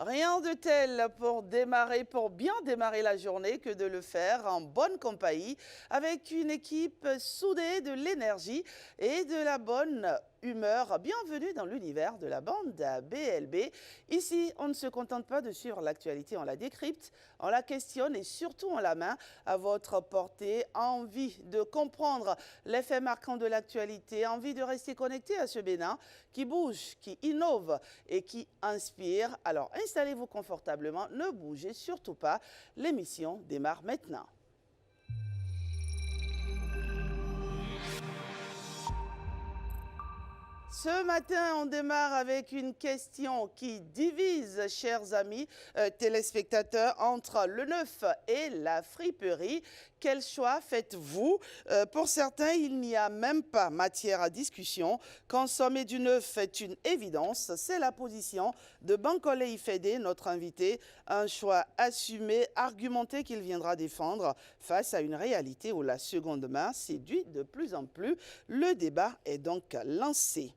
Rien de tel pour bien démarrer la journée que de le faire en bonne compagnie avec une équipe soudée, de l'énergie et de la bonne humeur. Bienvenue dans l'univers de la bande BLB. Ici, on ne se contente pas de suivre l'actualité, on la décrypte, on la questionne et surtout on la met à votre portée. Envie de comprendre les faits marquants de l'actualité, envie de rester connecté à ce Bénin qui bouge, qui innove et qui inspire. Alors installez-vous confortablement, ne bougez surtout pas. L'émission démarre maintenant. Ce matin, on démarre avec une question qui divise, chers amis téléspectateurs, entre le neuf et la friperie. Quel choix faites-vous? Pour certains, il n'y a même pas matière à discussion. Consommer du neuf est une évidence. C'est la position de Bankole Ifede, notre invité. Un choix assumé, argumenté qu'il viendra défendre face à une réalité où la seconde main séduit de plus en plus. Le débat est donc lancé.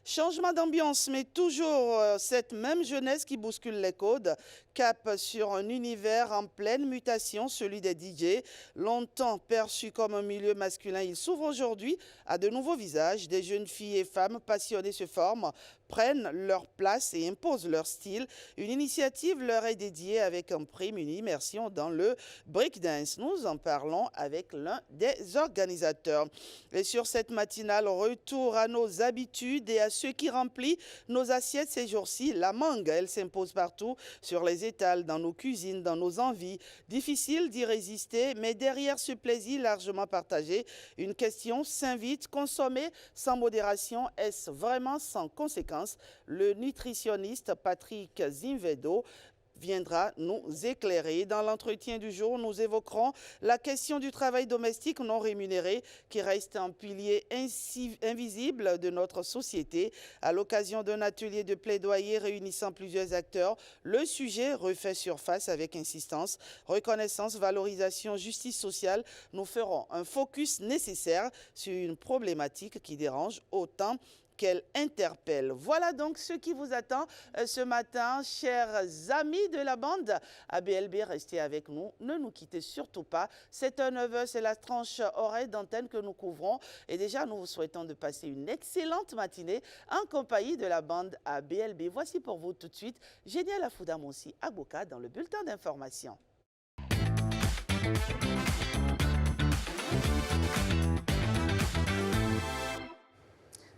Changement d'ambiance, mais toujours cette même jeunesse qui bouscule les codes, cap sur un univers en pleine mutation, celui des DJ. Longtemps perçu comme un milieu masculin, il s'ouvre aujourd'hui à de nouveaux visages. Des jeunes filles et femmes passionnées se forment, prennent leur place et imposent leur style. Une initiative leur est dédiée avec un prime, une immersion dans le breakdance. Nous en parlons avec l'un des organisateurs. Et sur cette matinale, retour à nos habitudes et à ce qui remplit nos assiettes ces jours-ci. La mangue, elle s'impose partout, sur les étals, dans nos cuisines, dans nos envies. Difficile d'y résister, mais derrière ce plaisir largement partagé, une question s'invite: consommer sans modération, est-ce vraiment sans conséquence? Le nutritionniste Patrick Zinvedo viendra nous éclairer. Dans l'entretien du jour, nous évoquerons la question du travail domestique non rémunéré qui reste un pilier invisible de notre société. À l'occasion d'un atelier de plaidoyer réunissant plusieurs acteurs, le sujet refait surface avec insistance. Reconnaissance, valorisation, justice sociale. Nous ferons un focus nécessaire sur une problématique qui dérange autant qu'elle interpelle. Voilà donc ce qui vous attend ce matin, chers amis de la bande ABLB. Restez avec nous, ne nous quittez surtout pas. C'est un 9h, c'est la tranche horaire d'antenne que nous couvrons. Et déjà, nous vous souhaitons de passer une excellente matinée en compagnie de la bande ABLB. Voici pour vous tout de suite Génial Afouda Moussi Agboka dans le bulletin d'information.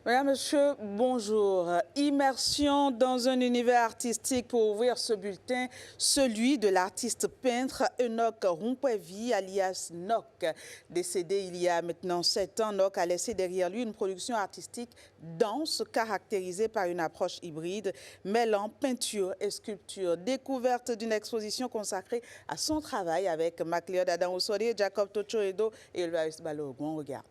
Mesdames, Messieurs, bonjour. Immersion dans un univers artistique pour ouvrir ce bulletin, celui de l'artiste peintre Enoch Rumpwevi, alias Noc. Décédé il y a maintenant 7 ans, Noc a laissé derrière lui une production artistique dense, caractérisée par une approche hybride, mêlant peinture et sculpture. Découverte d'une exposition consacrée à son travail avec Macleod Adam Osori, Jacob Tochoedo et Elvaïs Balogun. Regarde.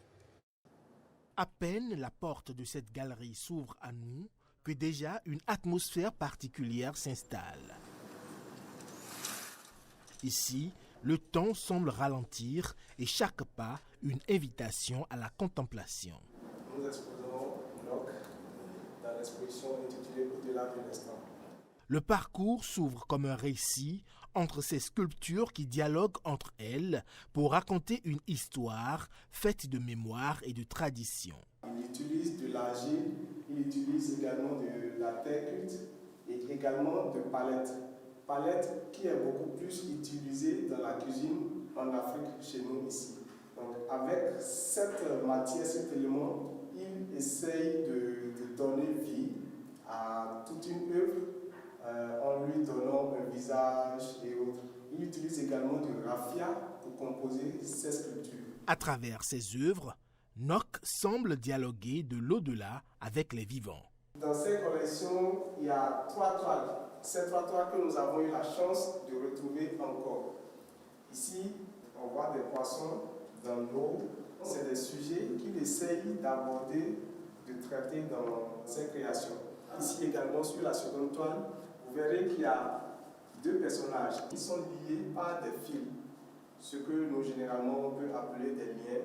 À peine la porte de cette galerie s'ouvre à nous que déjà une atmosphère particulière s'installe. Ici, le temps semble ralentir et chaque pas une invitation à la contemplation. Nous exposons Noc dans l'exposition intitulée Au-delà de l'instant. Le parcours s'ouvre comme un récit entre ces sculptures qui dialoguent entre elles pour raconter une histoire faite de mémoire et de tradition. Il utilise de l'argile, il utilise également de la terre cuite et également de palettes. Palette qui est beaucoup plus utilisée dans la cuisine en Afrique chez nous ici. Donc avec cette matière, cet élément, il essaye de donner vie à toute une œuvre en lui donnant un visage et autres. Il utilise également du raffia pour composer ses sculptures. À travers ses œuvres, Noc semble dialoguer de l'au-delà avec les vivants. Dans ces collections, il y a 3 toiles. Ces 3 toiles que nous avons eu la chance de retrouver encore. Ici, on voit des poissons dans l'eau. C'est des sujets qu'il essaye d'aborder, de traiter dans ses créations. Ici également, sur la seconde toile, vous verrez qu'il y a 2 personnages qui sont liés par des fils, ce que nous généralement on peut appeler des liens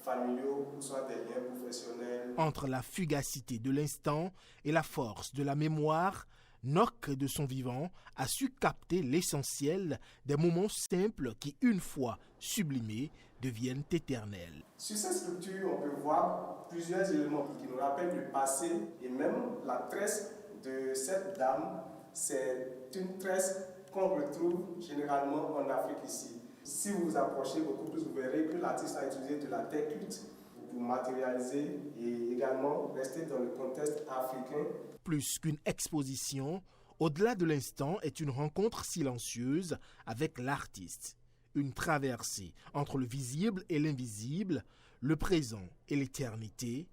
familiaux ou soit des liens professionnels. Entre la fugacité de l'instant et la force de la mémoire, Nock, de son vivant, a su capter l'essentiel des moments simples qui, une fois sublimés, deviennent éternels. Sur cette sculpture, on peut voir plusieurs éléments qui nous rappellent du passé et même la tresse de cette dame, c'est une tresse qu'on retrouve généralement en Afrique ici. Si vous vous approchez beaucoup plus, vous verrez que l'artiste a utilisé de la terre cuite pour matérialiser et également rester dans le contexte africain. Plus qu'une exposition, au-delà de l'instant est une rencontre silencieuse avec l'artiste. Une traversée entre le visible et l'invisible, le présent et l'éternité,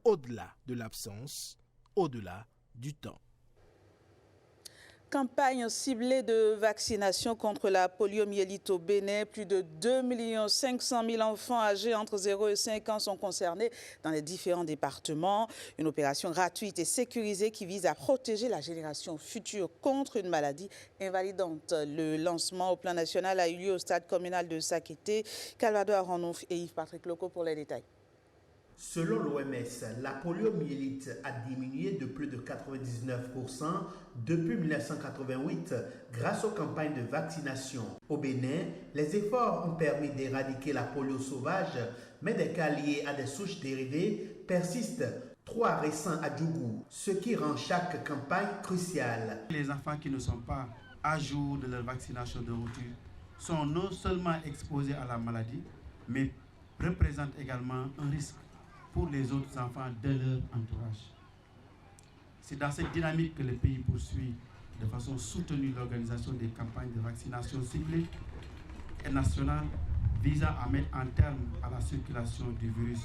au-delà de l'absence, au-delà du temps. Campagne ciblée de vaccination contre la poliomyélite au Bénin. Plus de 2 500 000 enfants âgés entre 0 et 5 ans sont concernés dans les différents départements. Une opération gratuite et sécurisée qui vise à protéger la génération future contre une maladie invalidante. Le lancement au plan national a eu lieu au stade communal de Sakété. Calvado Aronouf et Yves-Patrick Loco pour les détails. Selon l'OMS, la poliomyélite a diminué de plus de 99% depuis 1988 grâce aux campagnes de vaccination. Au Bénin, les efforts ont permis d'éradiquer la polio sauvage, mais des cas liés à des souches dérivées persistent, 3 récents à Djougou, ce qui rend chaque campagne cruciale. Les enfants qui ne sont pas à jour de leur vaccination de routine sont non seulement exposés à la maladie, mais représentent également un risque pour les autres enfants de leur entourage. C'est dans cette dynamique que le pays poursuit de façon soutenue l'organisation des campagnes de vaccination ciblées et nationales visant à mettre un terme à la circulation du virus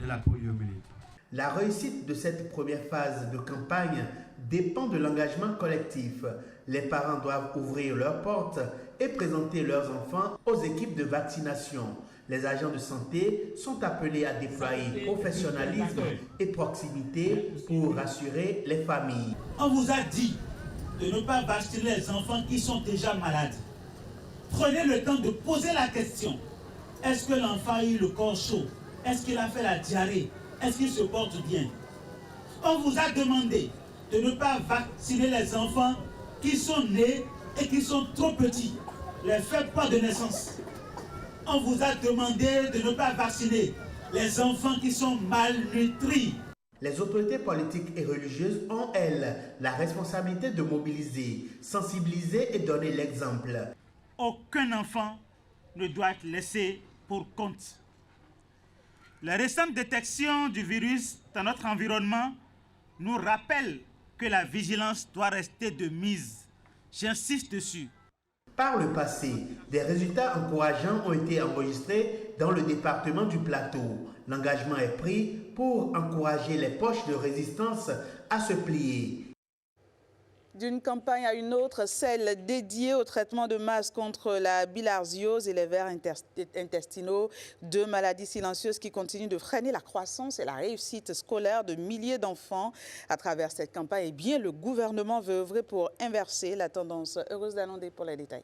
de la poliomyélite. La réussite de cette première phase de campagne dépend de l'engagement collectif. Les parents doivent ouvrir leurs portes et présenter leurs enfants aux équipes de vaccination. Les agents de santé sont appelés à déployer professionnalisme et proximité pour rassurer les familles. On vous a dit de ne pas vacciner les enfants qui sont déjà malades. Prenez le temps de poser la question. Est-ce que l'enfant a eu le corps chaud? Est-ce qu'il a fait la diarrhée? Est-ce qu'il se porte bien? On vous a demandé de ne pas vacciner les enfants qui sont nés et qui sont trop petits, les faibles pas de naissance. On vous a demandé de ne pas vacciner les enfants qui sont malnutris. Les autorités politiques et religieuses ont, elles, la responsabilité de mobiliser, sensibiliser et donner l'exemple. Aucun enfant ne doit être laissé pour compte. La récente détection du virus dans notre environnement nous rappelle que la vigilance doit rester de mise. J'insiste dessus. Par le passé, des résultats encourageants ont été enregistrés dans le département du Plateau. L'engagement est pris pour encourager les poches de résistance à se plier. D'une campagne à une autre, celle dédiée au traitement de masse contre la bilharziose et les vers intestinaux, 2 maladies silencieuses qui continuent de freiner la croissance et la réussite scolaire de milliers d'enfants. À travers cette campagne, eh bien, le gouvernement veut œuvrer pour inverser la tendance. Heureuse Dalandé pour les détails.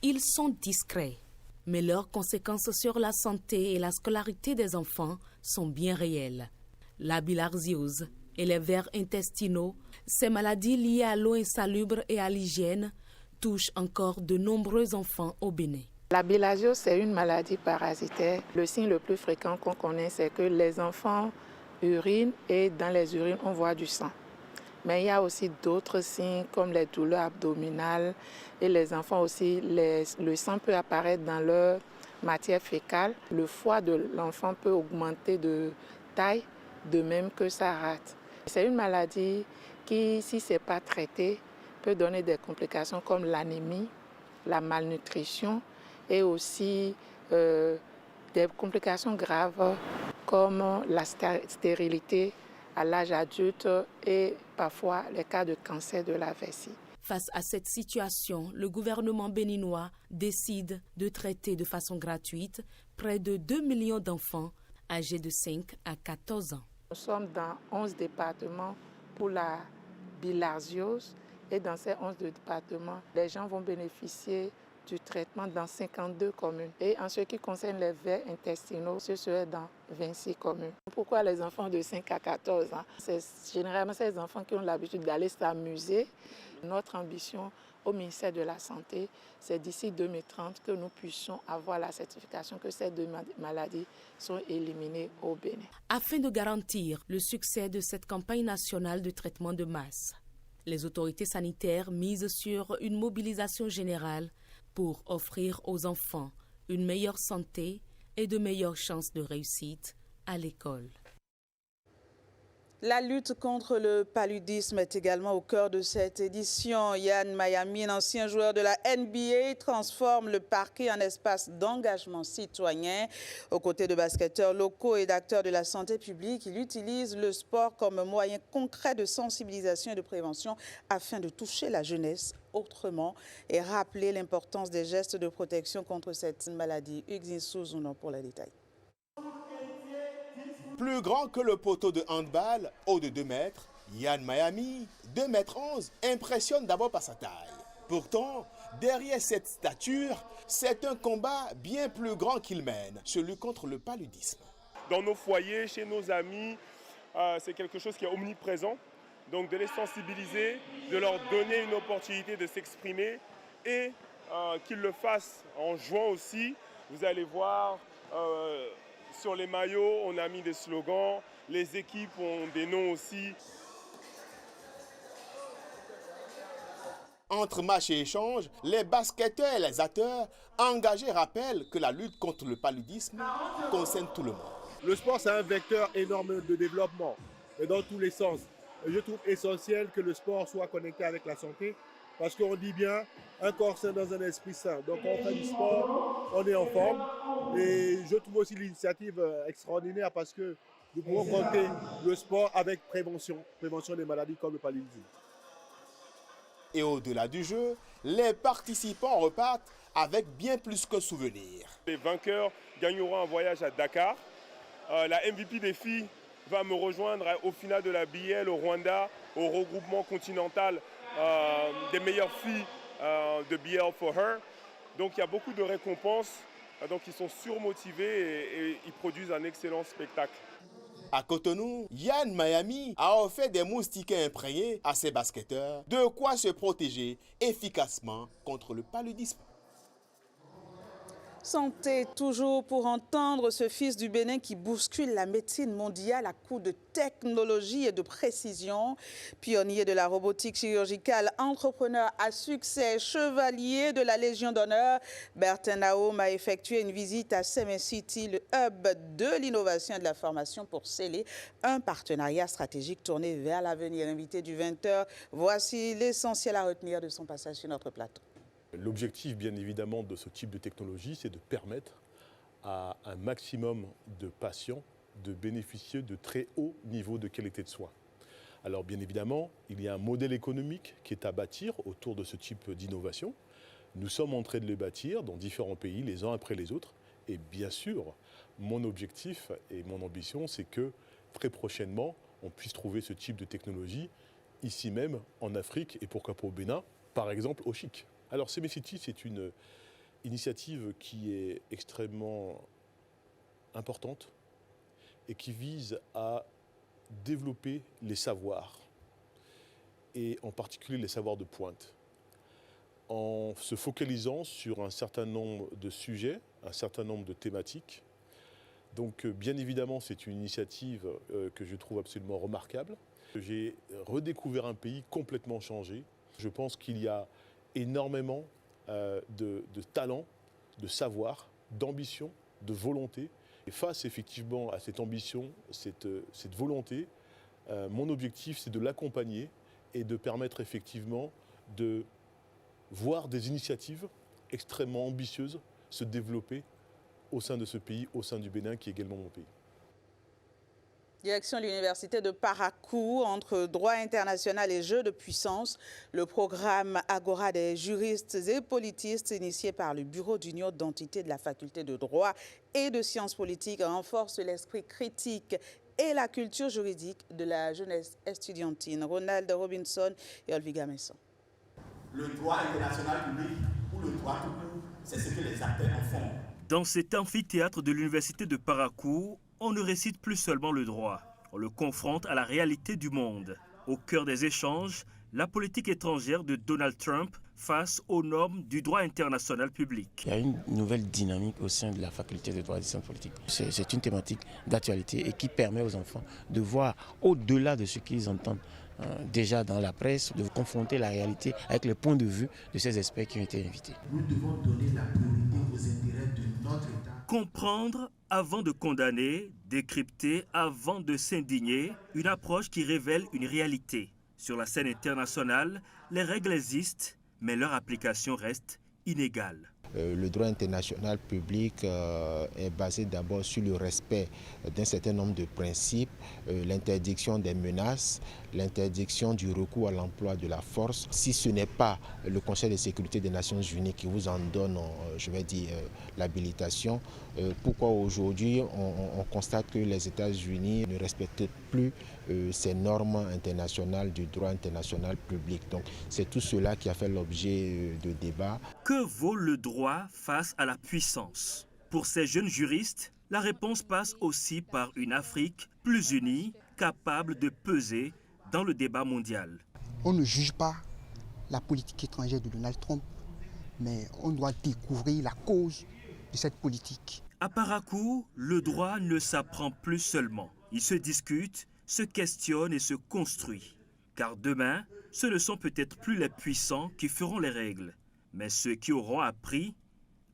Ils sont discrets, mais leurs conséquences sur la santé et la scolarité des enfants sont bien réelles. La bilharziose et les vers intestinaux, ces maladies liées à l'eau insalubre et à l'hygiène, touchent encore de nombreux enfants au Bénin. La bilharziose, c'est une maladie parasitaire. Le signe le plus fréquent qu'on connaît, c'est que les enfants urinent et dans les urines, on voit du sang. Mais il y a aussi d'autres signes comme les douleurs abdominales et les enfants aussi, le sang peut apparaître dans leur matière fécale. Le foie de l'enfant peut augmenter de taille, de même que sa rate. C'est une maladie qui, si ce n'est pas traité, peut donner des complications comme l'anémie, la malnutrition et aussi des complications graves comme la stérilité à l'âge adulte et parfois les cas de cancer de la vessie. Face à cette situation, le gouvernement béninois décide de traiter de façon gratuite près de 2 millions d'enfants âgés de 5 à 14 ans. Nous sommes dans 11 départements pour la bilharziose et dans ces 11 départements, les gens vont bénéficier du traitement dans 52 communes. Et en ce qui concerne les vers intestinaux, ce serait dans 26 communes. Pourquoi les enfants de 5 à 14 ans? C'est généralement ces enfants qui ont l'habitude d'aller s'amuser. Notre ambition au ministère de la Santé, c'est d'ici 2030 que nous puissions avoir la certification que ces deux maladies sont éliminées au Bénin. Afin de garantir le succès de cette campagne nationale de traitement de masse, les autorités sanitaires misent sur une mobilisation générale pour offrir aux enfants une meilleure santé et de meilleures chances de réussite à l'école. La lutte contre le paludisme est également au cœur de cette édition. Ian Mayami, ancien joueur de la NBA, transforme le parquet en espace d'engagement citoyen. Aux côtés de basketteurs locaux et d'acteurs de la santé publique, il utilise le sport comme moyen concret de sensibilisation et de prévention afin de toucher la jeunesse autrement et rappeler l'importance des gestes de protection contre cette maladie. Hugues Souzounon pour les détails. Plus grand que le poteau de handball, haut de 2 mètres, Ian Mayami, 2 mètres 11, impressionne d'abord par sa taille. Pourtant, derrière cette stature, c'est un combat bien plus grand qu'il mène, celui contre le paludisme. Dans nos foyers, chez nos amis, c'est quelque chose qui est omniprésent. Donc de les sensibiliser, de leur donner une opportunité de s'exprimer et qu'ils le fassent en jouant aussi. Vous allez voir... sur les maillots, on a mis des slogans, les équipes ont des noms aussi. Entre match et échange, les basketteurs et les acteurs engagés rappellent que la lutte contre le paludisme concerne tout le monde. Le sport, c'est un vecteur énorme de développement, et dans tous les sens. Et je trouve essentiel que le sport soit connecté avec la santé, parce qu'on dit bien, un corps sain dans un esprit sain. Donc quand on fait du sport, on est en forme. Et je trouve aussi l'initiative extraordinaire parce que nous pouvons compter le sport avec prévention des maladies comme le paludisme. Et au-delà du jeu, les participants repartent avec bien plus que souvenirs. Les vainqueurs gagneront un voyage à Dakar. La MVP des filles va me rejoindre au final de la BL au Rwanda, au regroupement continental des meilleures filles de BL for Her. Donc il y a beaucoup de récompenses. Donc ils sont surmotivés et ils produisent un excellent spectacle. À Cotonou, Ian Mayami a offert des moustiquaires imprégnés à ses basketteurs, de quoi se protéger efficacement contre le paludisme. Santé toujours pour entendre ce fils du Bénin qui bouscule la médecine mondiale à coups de technologie et de précision. Pionnier de la robotique chirurgicale, entrepreneur à succès, chevalier de la Légion d'honneur, Bertin Naum a effectué une visite à Semen City, le hub de l'innovation et de la formation pour sceller un partenariat stratégique tourné vers l'avenir. Invité du 20h, voici l'essentiel à retenir de son passage sur notre plateau. L'objectif, bien évidemment, de ce type de technologie, c'est de permettre à un maximum de patients de bénéficier de très hauts niveaux de qualité de soins. Alors, bien évidemment, il y a un modèle économique qui est à bâtir autour de ce type d'innovation. Nous sommes en train de le bâtir dans différents pays, les uns après les autres. Et bien sûr, mon objectif et mon ambition, c'est que très prochainement, on puisse trouver ce type de technologie ici même, en Afrique, et pourquoi pas au Bénin, par exemple au Chic. Alors, Semen City, c'est une initiative qui est extrêmement importante et qui vise à développer les savoirs, et en particulier les savoirs de pointe, en se focalisant sur un certain nombre de sujets, un certain nombre de thématiques. Donc, bien évidemment, c'est une initiative que je trouve absolument remarquable. J'ai redécouvert un pays complètement changé. Je pense qu'il y a énormément de talent, de savoir, d'ambition, de volonté. Et face effectivement à cette ambition, cette volonté, mon objectif c'est de l'accompagner et de permettre effectivement de voir des initiatives extrêmement ambitieuses se développer au sein de ce pays, au sein du Bénin qui est également mon pays. Direction l'université de Parakou, entre droit international et jeux de puissance, le programme Agora des juristes et politistes initié par le Bureau d'union d'entités de la faculté de droit et de sciences politiques renforce l'esprit critique et la culture juridique de la jeunesse estudiantine. Ronald Robinson et Olviga Messon. Le droit international public ou le droit tout court C'est ce que les acteurs en font. Dans cet amphithéâtre de l'université de Parakou, on ne récite plus seulement le droit. On le confronte à la réalité du monde. Au cœur des échanges, la politique étrangère de Donald Trump face aux normes du droit international public. Il y a une nouvelle dynamique au sein de la faculté de droit et de sciences politiques. C'est une thématique d'actualité et qui permet aux enfants de voir au-delà de ce qu'ils entendent déjà dans la presse, de confronter la réalité avec le point de vue de ces experts qui ont été invités. Nous devons donner la priorité aux intérêts de notre État. Comprendre avant de condamner, décrypter avant de s'indigner, une approche qui révèle une réalité. Sur la scène internationale, les règles existent, mais leur application reste inégale. Le droit international public est basé d'abord sur le respect d'un certain nombre de principes, l'interdiction des menaces, l'interdiction du recours à l'emploi de la force. Si ce n'est pas le Conseil de sécurité des Nations Unies qui vous en donne, je vais dire, l'habilitation, pourquoi aujourd'hui on constate que les États-Unis ne respectent plus ces normes internationales du droit international public. Donc c'est tout cela qui a fait l'objet de débats. Que vaut le droit face à la puissance? Pour ces jeunes juristes, la réponse passe aussi par une Afrique plus unie, capable de peser dans le débat mondial. On ne juge pas la politique étrangère de Donald Trump, mais on doit découvrir la cause de cette politique. À Parakou, le droit ne s'apprend plus seulement. Il se discute, se questionne et se construit. Car demain, ce ne sont peut-être plus les puissants qui feront les règles, mais ceux qui auront appris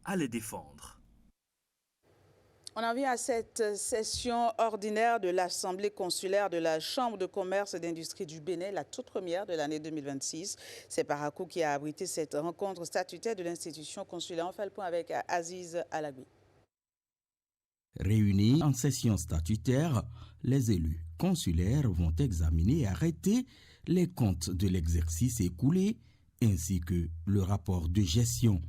à les défendre. On en vient à cette session ordinaire de l'Assemblée consulaire de la Chambre de commerce et d'industrie du Bénin, la toute première de l'année 2026. C'est Parakou qui a abrité cette rencontre statutaire de l'institution consulaire. On fait le point avec Aziz Alagui. Réunis en session statutaire, les élus consulaires vont examiner et arrêter les comptes de l'exercice écoulé ainsi que le rapport de gestion.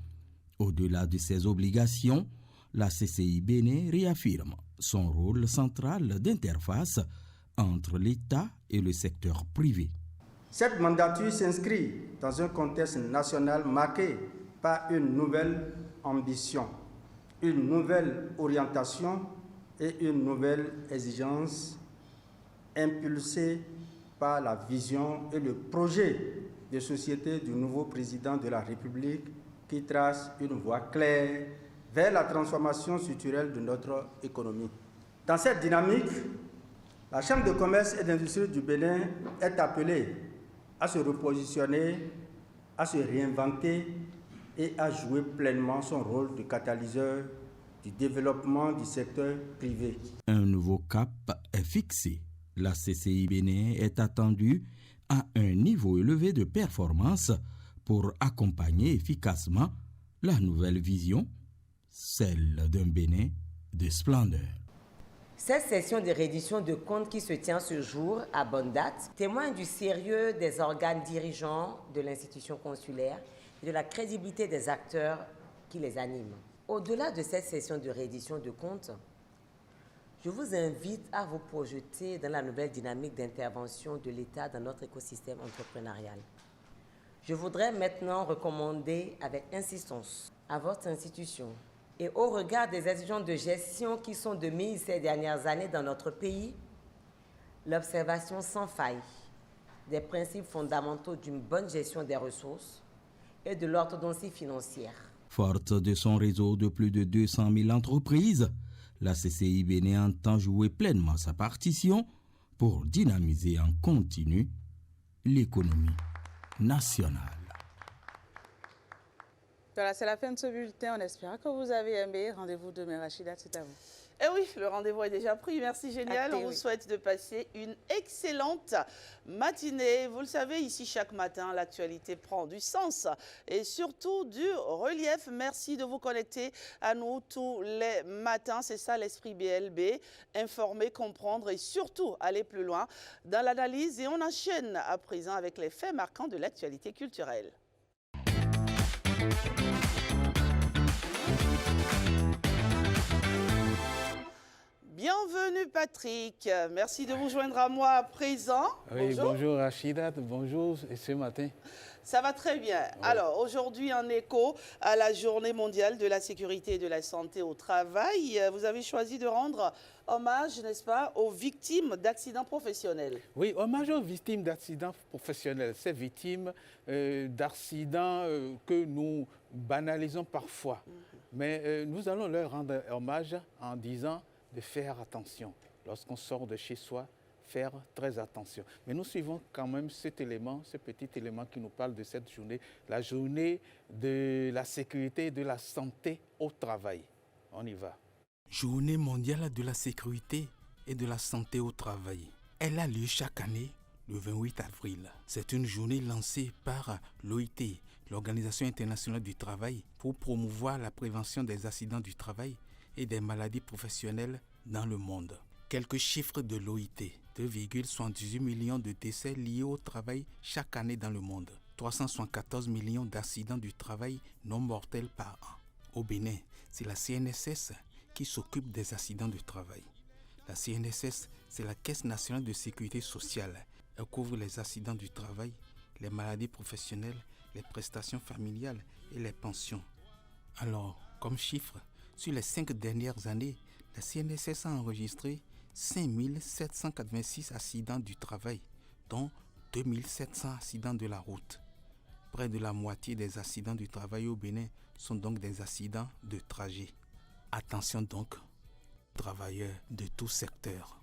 Au-delà de ses obligations, la CCI Bénin réaffirme son rôle central d'interface entre l'État et le secteur privé. Cette mandature s'inscrit dans un contexte national marqué par une nouvelle ambition, une nouvelle orientation et une nouvelle exigence impulsée par la vision et le projet de société du nouveau président de la République qui trace une voie claire vers la transformation structurelle de notre économie. Dans cette dynamique, la Chambre de commerce et d'industrie du Bénin est appelée à se repositionner, à se réinventer et à jouer pleinement son rôle de catalyseur du développement du secteur privé. Un nouveau cap est fixé. La CCI Bénin est attendue à un niveau élevé de performance pour accompagner efficacement la nouvelle vision, celle d'un Bénin de splendeur. Cette session de reddition de comptes qui se tient ce jour à bonne date témoigne du sérieux des organes dirigeants de l'institution consulaire et de la crédibilité des acteurs qui les animent. Au-delà de cette session de reddition de comptes, je vous invite à vous projeter dans la nouvelle dynamique d'intervention de l'État dans notre écosystème entrepreneurial. Je voudrais maintenant recommander avec insistance à votre institution et au regard des exigences de gestion qui sont de mise ces dernières années dans notre pays, l'observation sans faille des principes fondamentaux d'une bonne gestion des ressources et de l'orthodontie financière. Forte de son réseau de plus de 200 000 entreprises, la CCI Bénin entend jouer pleinement sa partition pour dynamiser en continu l'économie nationale. Voilà, c'est la fin de ce bulletin. On espère que vous avez aimé. Rendez-vous demain, Rachida, c'est à vous. Eh oui, le rendez-vous est déjà pris. Merci, génial. On vous souhaite de passer une excellente matinée. Vous le savez, ici, chaque matin, l'actualité prend du sens et surtout du relief. Merci de vous connecter à nous tous les matins. C'est ça l'esprit BLB. Informer, comprendre et surtout aller plus loin dans l'analyse. Et on enchaîne à présent avec les faits marquants de l'actualité culturelle. Bienvenue Patrick, merci de vous joindre à moi à présent. Oui, bonjour Rachida, bonjour ce matin. Ça va très bien. Oui. Alors, aujourd'hui, en écho à la Journée mondiale de la sécurité et de la santé au travail, vous avez choisi de rendre hommage, n'est-ce pas, aux victimes d'accidents professionnels. Oui, hommage aux victimes d'accidents professionnels. Ces victimes d'accidents que nous banalisons parfois. Mais nous allons leur rendre hommage en disant de faire attention. Lorsqu'on sort de chez soi, faire très attention. Mais nous suivons quand même cet élément, ce petit élément qui nous parle de cette journée, la journée de la sécurité et de la santé au travail. On y va. Journée mondiale de la sécurité et de la santé au travail. Elle a lieu chaque année le 28 avril. C'est une journée lancée par l'OIT, l'Organisation internationale du travail, pour promouvoir la prévention des accidents du travail et des maladies professionnelles dans le monde. Quelques chiffres de l'OIT. 2,78 millions de décès liés au travail chaque année dans le monde. 374 millions d'accidents du travail non mortels par an. Au Bénin, c'est la CNSS qui s'occupe des accidents du travail. La CNSS, c'est la Caisse nationale de sécurité sociale. Elle couvre les accidents du travail, les maladies professionnelles, les prestations familiales et les pensions. Alors, comme chiffre, sur les 5 dernières années, la CNSS a enregistré 5 786 accidents du travail, dont 2 700 accidents de la route. Près de la moitié des accidents du travail au Bénin sont donc des accidents de trajet. Attention donc, travailleurs de tout secteur.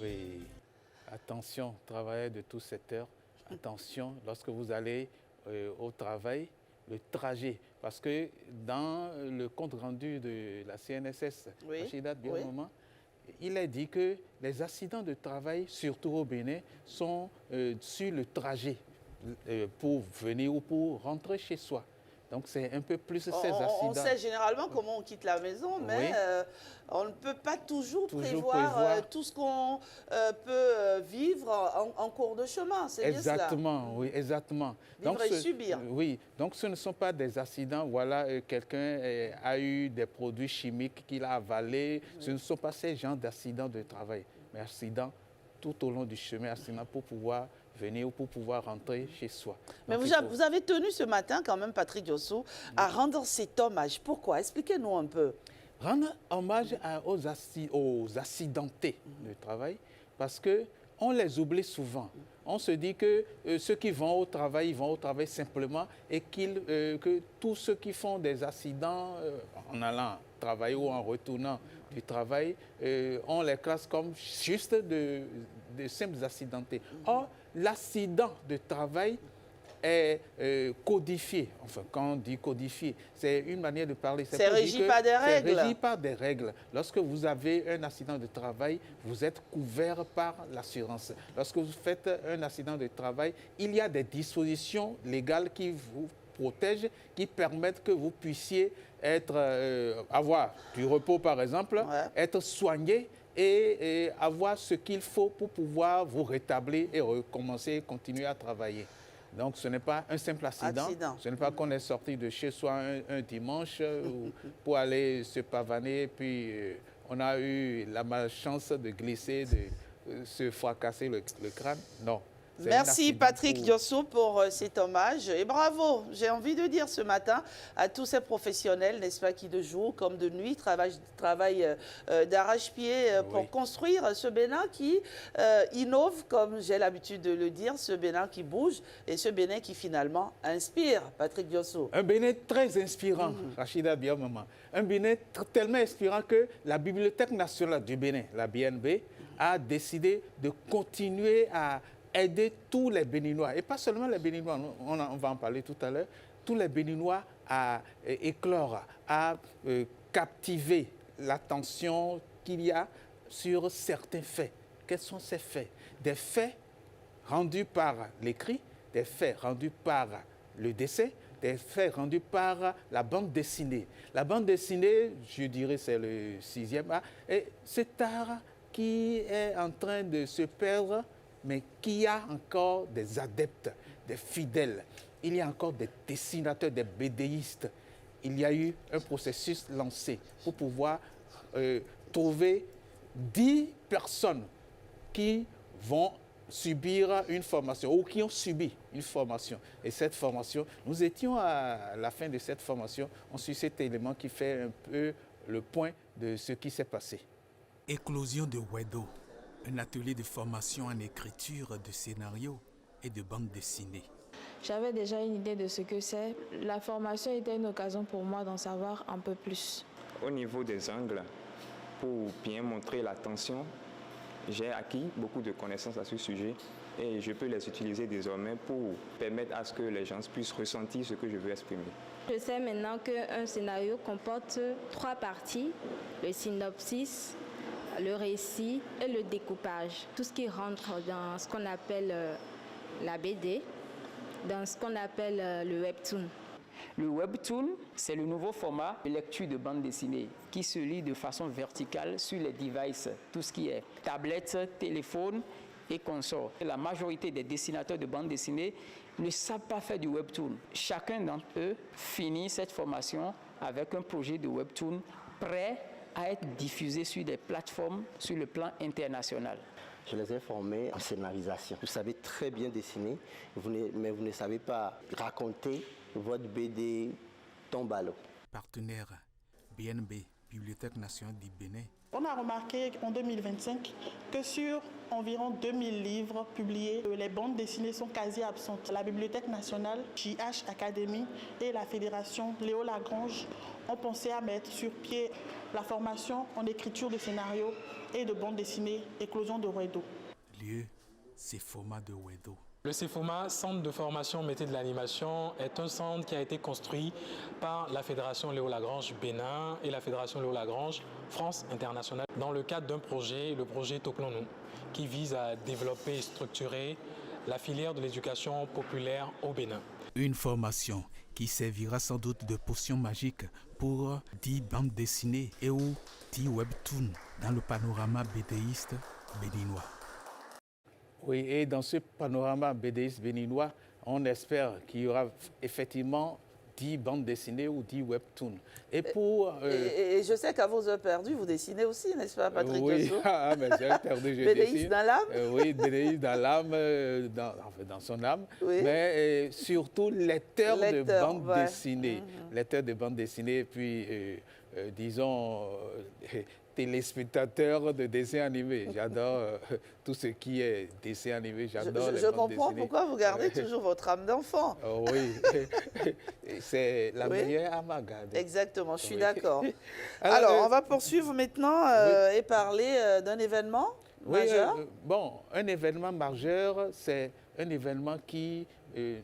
Oui, attention, travailleurs de tout secteur. Attention, lorsque vous allez au travail, le trajet. Parce que dans le compte rendu de la CNSS, il est dit que les accidents de travail, surtout au Bénin, sont sur le trajet pour venir ou pour rentrer chez soi. Donc, c'est un peu plus ces accidents. On sait généralement comment on quitte la maison, mais on ne peut pas toujours prévoir tout ce qu'on peut vivre en cours de chemin. C'est bien cela. Exactement, oui, exactement. Vivre et subir. Oui, donc ce ne sont pas des accidents, voilà, quelqu'un a eu des produits chimiques qu'il a avalés. Ce ne sont pas ces genres d'accidents de travail, mais accidents tout au long du chemin, accidents pour pouvoir venir ou pour pouvoir rentrer chez soi. Mais vous avez tenu ce matin quand même, Patrick Diossou, à rendre cet hommage. Pourquoi? Expliquez-nous un peu. Rendre hommage aux accidentés de travail parce qu'on les oublie souvent. On se dit que ceux qui vont au travail, ils vont au travail simplement et que tous ceux qui font des accidents en allant travailler ou en retournant du travail, on les classe comme juste de simples accidentés. Or, l'accident de travail est codifié. Enfin, quand on dit codifié, c'est une manière de parler. C'est régi par des règles. C'est régi par des règles. Lorsque vous avez un accident de travail, vous êtes couvert par l'assurance. Lorsque vous faites un accident de travail, il y a des dispositions légales qui vous protègent, qui permettent que vous puissiez avoir du repos, par exemple, être soigné et avoir ce qu'il faut pour pouvoir vous rétablir et recommencer, continuer à travailler. Donc, ce n'est pas un simple accident. Ce n'est pas qu'on est sorti de chez soi un dimanche pour aller se pavaner, puis on a eu la malchance de glisser, de se fracasser le crâne. Non. Merci Patrick Diossou pour cet hommage et bravo, j'ai envie de dire ce matin à tous ces professionnels, n'est-ce pas, qui de jour comme de nuit travaillent d'arrache-pied pour construire ce Bénin qui innove, comme j'ai l'habitude de le dire, ce Bénin qui bouge et ce Bénin qui finalement inspire. Patrick Diossou. Un Bénin très inspirant, Rachida Biamama. Un Bénin tellement inspirant que la Bibliothèque nationale du Bénin, la BNB, a décidé de continuer à aider tous les Béninois, et pas seulement les Béninois, on va en parler tout à l'heure, tous les Béninois à éclore, à captiver l'attention qu'il y a sur certains faits. Quels sont ces faits? Des faits rendus par l'écrit, des faits rendus par le dessin, des faits rendus par la bande dessinée. La bande dessinée, je dirais, c'est le 6e art, et cet art qui est en train de se perdre, mais qui a encore des adeptes, des fidèles. Il y a encore des dessinateurs, des bédéistes. Il y a eu un processus lancé pour pouvoir trouver 10 personnes qui vont subir une formation ou qui ont subi une formation. Et cette formation, nous étions à la fin de cette formation, on suit cet élément qui fait un peu le point de ce qui s'est passé. Éclosion de Wedo, un atelier de formation en écriture de scénarios et de bandes dessinées. J'avais déjà une idée de ce que c'est. La formation était une occasion pour moi d'en savoir un peu plus. Au niveau des angles, pour bien montrer l'attention, j'ai acquis beaucoup de connaissances à ce sujet et je peux les utiliser désormais pour permettre à ce que les gens puissent ressentir ce que je veux exprimer. Je sais maintenant qu'un scénario comporte 3 parties, le synopsis, le récit et le découpage. Tout ce qui rentre dans ce qu'on appelle la BD, dans ce qu'on appelle le webtoon. Le webtoon, c'est le nouveau format de lecture de bande dessinée qui se lit de façon verticale sur les devices, tout ce qui est tablette, téléphone et console. La majorité des dessinateurs de bande dessinée ne savent pas faire du webtoon. Chacun d'entre eux finit cette formation avec un projet de webtoon prêt à être diffusé sur des plateformes sur le plan international. Je les ai formés en scénarisation. Vous savez très bien dessiner, mais vous ne savez pas raconter. Votre BD tombe à l'eau. Partenaire BNB, Bibliothèque nationale du Bénin. On a remarqué en 2025 que sur environ 2000 livres publiés, les bandes dessinées sont quasi absentes. La Bibliothèque nationale, JH Academy et la Fédération Léo Lagrange ont pensé à mettre sur pied la formation en écriture de scénarios et de bandes dessinées Éclosion de Wedo. Lieu, CEFOMA de Wedo. Le CEFOMA, Centre de formation métier de l'animation, est un centre qui a été construit par la Fédération Léo Lagrange Bénin et la Fédération Léo Lagrange France Internationale dans le cadre d'un projet, le projet Toklon-nous, qui vise à développer et structurer la filière de l'éducation populaire au Bénin. Une formation qui servira sans doute de potion magique pour 10 bandes dessinées et ou 10 webtoons dans le panorama bédéiste béninois. Oui, et dans ce panorama BDiste béninois, on espère qu'il y aura effectivement 10 bandes dessinées ou 10 webtoons. Et je sais qu'à vos heures perdues, vous dessinez aussi, n'est-ce pas, Patrick? Oui, mais j'ai perdu, je BDiste dessine. dans l'âme. Oui, BDiste dans l'âme, dans son âme, oui. Mais surtout lecteur de bandes dessinées. Lecteur de bandes dessinées, puis disons... téléspectateur de dessins animés. J'adore tout ce qui est dessin animé. J'adore les bandes comprends dessinées. Pourquoi vous gardez toujours votre âme d'enfant. Oui, c'est la meilleure âme à garder. Exactement, je suis d'accord. Alors, on va poursuivre maintenant et parler d'un événement majeur. Bon, un événement majeur, c'est un événement qui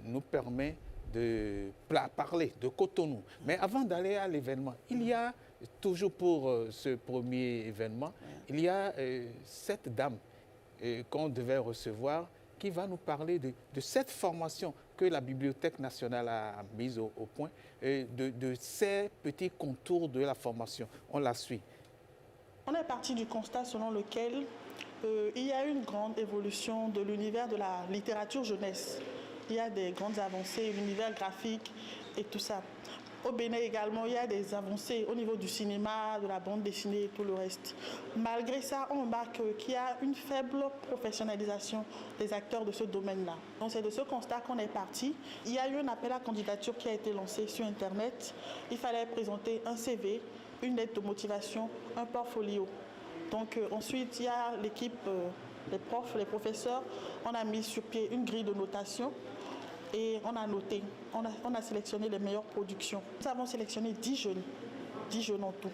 nous permet de parler de Cotonou. Mais avant d'aller à l'événement, il y a toujours pour ce premier événement, il y a cette dame qu'on devait recevoir qui va nous parler de cette formation que la Bibliothèque nationale a mise au point, de ces petits contours de la formation. On la suit. On est parti du constat selon lequel il y a une grande évolution de l'univers de la littérature jeunesse. Il y a des grandes avancées, l'univers graphique et tout ça. Au Bénin également, il y a des avancées au niveau du cinéma, de la bande dessinée et tout le reste. Malgré ça, on remarque qu'il y a une faible professionnalisation des acteurs de ce domaine-là. Donc c'est de ce constat qu'on est parti. Il y a eu un appel à candidature qui a été lancé sur Internet. Il fallait présenter un CV, une lettre de motivation, un portfolio. Donc ensuite, il y a l'équipe, les profs, les professeurs. On a mis sur pied une grille de notation. Et on a noté, on a sélectionné les meilleures productions. Nous avons sélectionné 10 jeunes en tout.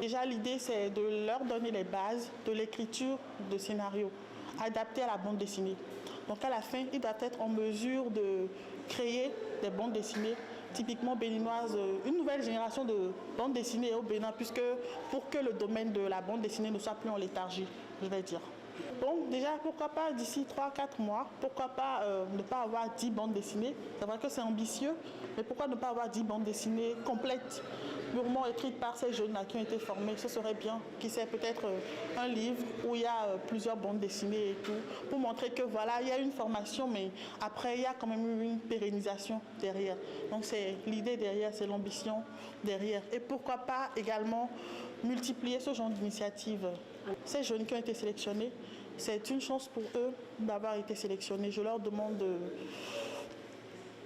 Déjà, l'idée, c'est de leur donner les bases de l'écriture de scénarios adaptés à la bande dessinée. Donc, à la fin, ils doivent être en mesure de créer des bandes dessinées typiquement béninoises, une nouvelle génération de bandes dessinées au Bénin, puisque pour que le domaine de la bande dessinée ne soit plus en léthargie, je vais dire. Donc déjà, pourquoi pas d'ici 3-4 mois, pourquoi pas ne pas avoir 10 bandes dessinées. C'est vrai que c'est ambitieux, mais pourquoi ne pas avoir 10 bandes dessinées complètes, purement écrites par ces jeunes-là qui ont été formés. Ce serait bien, qui sait peut-être un livre où il y a plusieurs bandes dessinées et tout, pour montrer que voilà, il y a une formation, mais après, il y a quand même eu une pérennisation derrière. Donc c'est l'idée derrière, c'est l'ambition derrière. Et pourquoi pas également multiplier ce genre d'initiative. Ces jeunes qui ont été sélectionnés, c'est une chance pour eux d'avoir été sélectionnés. Je leur demande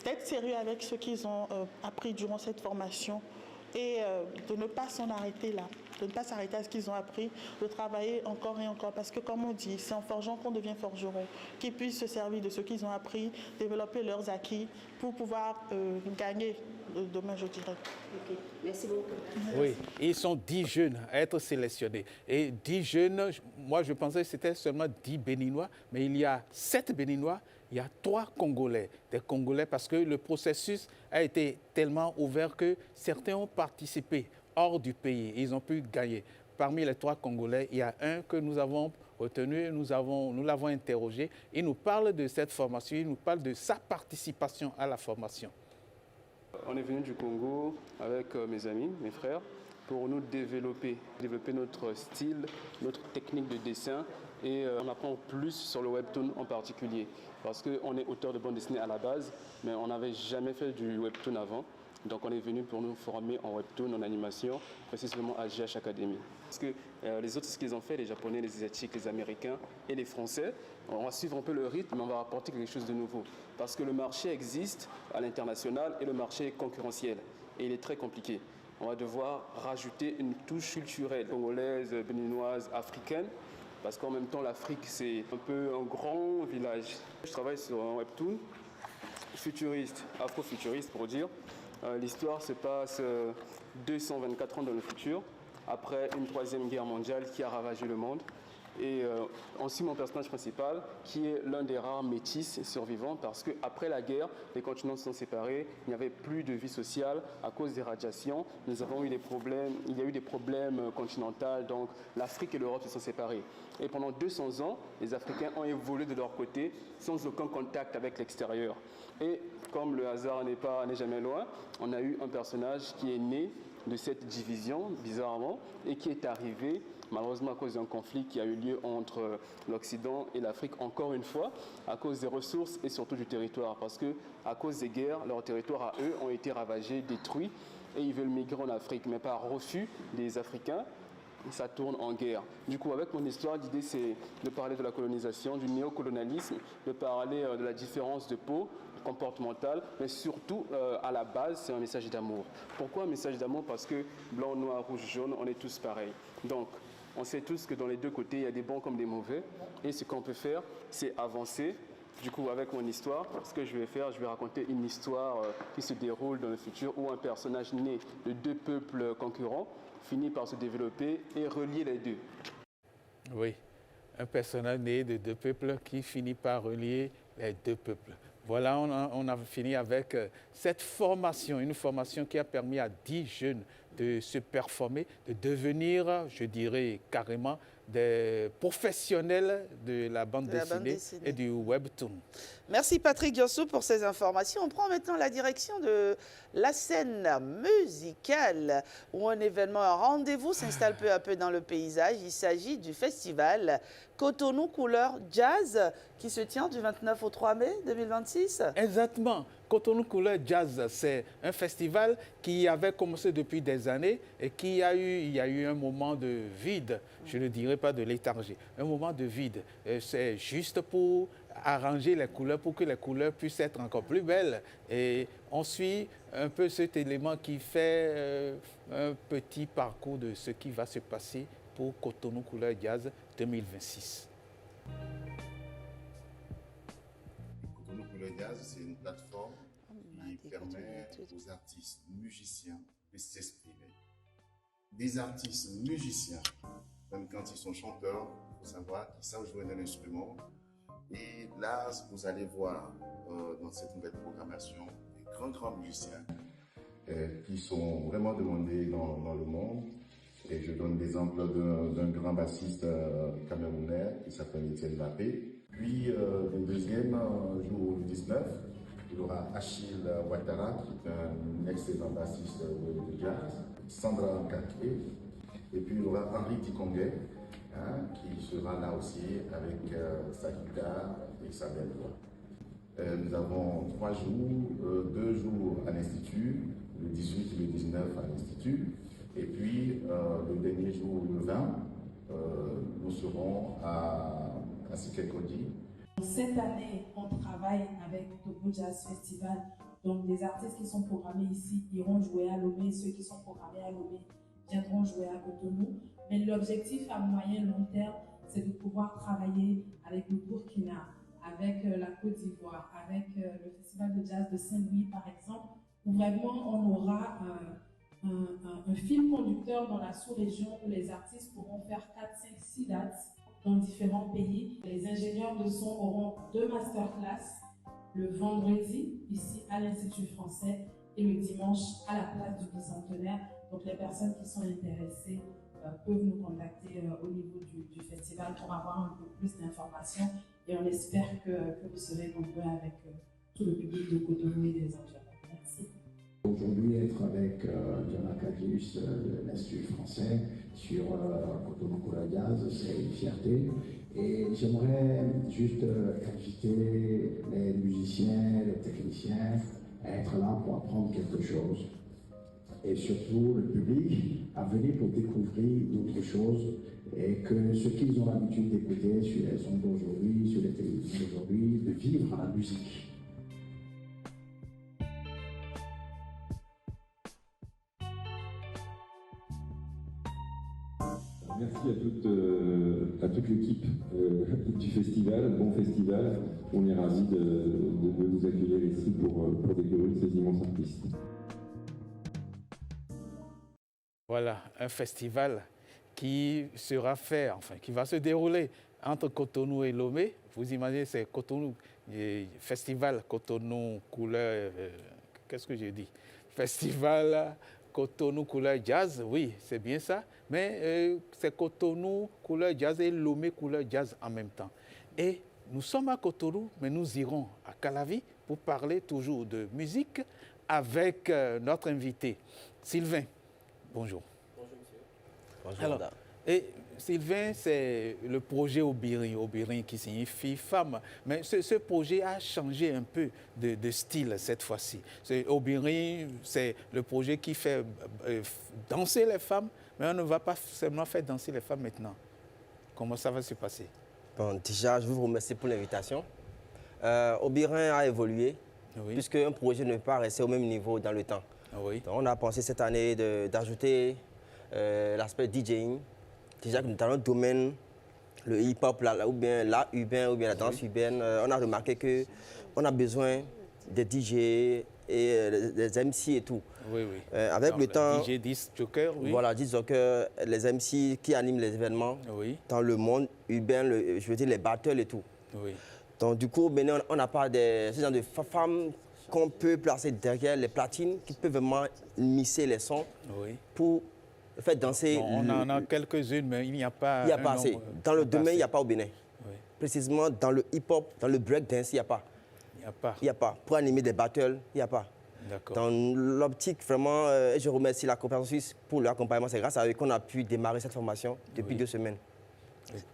d'être sérieux avec ce qu'ils ont appris durant cette formation et de ne pas s'en arrêter là, de ne pas s'arrêter à ce qu'ils ont appris, de travailler encore et encore. Parce que comme on dit, c'est en forgeant qu'on devient forgeron, qu'ils puissent se servir de ce qu'ils ont appris, développer leurs acquis pour pouvoir gagner demain, je dirais. Okay. Merci beaucoup. Oui, ils sont 10 jeunes à être sélectionnés. Et 10 jeunes, moi je pensais que c'était seulement 10 Béninois, mais il y a 7 Béninois, il y a 3 Congolais. Des Congolais parce que le processus a été tellement ouvert que certains ont participé hors du pays. Ils ont pu gagner. Parmi les 3 Congolais, il y a un que nous avons retenu, nous l'avons interrogé. Il nous parle de cette formation, il nous parle de sa participation à la formation. On est venu du Congo avec mes amis, mes frères, pour nous développer notre style, notre technique de dessin et on apprend plus sur le webtoon en particulier. Parce qu'on est auteur de bande dessinée à la base, mais on n'avait jamais fait du webtoon avant. Donc on est venu pour nous former en webtoon, en animation, précisément à GH Academy. Parce que les autres, ce qu'ils ont fait, les Japonais, les Asiatiques, les Américains et les Français, on va suivre un peu le rythme, mais on va apporter quelque chose de nouveau. Parce que le marché existe à l'international et le marché est concurrentiel. Et il est très compliqué. On va devoir rajouter une touche culturelle, congolaise, béninoise, africaine. Parce qu'en même temps, l'Afrique, c'est un peu un grand village. Je travaille sur un webtoon futuriste, afro-futuriste pour dire. L'histoire se passe 224 ans dans le futur, après une 3e guerre mondiale qui a ravagé le monde. Et on suit mon personnage principal, qui est l'un des rares métis survivants, parce qu'après la guerre, les continents se sont séparés, il n'y avait plus de vie sociale à cause des radiations. Nous avons eu des problèmes, il y a eu des problèmes continentaux, donc l'Afrique et l'Europe se sont séparées. Et pendant 200 ans, les Africains ont évolué de leur côté, sans aucun contact avec l'extérieur. Et comme le hasard n'est jamais loin, on a eu un personnage qui est né de cette division, bizarrement, et qui est arrivé malheureusement à cause d'un conflit qui a eu lieu entre l'Occident et l'Afrique, encore une fois, à cause des ressources et surtout du territoire. Parce que à cause des guerres, leurs territoires à eux ont été ravagés, détruits, et ils veulent migrer en Afrique. Mais par refus des Africains, ça tourne en guerre. Du coup, avec mon histoire, l'idée c'est de parler de la colonisation, du néocolonialisme, de parler de la différence de peau comportementale, mais surtout à la base, c'est un message d'amour. Pourquoi un message d'amour? Parce que blanc, noir, rouge, jaune, on est tous pareils. Donc, on sait tous que dans les deux côtés, il y a des bons comme des mauvais. Et ce qu'on peut faire, c'est avancer. Du coup, avec mon histoire, ce que je vais faire, je vais raconter une histoire qui se déroule dans le futur où un personnage né de 2 peuples concurrents finit par se développer et relier les deux. Oui, un personnage né de 2 peuples qui finit par relier les 2 peuples. Voilà, on a fini avec cette formation, une formation qui a permis à 10 jeunes de se performer, de devenir, je dirais carrément, des professionnels de la bande dessinée et du webtoon. Merci Patrick Diosso pour ces informations. On prend maintenant la direction de la scène musicale où un événement, un rendez-vous s'installe peu à peu dans le paysage. Il s'agit du festival Cotonou Couleur Jazz qui se tient du 29 au 3 mai 2026. Exactement. Cotonou Couleur Jazz, c'est un festival qui avait commencé depuis des années et il y a eu un moment de vide, je ne dirais pas de léthargie, un moment de vide. C'est juste pour arranger les couleurs pour que les couleurs puissent être encore plus belles. Et on suit un peu cet élément qui fait un petit parcours de ce qui va se passer pour Cotonou Couleur Jazz 2026. Cotonou Couleur Jazz, c'est une plateforme qui permet aux artistes musiciens de s'exprimer. Des artistes musiciens, même quand ils sont chanteurs, il faut savoir qu'ils savent jouer d'un instrument. Et là, vous allez voir dans cette nouvelle programmation des grands musiciens qui sont vraiment demandés dans le monde. Et je donne l'exemple d'un grand bassiste camerounais qui s'appelle Etienne Mbappé. Puis le deuxième jour, le 19, il y aura Achille Ouattara, qui est un excellent bassiste de jazz, Sandra Kaké, et puis il y aura Henri Dikongué, qui sera là aussi avec sa guitare et sa belle voix. Nous avons 3 jours, 2 jours à l'Institut, le 18 et le 19 à l'Institut, Et puis, le dernier jour, le 20, nous serons à Sikekodi. Cette année, on travaille avec Togo Jazz Festival. Donc, les artistes qui sont programmés ici iront jouer à Lomé. Ceux qui sont programmés à Lomé viendront jouer à Cotonou. Mais l'objectif à moyen et long terme, c'est de pouvoir travailler avec le Burkina, avec la Côte d'Ivoire, avec le Festival de Jazz de Saint-Louis, par exemple, où vraiment on aura un fil conducteur dans la sous-région où les artistes pourront faire 4, 5, 6 dates dans différents pays. Les ingénieurs de son auront 2 masterclass le vendredi, ici à l'Institut français, et le dimanche à la place du bicentenaire. Donc les personnes qui sont intéressées peuvent nous contacter au niveau du festival pour avoir un peu plus d'informations. Et on espère que vous serez nombreux avec tout le public de Cotonou et des environs. Merci. Aujourd'hui, être avec John Acadius, l'Institut français, sur Cotonou Koula Jazz, c'est une fierté. Et j'aimerais juste inviter les musiciens, les techniciens à être là pour apprendre quelque chose. Et surtout le public à venir pour découvrir d'autres choses et que ce qu'ils ont l'habitude d'écouter sur les ondes d'aujourd'hui, sur les télévisions d'aujourd'hui, de vivre la musique. Merci à toute l'équipe du festival, bon festival. On est ravis de vous accueillir ici pour découvrir ces immenses artistes. Voilà, un festival qui sera fait, enfin, qui va se dérouler entre Cotonou et Lomé. Vous imaginez, c'est Cotonou, festival Cotonou couleur, qu'est-ce que j'ai dit? Festival Cotonou couleur jazz, oui, c'est bien ça, mais c'est Cotonou couleur jazz et Lomé couleur jazz en même temps. Et nous sommes à Cotonou, mais nous irons à Calavi pour parler toujours de musique avec notre invité, Sylvain. Bonjour. Bonjour, monsieur. Bonjour, alors, et Sylvain, c'est le projet Obirin qui signifie femme. Mais ce projet a changé un peu de style cette fois-ci. Obirin, c'est le projet qui fait danser les femmes, mais on ne va pas seulement faire danser les femmes maintenant. Comment ça va se passer? Bon, déjà, je vous remercie pour l'invitation. Obirin a évolué, puisque un projet ne peut pas rester au même niveau dans le temps. Oui. Donc, on a pensé cette année d'ajouter l'aspect DJing. Déjà que dans notre domaine, le hip-hop, ou bien l'art urbain, ou bien la danse urbaine, on a remarqué qu'on a besoin des DJ et des MC et tout. Oui, oui. Avec donc, le temps, DJ Disc Joker, oui. Voilà, Disc Joker, les MC qui animent les événements dans le monde urbain, je veux dire les battles et tout. Oui. Donc du coup, maintenant, on n'a pas ce genre de femmes qu'on peut placer derrière les platines qui peuvent vraiment mixer les sons pour faire danser. Bon, on en a quelques-unes, mais il n'y a pas. Il n'y a pas assez. Dans le domaine, il n'y a pas au Bénin. Oui. Précisément dans le hip-hop, dans le breakdance, il n'y a pas. Il n'y a pas. Il n'y a pas. Pour animer des battles, il n'y a pas. Dans l'optique, vraiment, je remercie la coopération suisse pour l'accompagnement. C'est grâce à eux qu'on a pu démarrer cette formation depuis 2 semaines.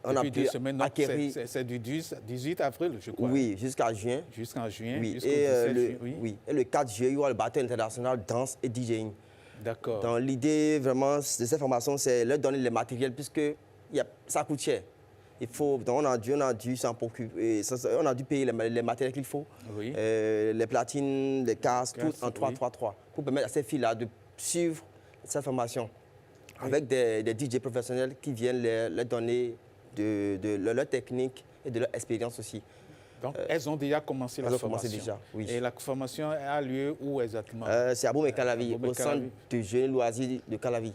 On a pu 2 semaines, acquérir... c'est du 18 avril, je crois. Oui, jusqu'à juin. Jusqu'en juin. Oui. Et le 4 juillet, il y aura le battle international danse et DJing. D'accord. Donc l'idée vraiment de cette formation, c'est leur donner les matériels puisque ça coûte cher. Donc on a dû s'en procurer, on a dû payer les matériels qu'il faut, les platines, les casques, tout en 3-3-3, pour permettre à ces filles-là de suivre cette formation avec des DJ professionnels qui viennent leur donner de leur technique et de leur expérience aussi. Donc, elles ont déjà commencé la formation. Commencé déjà, oui. Et la formation a lieu où exactement? C'est à Boumé-Calavi, au centre de jeunes loisirs de Calavi.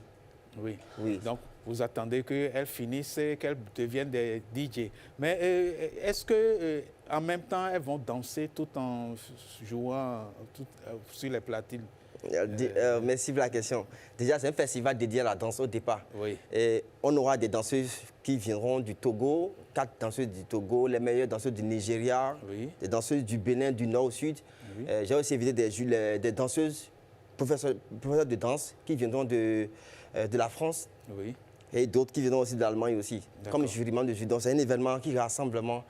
Oui. Donc, vous attendez qu'elles finissent, qu'elles deviennent des DJ. Mais est-ce qu'en même temps, elles vont danser tout en jouant sur les platines? Merci pour la question. Déjà, c'est un festival dédié à la danse au départ. Oui. Et on aura des danseuses qui viendront du Togo, 4 danseuses du Togo, les meilleures danseuses du Nigeria, des danseuses du Bénin, du nord au sud. J'ai aussi invité des danseuses, professeurs de danse qui viendront de la France. Et d'autres qui viendront aussi de l'Allemagne aussi, comme juriment de judo. C'est un événement qui rassemble vraiment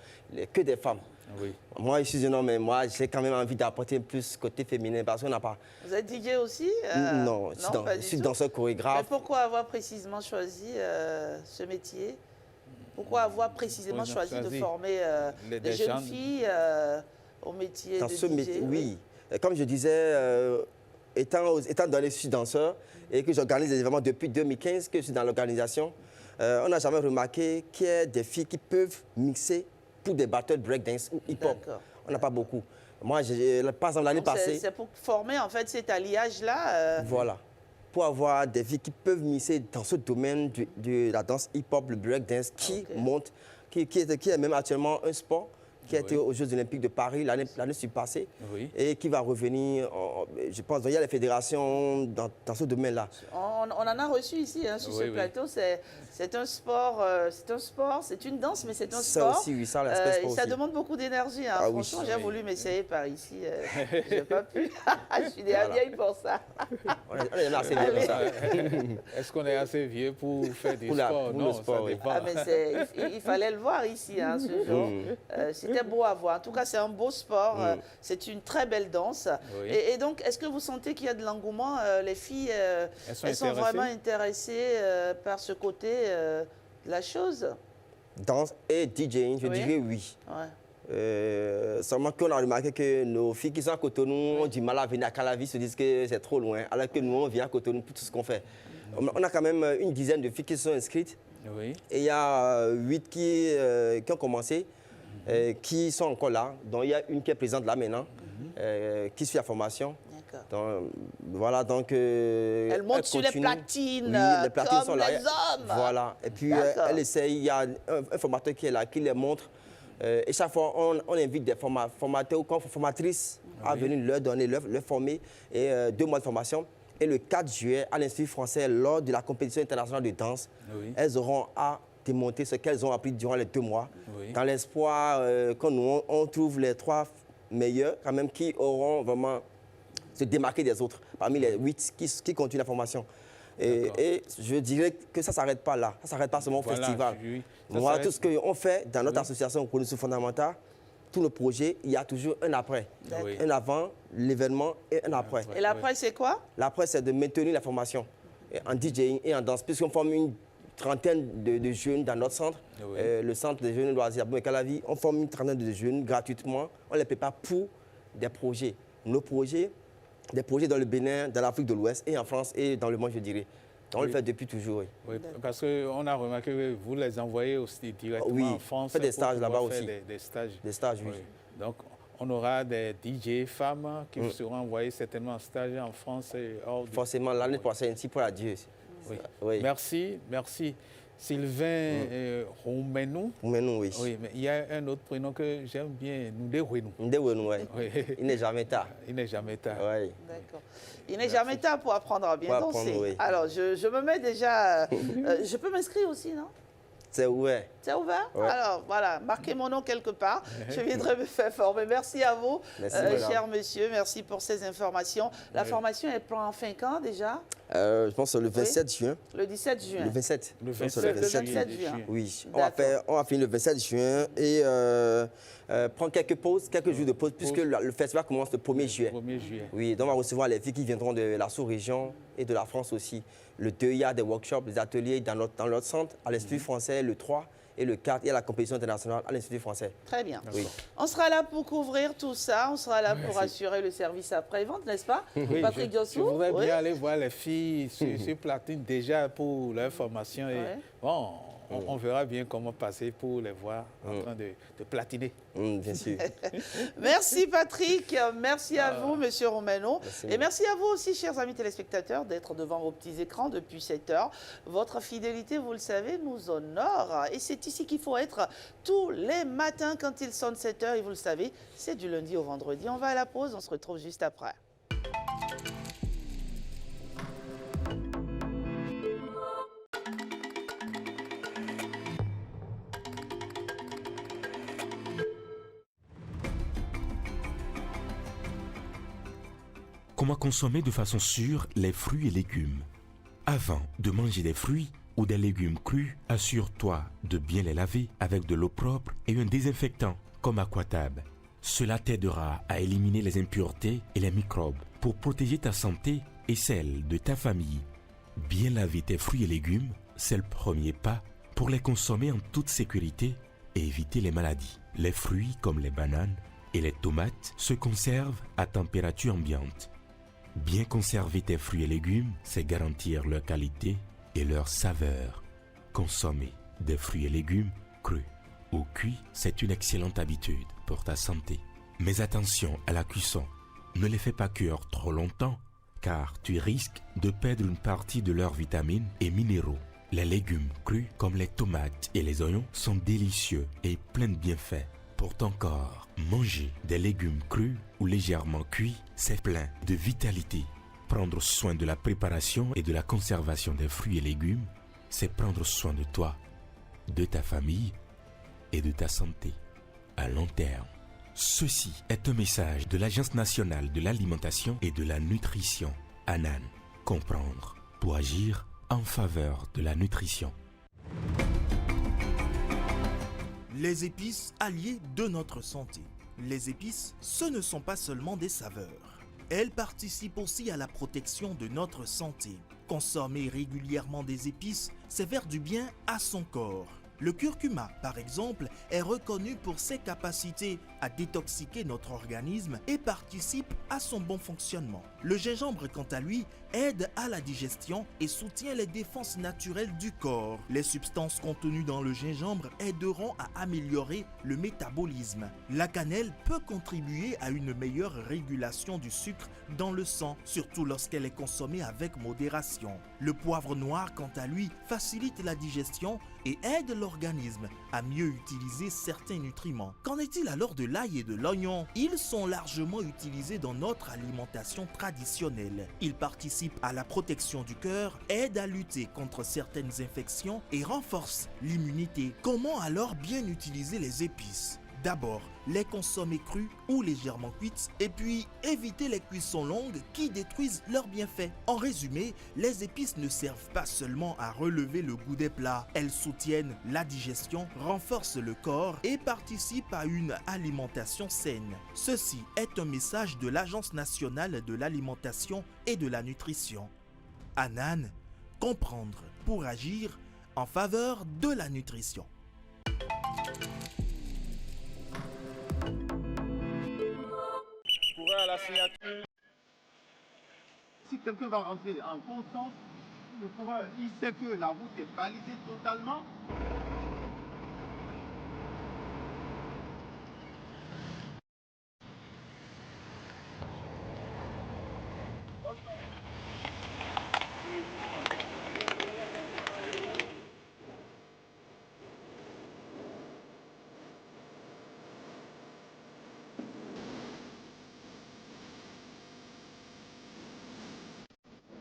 que des femmes. Oui. Moi, je suis un homme, mais moi, j'ai quand même envie d'apporter plus côté féminin parce qu'on n'a pas... Vous êtes DJ aussi Non, je suis danseur chorégraphe. Mais pourquoi avoir précisément choisi ce métier? Pourquoi avoir précisément choisi de former des jeunes filles au métier de DJ? Oui, comme je disais, étant donné que je suis danseur et que j'organise des événements depuis 2015, que je suis dans l'organisation, on n'a jamais remarqué qu'il y ait des filles qui peuvent mixer pour des battles breakdance ou hip-hop. On n'a pas beaucoup. Moi, par exemple, l'année passée... C'est pour former en fait cet alliage-là. Voilà. Pour avoir des filles qui peuvent mixer dans ce domaine de la danse hip-hop, le breakdance, qui monte, qui est même actuellement un sport, qui a été aux Jeux Olympiques de Paris l'année passée et qui va revenir, je pense, il y a les fédérations dans ce domaine-là. On en a reçu ici sur ce plateau, c'est un sport, c'est une danse, mais c'est un sport. Aussi, oui, ça, l'aspect sport ça aussi. demande beaucoup d'énergie. Franchement, j'ai voulu m'essayer par ici, je n'ai pas pu. Je suis déjà vieille pour ça. On est assez vieux pour ça. Est-ce qu'on est assez vieux pour faire du sport? Non, ça dépend. Mais il fallait le voir ici, ce jour. C'était beau à voir. En tout cas, c'est un beau sport. C'est une très belle danse. Et donc, est-ce que vous sentez qu'il y a de l'engouement? Les filles, elles sont vraiment intéressées par ce côté de la chose? Danse et DJing, je dirais oui. Seulement qu'on a remarqué que nos filles qui sont à Cotonou ont du mal à venir à Calavi, se disent que c'est trop loin, alors que nous, on vient à Cotonou pour tout ce qu'on fait. On a quand même une dizaine de filles qui sont inscrites. Et il y a 8 qui ont commencé. Qui sont encore là. Donc, il y a une qui est présente là maintenant, qui suit la formation. Donc, voilà, donc... elle monte sur les platines, les platines comme sont là. les hommes. Voilà. Et puis, elle essaye, il y a un formateur qui est là, qui les montre. Et chaque fois, on invite des formateurs ou formatrices à venir leur donner, leur former. Et 2 mois de formation. Et le 4 juillet, à l'Institut français, lors de la compétition internationale de danse, elles auront à démonter ce qu'elles ont appris durant les 2 mois, dans l'espoir qu'on trouve les 3 meilleurs, quand même, qui auront vraiment se démarquer des autres, parmi les 8 qui continuent la formation. Et je dirais que ça ne s'arrête pas là, ça ne s'arrête pas seulement au festival. Moi, tout ce qu'on fait dans notre association Connexion Fondamentale, tous nos projets, il y a toujours un après. Un avant, l'événement et un après. Et l'après, c'est quoi? L'après, c'est de maintenir la formation en DJing et en danse, puisqu'on forme une trentaine de jeunes dans notre centre, le centre des jeunes loisirs à Calavi. On forme une trentaine de jeunes gratuitement. On les prépare pour des projets. Nos projets, des projets dans le Bénin, dans l'Afrique de l'Ouest et en France et dans le monde, je dirais. On le fait depuis toujours. Oui, parce qu'on a remarqué que vous les envoyez aussi directement en France. On fait des stages là-bas aussi. Des stages, oui. Donc, on aura des DJ femmes qui seront envoyées certainement en stage en France et hors. Forcément, l'année prochaine, ici pour adieu. Oui. Merci. Sylvain Roumenou. Roumenou, oui. Oui, mais il y a un autre prénom que j'aime bien, Ndewenu. Ndewenu, oui. Il n'est jamais tard. Il n'est jamais tard. Oui. D'accord. Il n'est jamais tard pour apprendre à bien danser. Alors, je me mets déjà... je peux m'inscrire aussi, non? C'est ouvert. C'est ouvert? Alors, voilà, marquez mon nom quelque part. Je viendrai me faire former. Merci à vous, cher monsieur. Merci pour ces informations. La formation, elle prend fin quand déjà? Je pense le 27 juin. Le 17 juin? Le 27. Le 27 juin. Oui. On va finir le 27 juin et prendre quelques jours de pause, puisque le festival commence le 1er juillet. Oui, donc on va recevoir les filles qui viendront de la sous-région et de la France aussi. Le 2, il y a des workshops, des ateliers dans notre centre, à l'Institut français, le 3 et le 4, il y a la compétition internationale à l'Institut français. Très bien. Oui. On sera là pour couvrir tout ça, on sera là pour assurer le service après-vente, n'est-ce pas? Oui, Patrick Diossou. Je voudrais bien aller voir les filles sur platine déjà pour leur formation. Et bon, on verra bien comment passer pour les voir en train de platiner. Bien sûr. Merci Patrick, merci à vous Monsieur Roumenou. Et merci à vous aussi chers amis téléspectateurs d'être devant vos petits écrans depuis 7 heures. Votre fidélité, vous le savez, nous honore. Et c'est ici qu'il faut être tous les matins quand il sonne 7 heures. Et vous le savez, c'est du lundi au vendredi. On va à la pause, on se retrouve juste après. Comment consommer de façon sûre les fruits et légumes? Avant de manger des fruits ou des légumes crus, assure-toi de bien les laver avec de l'eau propre et un désinfectant. comme Aquatab. Cela t'aidera à éliminer les impuretés et les microbes pour protéger ta santé et celle de ta famille. Bien laver tes fruits et légumes, c'est le premier pas pour les consommer en toute sécurité et éviter les maladies. Les fruits comme les bananes et les tomates se conservent à température ambiante. Bien conserver tes fruits et légumes, c'est garantir leur qualité et leur saveur. Consommer des fruits et légumes crus ou cuits, c'est une excellente habitude pour ta santé. Mais attention à la cuisson. Ne les fais pas cuire trop longtemps car tu risques de perdre une partie de leurs vitamines et minéraux. Les légumes crus comme les tomates et les oignons sont délicieux et pleins de bienfaits pour ton corps. Manger des légumes crus ou légèrement cuits, c'est plein de vitalité. Prendre soin de la préparation et de la conservation des fruits et légumes, c'est prendre soin de toi, de ta famille et de ta santé à long terme. Ceci est un message de l'Agence nationale de l'alimentation et de la nutrition, ANAN. Comprendre pour agir en faveur de la nutrition. Les épices, alliées de notre santé. Les épices, ce ne sont pas seulement des saveurs. Elles participent aussi à la protection de notre santé. Consommer régulièrement des épices, c'est faire du bien à son corps. Le curcuma, par exemple, est reconnu pour ses capacités à détoxiquer notre organisme et participe à son bon fonctionnement. Le gingembre, quant à lui, aide à la digestion et soutient les défenses naturelles du corps. Les substances contenues dans le gingembre aideront à améliorer le métabolisme. La cannelle peut contribuer à une meilleure régulation du sucre dans le sang, surtout lorsqu'elle est consommée avec modération. Le poivre noir, quant à lui, facilite la digestion et aide l'organisme à mieux utiliser certains nutriments. Qu'en est-il alors de l'ail et de l'oignon? Ils sont largement utilisés dans notre alimentation traditionnelle. Ils participent à la protection du cœur, aident à lutter contre certaines infections et renforcent l'immunité. Comment alors bien utiliser les épices? D'abord, les consommer crus ou légèrement cuites et puis éviter les cuissons longues qui détruisent leurs bienfaits. En résumé, les épices ne servent pas seulement à relever le goût des plats, elles soutiennent la digestion, renforcent le corps et participent à une alimentation saine. Ceci est un message de l'Agence nationale de l'alimentation et de la nutrition. ANAN, comprendre pour agir en faveur de la nutrition. À la signature. Si quelqu'un va rentrer en conscience, il sait que la route est balisée totalement.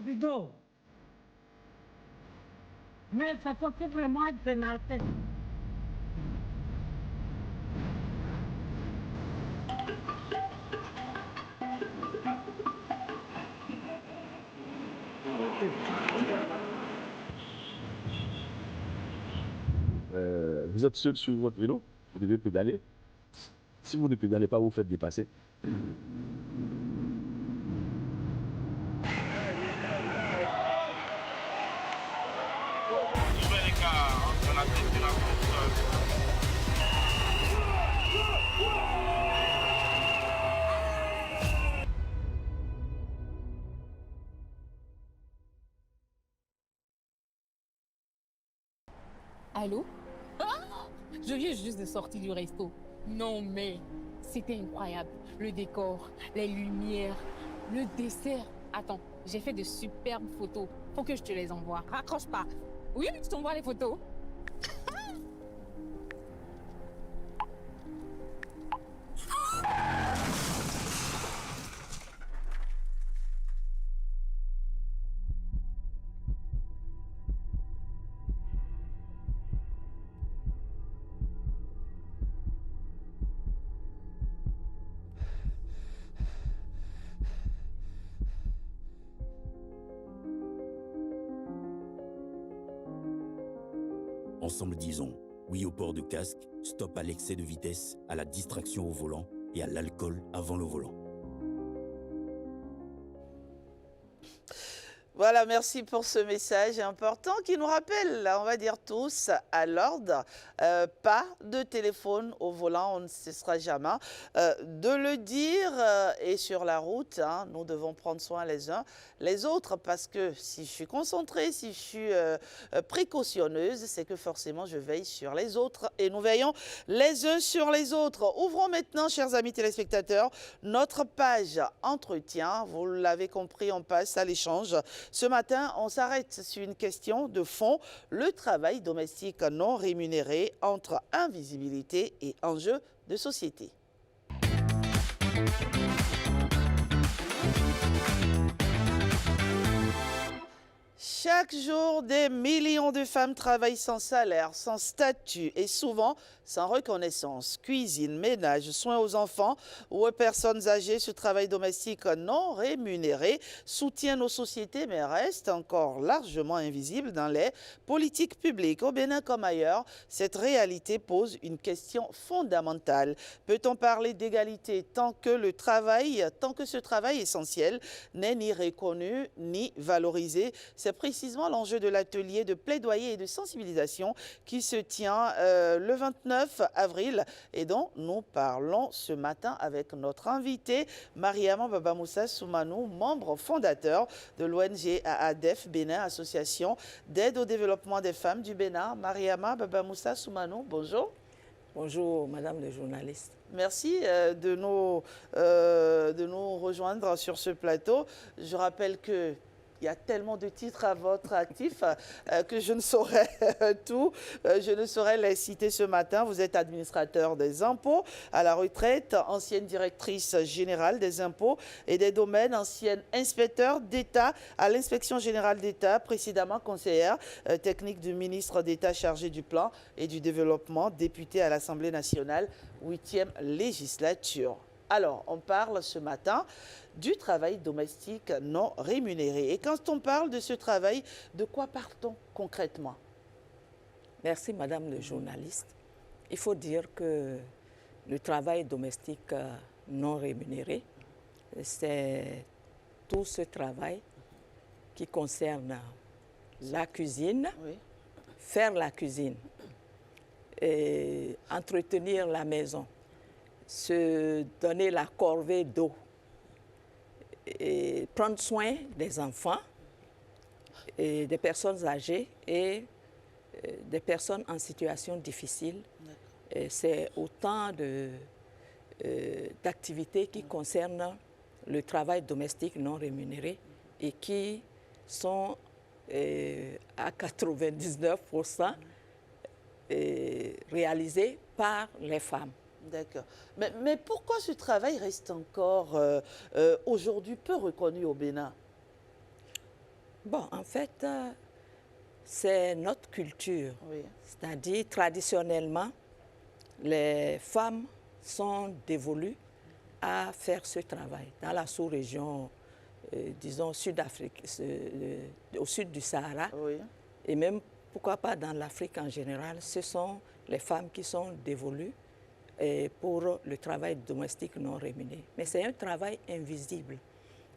Rideau. Mais ça peut vraiment être pénalité. Vous êtes seul sur votre vélo, vous devez pédaler. Si vous ne pédalez pas, vous faites dépasser. Allô? Je viens juste de sortir du resto. Non mais, c'était incroyable. Le décor, les lumières, le dessert. Attends, j'ai fait de superbes photos. Faut que je te les envoie. Raccroche pas. Oui, je t'envoie les photos. Ensemble disons oui au port de casque Stop à l'excès de vitesse, à la distraction au volant et à l'alcool avant le volant. Voilà, merci pour ce message important qui nous rappelle, on va dire tous, à l'ordre, pas de téléphone au volant, on ne cessera jamais de le dire. Et sur la route, hein, nous devons prendre soin les uns les autres parce que si je suis concentrée, si je suis précautionneuse, c'est que forcément je veille sur les autres et nous veillons les uns sur les autres. Ouvrons maintenant, chers amis téléspectateurs, notre page entretien. Vous l'avez compris, on passe à l'échange. Ce matin, on s'arrête sur une question de fond, le travail domestique non rémunéré entre invisibilité et enjeux de société. Chaque jour, des millions de femmes travaillent sans salaire, sans statut et souvent sans reconnaissance. Cuisine, ménage, soins aux enfants ou aux personnes âgées, ce travail domestique non rémunéré soutient nos sociétés mais reste encore largement invisible dans les politiques publiques. Au Bénin comme ailleurs, cette réalité pose une question fondamentale. Peut-on parler d'égalité tant que ce travail essentiel n'est ni reconnu ni valorisé? C'est précisément l'enjeu de l'atelier de plaidoyer et de sensibilisation qui se tient le 29 avril et dont nous parlons ce matin avec notre invité Mariama Babamoussa Soumanou, membre fondateur de l'ONG AADEF Bénin, Association d'aide au développement des femmes du Bénin. Mariama Babamoussa Soumanou, bonjour. Bonjour, madame le journaliste. Merci de nous rejoindre sur ce plateau. Je rappelle que il y a tellement de titres à votre actif que je ne saurais tout. Je ne saurais les citer ce matin. Vous êtes administrateur des impôts à la retraite, ancienne directrice générale des impôts et des domaines, ancienne inspecteur d'État à l'inspection générale d'État, précédemment conseillère technique du ministre d'État chargé du plan et du développement, député à l'Assemblée nationale, 8e législature. Alors, on parle ce matin du travail domestique non rémunéré. Et quand on parle de ce travail, de quoi parle-t-on concrètement? Merci, madame le journaliste. Il faut dire que le travail domestique non rémunéré, c'est tout ce travail qui concerne la cuisine, faire la cuisine, et entretenir la maison, se donner la corvée d'eau, et prendre soin des enfants, et des personnes âgées et des personnes en situation difficile. C'est autant d'activités qui concernent le travail domestique non rémunéré et qui sont à 99% réalisées par les femmes. D'accord. Mais pourquoi ce travail reste encore aujourd'hui peu reconnu au Bénin? Bon, en fait, c'est notre culture. Oui. C'est-à-dire, traditionnellement, les femmes sont dévolues à faire ce travail. Dans la sous-région, disons, Sud-Afrique, au sud du Sahara, oui. Et même, pourquoi pas dans l'Afrique en général, ce sont les femmes qui sont dévolues pour le travail domestique non rémunéré. Mais c'est un travail invisible.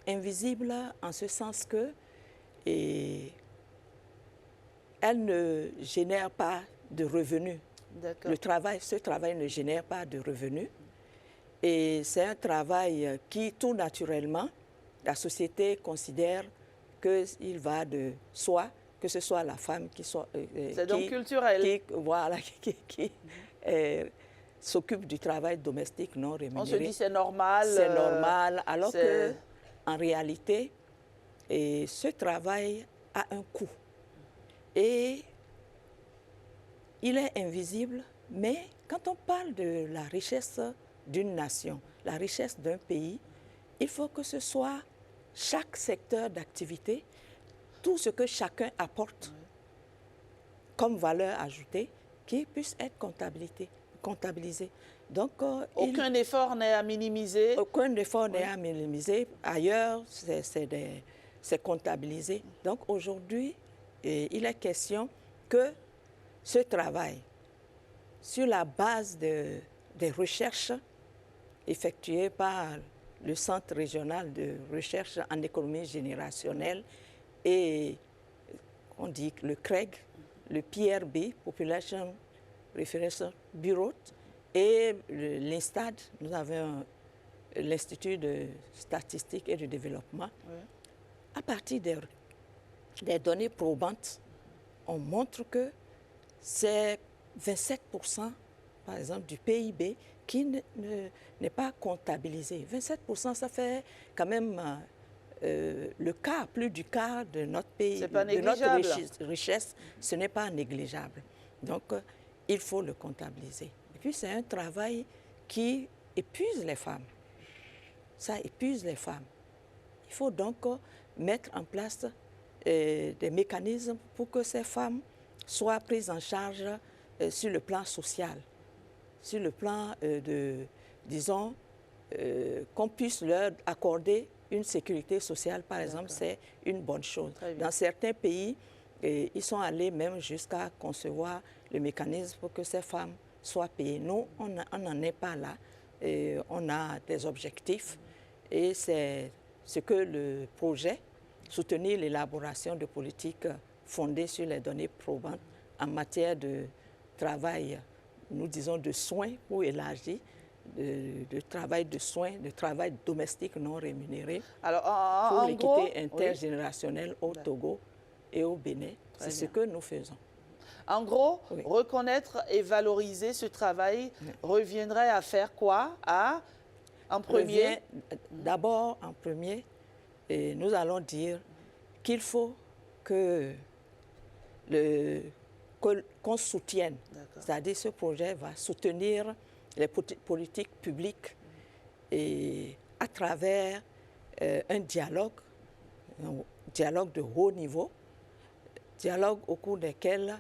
Invisible en ce sens que elle ne génère pas de revenus. Ce travail ne génère pas de revenus. Et c'est un travail qui, tout naturellement, la société considère qu'il va de soi, que ce soit la femme qui soit... c'est donc culturel. Qui s'occupe du travail domestique non rémunéré. On se dit c'est normal. C'est normal, alors qu'en réalité, ce travail a un coût. Et il est invisible, mais quand on parle de la richesse d'une nation, la richesse d'un pays, il faut que ce soit chaque secteur d'activité, tout ce que chacun apporte comme valeur ajoutée, qui puisse être comptabilisé. Donc, aucun effort n'est à minimiser. Aucun effort n'est à minimiser. Ailleurs, c'est comptabilisé. Donc aujourd'hui, il est question que ce travail sur la base des recherches effectuées par le Centre régional de recherche en économie générationnelle et on dit le CREG, le PRB, Population Reference Bureau, et l'INSTAD, nous avons l'Institut de statistique et de développement. Oui. À partir des données probantes, on montre que c'est 27%, par exemple, du PIB qui n'est pas comptabilisé. 27%, ça fait quand même le quart, plus du quart de notre pays, de notre richesse. Ce n'est pas négligeable. Donc, il faut le comptabiliser. Et puis, c'est un travail qui épuise les femmes. Ça épuise les femmes. Il faut donc mettre en place des mécanismes pour que ces femmes soient prises en charge sur le plan social, sur le plan disons, qu'on puisse leur accorder une sécurité sociale, par exemple, c'est une bonne chose. Dans certains pays, ils sont allés même jusqu'à concevoir le mécanisme pour que ces femmes soient payées. Nous, on n'en est pas là. On a des objectifs et c'est ce que le projet, soutenir l'élaboration de politiques fondées sur les données probantes en matière de travail, nous disons de soins ou élargi, de travail de soins, de travail domestique non rémunéré. Alors, pour l'équité intergénérationnelle au Togo et au Bénin. C'est ce que nous faisons. En gros, reconnaître et valoriser ce travail reviendrait à faire quoi? En premier? D'abord, en premier, nous allons dire qu'il faut qu'on soutienne. C'est-à-dire ce projet va soutenir les politiques publiques et à travers un dialogue de haut niveau, dialogue au cours desquels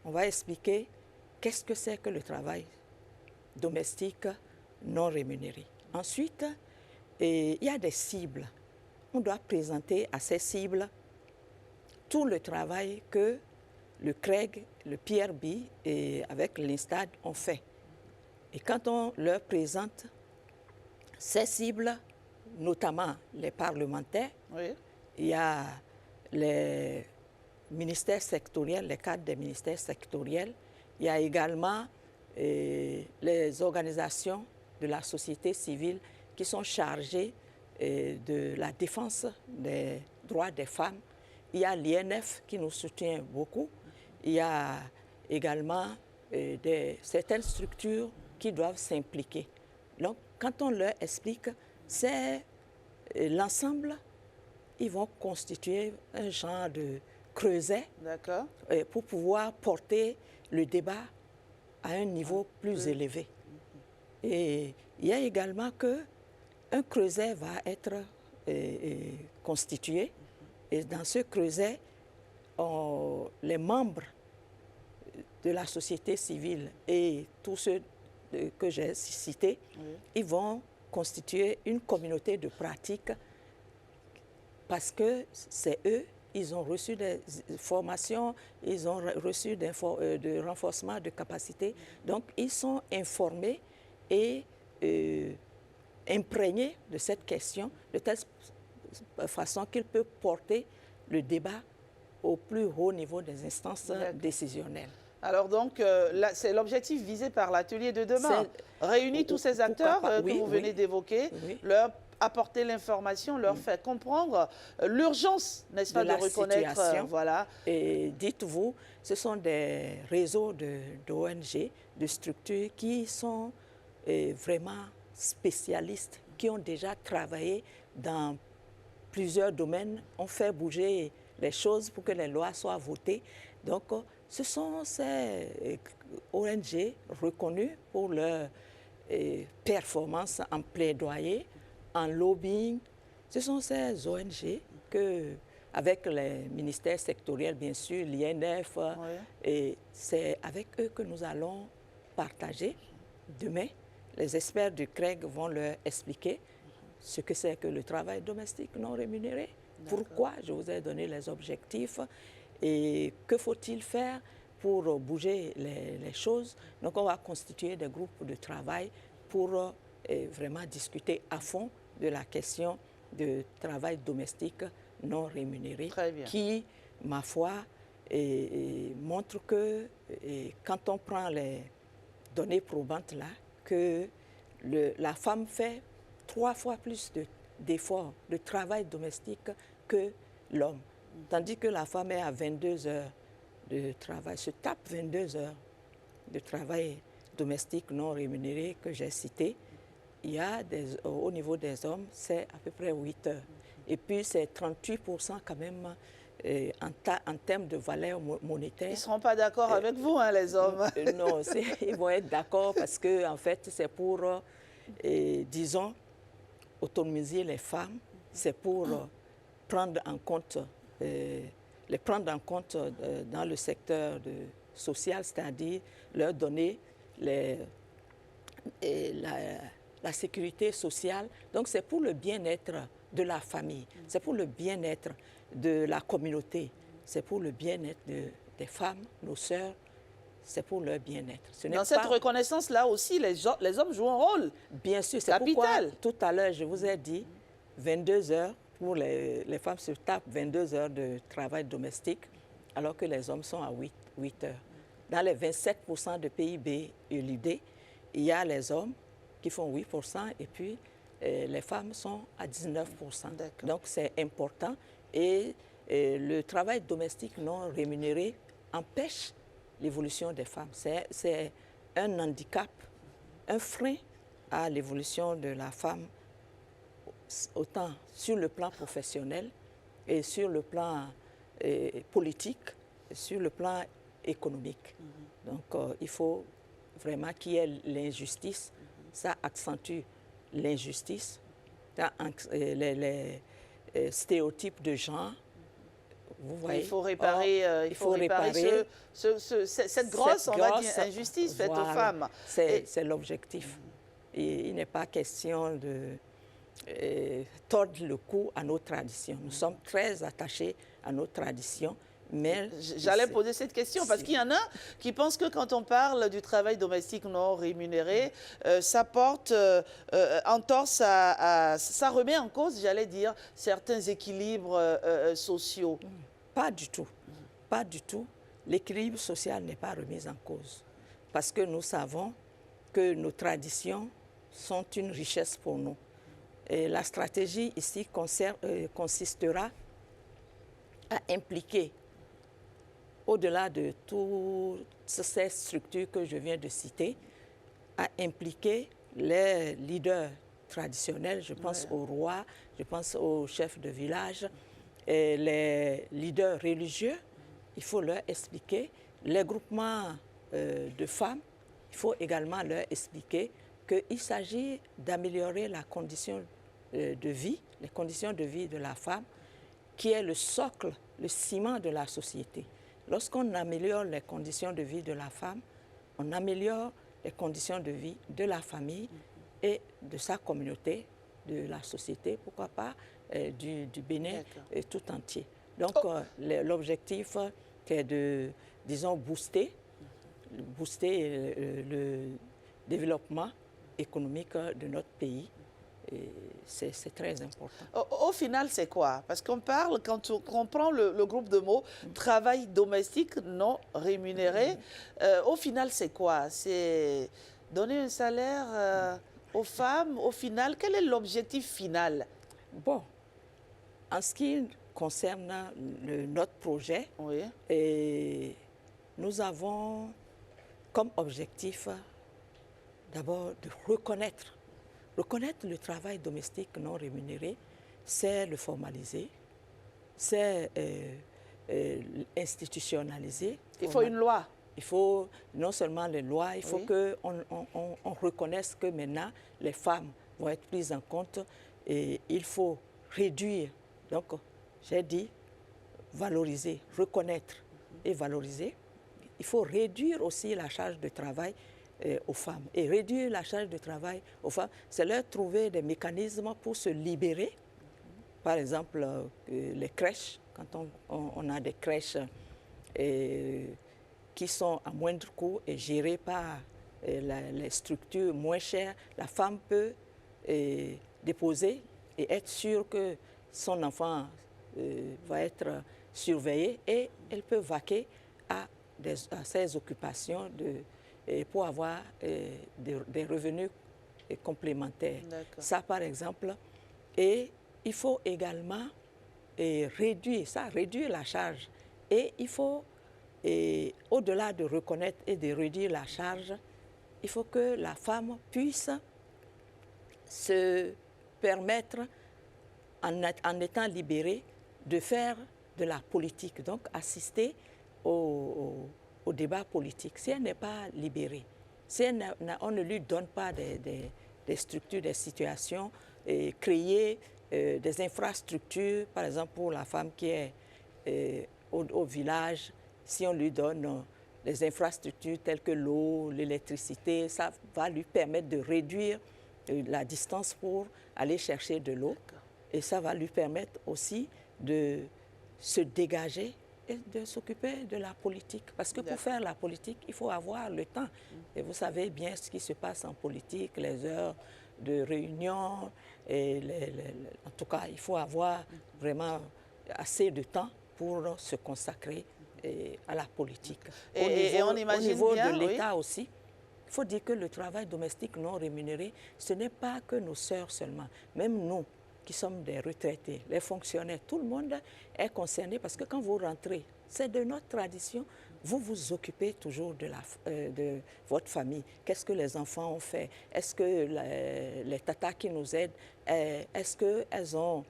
on va expliquer qu'est-ce que c'est que le travail domestique non rémunéré. Ensuite, il y a des cibles. On doit présenter à ces cibles tout le travail que le CREG, le PRB et avec l'INSTAD ont fait. Et quand on leur présente ces cibles, notamment les parlementaires, il y a les ministères sectoriels, les cadres des ministères sectoriels, il y a également les organisations de la société civile qui sont chargées de la défense des droits des femmes. Il y a l'INF qui nous soutient beaucoup. Il y a également certaines structures qui doivent s'impliquer. Donc, quand on leur explique, c'est l'ensemble, ils vont constituer un genre de creuset pour pouvoir porter le débat à un niveau plus élevé. Et il y a également qu'un creuset va être constitué. Et dans ce creuset, les membres de la société civile et tous ceux que j'ai cités, ils vont constituer une communauté de pratique parce que c'est eux, ils ont reçu des formations, ils ont reçu de renforcement de capacités. Donc, ils sont informés et imprégnés de cette question de telle façon qu'ils peuvent porter le débat au plus haut niveau des instances décisionnelles. Alors donc, c'est l'objectif visé par l'atelier de demain. Réunir tous ces acteurs que vous venez d'évoquer, leur apporter l'information, leur faire comprendre l'urgence, n'est-ce pas, de reconnaître. Voilà. Et dites-vous, ce sont des réseaux d'ONG, de structures qui sont vraiment spécialistes, qui ont déjà travaillé dans plusieurs domaines, ont fait bouger les choses pour que les lois soient votées. Donc, ce sont ces ONG reconnues pour leur performance en plaidoyer, en lobbying. Ce sont ces ONG que, avec les ministères sectoriels, bien sûr, l'INF, et c'est avec eux que nous allons partager demain. Les experts du CREG vont leur expliquer ce que c'est que le travail domestique non rémunéré. Pourquoi je vous ai donné les objectifs et que faut-il faire pour bouger les choses. Donc, on va constituer des groupes de travail pour vraiment discuter à fond de la question de travail domestique non rémunéré qui, ma foi, montre que quand on prend les données probantes là, que la femme fait 3 fois plus d'efforts de travail domestique que l'homme. Tandis que la femme est à 22 heures de travail, se tape 22 heures de travail domestique non rémunéré que j'ai cité. Il y a au niveau des hommes, c'est à peu près 8 heures. Et puis, c'est 38% quand même en termes de valeur monétaire. Ils ne seront pas d'accord avec vous, hein, les hommes. Non, ils vont être d'accord parce que, en fait, c'est pour, disons, autonomiser les femmes. C'est pour prendre en compte, les prendre en compte dans le secteur social, c'est-à-dire leur donner la sécurité sociale. Donc, c'est pour le bien-être de la famille, c'est pour le bien-être de la communauté, c'est pour le bien-être des femmes, nos sœurs, c'est pour leur bien-être. Dans cette reconnaissance-là aussi, les hommes jouent un rôle. Bien sûr, c'est pourquoi tout à l'heure, je vous ai dit, 22 heures, pour les femmes se tapent 22 heures de travail domestique, alors que les hommes sont à 8 heures. Dans les 27% de PIB ULID, il y a les hommes qui font 8% et puis les femmes sont à 19%. Donc c'est important et le travail domestique non rémunéré empêche l'évolution des femmes. C'est un handicap, un frein à l'évolution de la femme, autant sur le plan professionnel et sur le plan politique, et sur le plan économique. Donc il faut vraiment qu'il y ait l'injustice, ça accentue l'injustice, les stéréotypes de genre. Vous voyez, il faut réparer, cette grosse, on va dire, injustice faite aux femmes. C'est l'objectif. Il n'est pas question de tordre le cou à nos traditions. Nous sommes très attachés à nos traditions. J'allais poser cette question parce qu'il y en a qui pensent que quand on parle du travail domestique non rémunéré, ça porte entorse ça remet en cause, j'allais dire, certains équilibres sociaux. Pas du tout. Pas du tout. L'équilibre social n'est pas remis en cause parce que nous savons que nos traditions sont une richesse pour nous. Et la stratégie ici consistera à impliquer, au-delà de toutes ces structures que je viens de citer, à impliquer les leaders traditionnels, je pense aux rois, je pense aux chefs de village, et les leaders religieux, il faut leur expliquer, les groupements de femmes, il faut également leur expliquer qu'il s'agit d'améliorer la condition de vie, les conditions de vie de la femme, qui est le socle, le ciment de la société. Lorsqu'on améliore les conditions de vie de la femme, on améliore les conditions de vie de la famille et de sa communauté, de la société, pourquoi pas, du Bénin tout entier. Donc, l'objectif est de, disons, booster le développement économique de notre pays. C'est très important. Au final, c'est quoi? Parce qu'on parle, quand on prend le groupe de mots, travail domestique non rémunéré, au final, c'est quoi? C'est donner un salaire aux femmes, au final? Quel est l'objectif final? Bon, en ce qui concerne notre projet, nous avons comme objectif d'abord de reconnaître le travail domestique non rémunéré, c'est le formaliser, c'est institutionnaliser. Il faut une loi. Il faut non seulement les lois, il faut qu'on reconnaisse que maintenant les femmes vont être prises en compte et il faut réduire. Donc, j'ai dit valoriser, reconnaître et valoriser. Il faut réduire aussi la charge de travail aux femmes. Et réduire la charge de travail aux femmes, c'est leur trouver des mécanismes pour se libérer. Par exemple, les crèches, quand on a des crèches qui sont à moindre coût et gérées par les structures moins chères, la femme peut déposer et être sûre que son enfant va être surveillé et elle peut vaquer à ses occupations pour avoir des revenus complémentaires. Ça, par exemple. Et il faut également réduire la charge. Et il faut, au-delà de reconnaître et de réduire la charge, il faut que la femme puisse se permettre, en étant libérée, de faire de la politique, donc assister au débat politique. Si elle n'est pas libérée, si on ne lui donne pas des structures, des situations, et créer des infrastructures, par exemple pour la femme qui est au village, si on lui donne des infrastructures telles que l'eau, l'électricité, ça va lui permettre de réduire la distance pour aller chercher de l'eau. Et ça va lui permettre aussi de se dégager et de s'occuper de la politique. Parce que pour faire la politique, il faut avoir le temps. Et vous savez bien ce qui se passe en politique, les heures de réunion. Et en tout cas, il faut avoir vraiment assez de temps pour se consacrer à la politique. On imagine au niveau bien, de l'État aussi, il faut dire que le travail domestique non rémunéré, ce n'est pas que nos sœurs seulement. Même nous, qui sommes des retraités, les fonctionnaires, tout le monde est concerné parce que quand vous rentrez, c'est de notre tradition, vous vous occupez toujours de votre famille. Qu'est-ce que les enfants ont fait? Est-ce que les tatas qui nous aident, est-ce qu'elles ont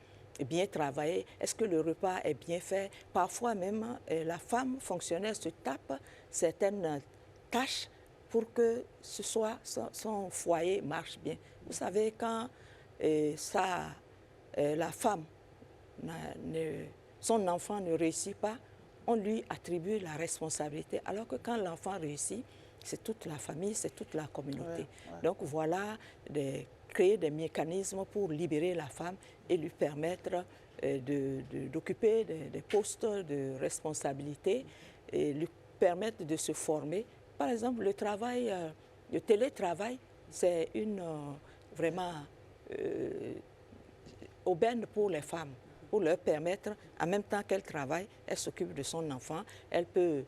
bien travaillé? Est-ce que le repas est bien fait? Parfois même, la femme fonctionnaire se tape certaines tâches pour que son foyer marche bien. Vous savez, quand la femme, son enfant ne réussit pas, on lui attribue la responsabilité. Alors que quand l'enfant réussit, c'est toute la famille, c'est toute la communauté. Donc voilà, créer des mécanismes pour libérer la femme et lui permettre d'occuper des postes de responsabilité et lui permettre de se former. Par exemple, le télétravail, c'est vraiment aubaine pour les femmes, pour leur permettre, en même temps qu'elle travaille, elle s'occupe de son enfant, elle peut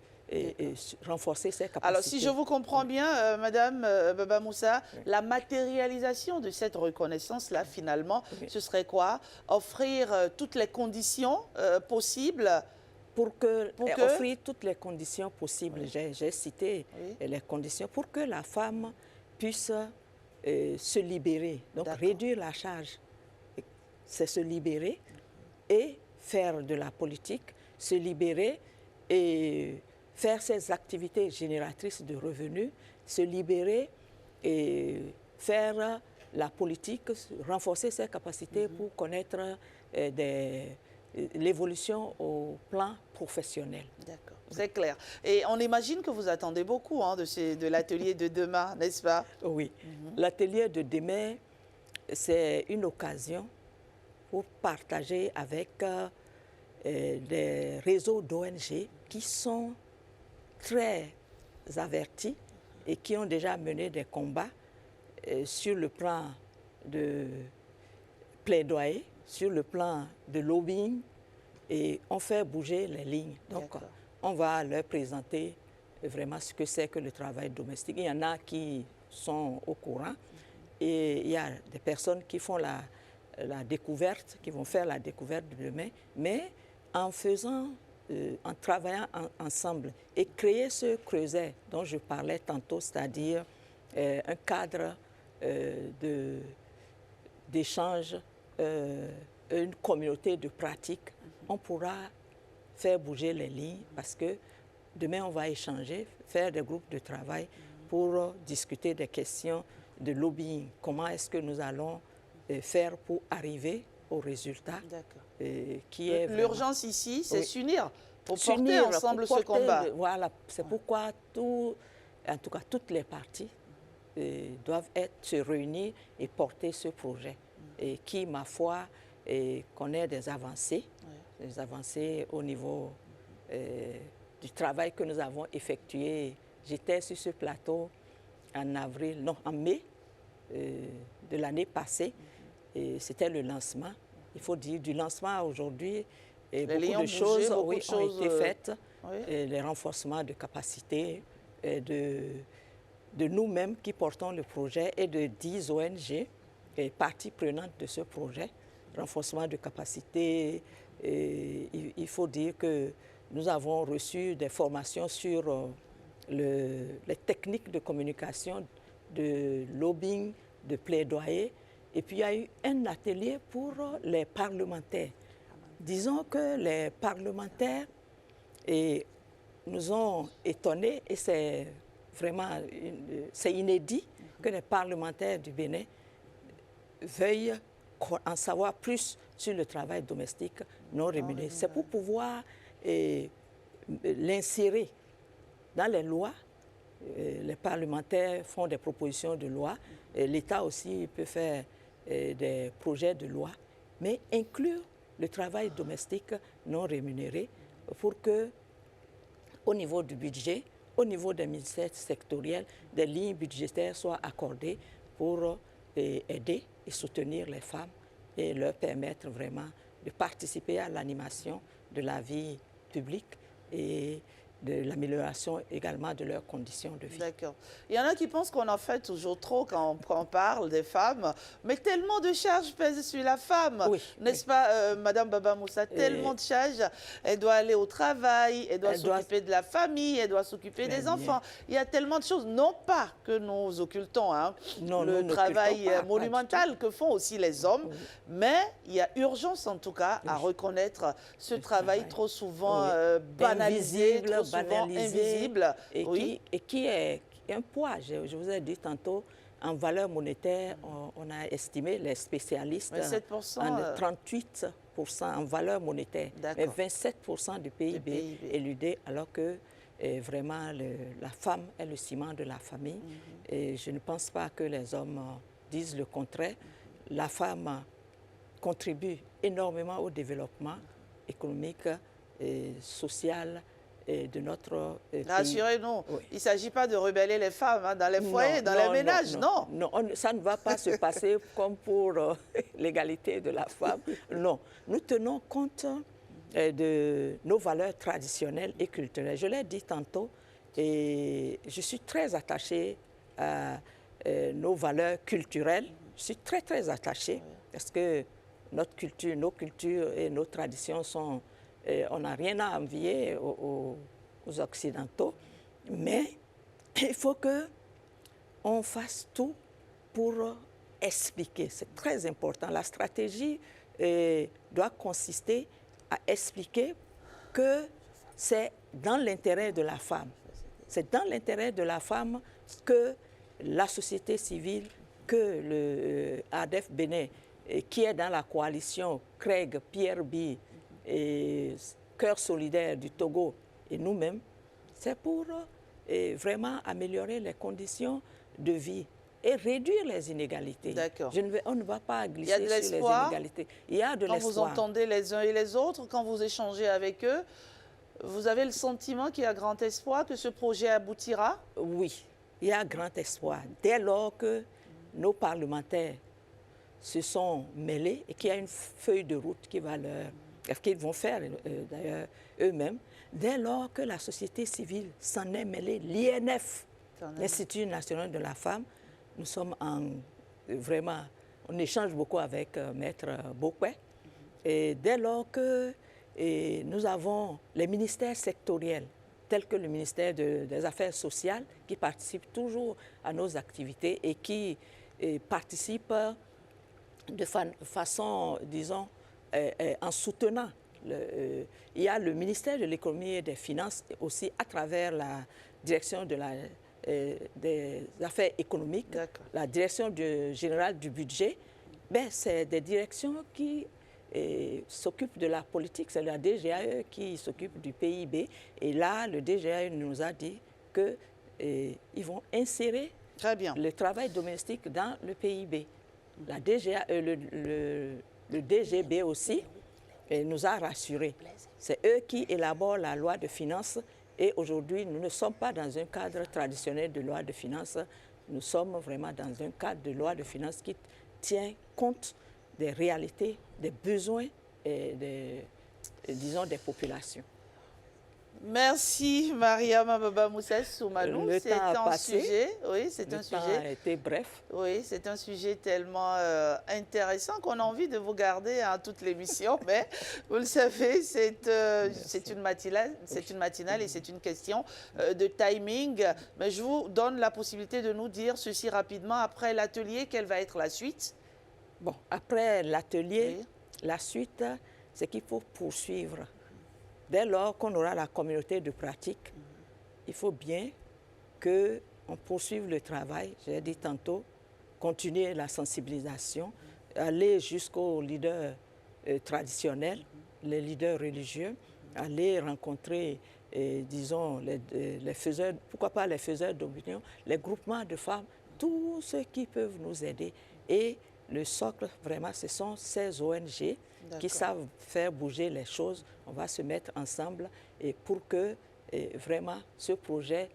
renforcer ses capacités. Alors, si je vous comprends bien, Madame Baba Moussa, la matérialisation de cette reconnaissance-là, finalement, ce serait quoi? Offrir toutes les conditions possibles offrir toutes les conditions possibles. J'ai cité les conditions pour que la femme puisse se libérer, donc réduire la charge. C'est se libérer et faire de la politique, se libérer et faire ses activités génératrices de revenus, se libérer et faire la politique, renforcer ses capacités pour connaître l'évolution au plan professionnel. D'accord, c'est clair. Et on imagine que vous attendez beaucoup de l'atelier de demain, n'est-ce pas? Oui, l'atelier de demain, c'est une occasion pour partager avec des réseaux d'ONG qui sont très avertis et qui ont déjà mené des combats sur le plan de plaidoyer, sur le plan de lobbying, et on fait bouger les lignes. Donc, on va leur présenter vraiment ce que c'est que le travail domestique. Il y en a qui sont au courant et il y a des personnes qui font la découverte, qui vont faire la découverte de demain, mais en travaillant ensemble et créer ce creuset dont je parlais tantôt, c'est-à-dire un cadre d'échange, une communauté de pratique, on pourra faire bouger les lignes parce que demain on va échanger, faire des groupes de travail pour discuter des questions de lobbying. Comment est-ce que nous allons faire pour arriver au résultat qui est vraiment... L'urgence ici, c'est s'unir pour porter ensemble ce combat. Voilà, c'est pourquoi en tout cas toutes les parties doivent se réunir et porter ce projet et qui, ma foi, connaît des avancées au niveau du travail que nous avons effectué. J'étais sur ce plateau en mai de l'année passée. Et c'était le lancement. Il faut dire, du lancement à aujourd'hui, beaucoup de choses ont été faites. Les renforcements de capacités de nous-mêmes qui portons le projet et de 10 ONG et parties prenantes de ce projet. Renforcement de capacités. Il faut dire que nous avons reçu des formations sur les techniques de communication, de lobbying, de plaidoyer. Et puis, il y a eu un atelier pour les parlementaires. Disons que les parlementaires nous ont étonnés et c'est vraiment inédit que les parlementaires du Bénin veuillent en savoir plus sur le travail domestique non rémunéré. C'est pour pouvoir l'insérer dans les lois. Les parlementaires font des propositions de loi. L'État aussi peut faire des projets de loi, mais inclure le travail domestique non rémunéré pour que, au niveau du budget, au niveau des ministères sectoriels, des lignes budgétaires soient accordées pour aider et soutenir les femmes et leur permettre vraiment de participer à l'animation de la vie publique et de l'amélioration également de leurs conditions de vie. D'accord. Il y en a qui pensent qu'on en fait toujours trop quand on parle des femmes, mais tellement de charges pèsent sur la femme, n'est-ce pas, Madame Baba Moussa? Tellement de charges. Elle doit aller au travail, elle doit s'occuper de la famille, elle doit s'occuper des enfants. Il y a tellement de choses, non pas que nous occultons le travail monumental que font aussi les hommes, mais il y a urgence en tout cas à reconnaître ce travail trop souvent banalisé, trop souvent invisible. Et qui est un poids. Je vous ai dit tantôt, en valeur monétaire, on a estimé, les spécialistes, 38% en valeur monétaire, mais 27% du PIB éludé, alors que vraiment la femme est le ciment de la famille. Et je ne pense pas que les hommes disent le contraire. La femme contribue énormément au développement économique et social de notre pays. Rassurez-nous, il ne s'agit pas de rebeller les femmes dans les foyers, dans les ménages, non. Non, ça ne va pas se passer comme pour l'égalité de la femme. Non, nous tenons compte de nos valeurs traditionnelles et culturelles. Je l'ai dit tantôt, et je suis très attachée à nos valeurs culturelles. Je suis très, très attachée parce que notre culture, nos cultures et nos traditions sont... on n'a rien à envier aux Occidentaux, mais il faut qu'on fasse tout pour expliquer. C'est très important. La stratégie doit consister à expliquer que c'est dans l'intérêt de la femme. C'est dans l'intérêt de la femme que la société civile, que le ADEF Bénin, qui est dans la coalition Craig, Pierre Bi, et Cœur solidaire du Togo et nous-mêmes, c'est pour vraiment améliorer les conditions de vie et réduire les inégalités. On ne va pas glisser sur les inégalités. Il y a de l'espoir. Quand vous entendez les uns et les autres, quand vous échangez avec eux, vous avez le sentiment qu'il y a grand espoir que ce projet aboutira? Oui, il y a grand espoir. Dès lors que nos parlementaires se sont mêlés et qu'il y a une feuille de route qui va qu'ils vont faire d'ailleurs eux-mêmes, dès lors que la société civile s'en est mêlée, l'INF, l'Institut national de la femme, nous sommes vraiment, on échange beaucoup avec Maître Bokwe, et dès lors que nous avons les ministères sectoriels, tels que le ministère des Affaires sociales, qui participe toujours à nos activités et qui participe de façon, disons, en soutenant. Il y a le ministère de l'économie et des finances aussi à travers la direction des affaires économiques, la direction générale du budget. C'est des directions qui s'occupent de la politique. C'est la DGAE qui s'occupe du PIB. Et là, le DGAE nous a dit qu'ils vont insérer le travail domestique dans le PIB. La DGAE, le DGB aussi nous a rassurés. C'est eux qui élaborent la loi de finances Et aujourd'hui, nous ne sommes pas dans un cadre traditionnel de loi de finances. Nous sommes vraiment dans un cadre de loi de finances qui tient compte des réalités, des besoins et disons des populations. Merci Mariam Ababa Moussa Soumanou. C'est un sujet, oui, c'est un sujet. Le temps a été bref. Oui, c'est un sujet tellement intéressant qu'on a envie de vous garder à toute l'émission. Mais vous le savez, c'est une matinale et c'est une question de timing. Mais je vous donne la possibilité de nous dire ceci rapidement. Après l'atelier, quelle va être la suite? Bon, après l'atelier, la suite, c'est qu'il faut poursuivre. Dès lors qu'on aura la communauté de pratique, il faut bien qu'on poursuive le travail, j'ai dit tantôt, continuer la sensibilisation, aller jusqu'aux leaders traditionnels, les leaders religieux, aller rencontrer, disons, les faiseurs, pourquoi pas les faiseurs d'opinion, les groupements de femmes, tous ceux qui peuvent nous aider. Et le socle, vraiment, ce sont ces ONG qui savent faire bouger les choses. On va se mettre ensemble et pour que vraiment ce projet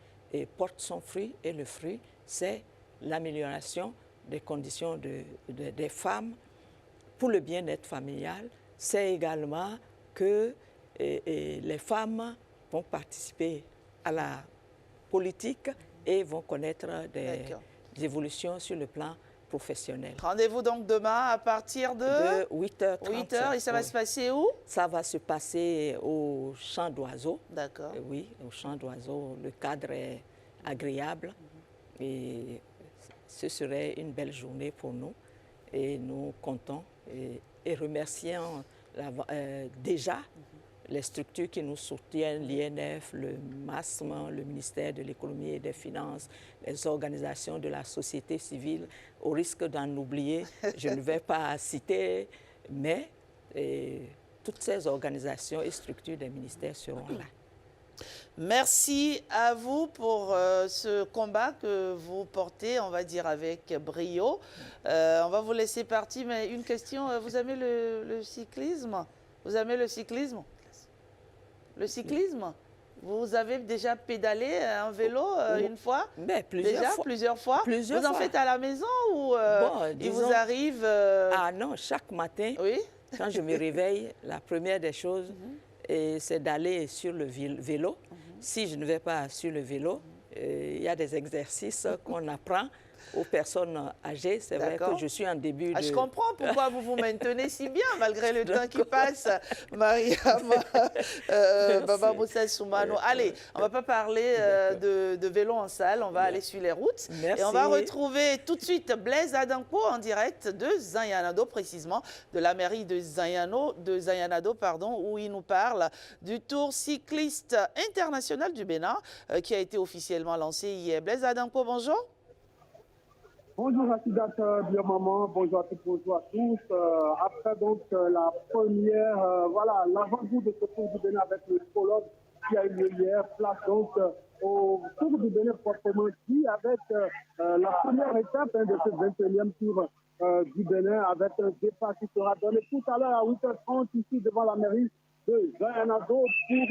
porte son fruit. Et le fruit, c'est l'amélioration des conditions des femmes pour le bien-être familial. C'est également que les femmes vont participer à la politique et vont connaître des évolutions sur le plan professionnel. Rendez-vous donc demain à partir de 8h30. 8h, et ça va se passer où? Ça va se passer au Champ d'Oiseaux. D'accord. Oui, au Champ d'Oiseaux. Le cadre est agréable et ce serait une belle journée pour nous. Et nous comptons et remercions déjà les structures qui nous soutiennent, l'INF, le MASM, le ministère de l'Économie et des Finances, les organisations de la société civile. Au risque d'en oublier, je ne vais pas citer, mais toutes ces organisations et structures des ministères seront là. Merci à vous pour ce combat que vous portez, on va dire, avec brio. On va vous laisser partir, mais une question, vous aimez le cyclisme? Vous aimez le cyclisme? Le cyclisme? Vous avez déjà pédalé un vélo une fois? Mais plusieurs fois. Vous en faites à la maison ou il vous arrive... Ah non, chaque matin, quand je me réveille, la première des choses, c'est d'aller sur le vélo. Si je ne vais pas sur le vélo, il y a des exercices qu'on apprend aux personnes âgées. C'est vrai que je suis en début de... Je comprends pourquoi vous vous maintenez si bien, malgré le temps qui passe, Mariam Baba Moussa Soumanou. Allez, on ne va pas parler de vélo en salle, on va aller sur les routes. Merci. Et on va retrouver tout de suite Blaise Adanko en direct de Zayanado, précisément, de la mairie de Zayanado, pardon, où il nous parle du Tour cycliste international du Bénin, qui a été officiellement lancé hier. Blaise Adanko, bonjour. Bonjour Rachida, bien maman, bonjour à toutes, bonjour à tous. Après donc la première, voilà, l'avant-goût de ce Tour du Bénin avec le prologue qui a eu lieu hier, place donc au Tour du Bénin proprement dit, avec la première étape de ce 21e Tour du Bénin, avec un départ qui sera donné tout à l'heure à 8h30 ici devant la mairie de Zayanado pour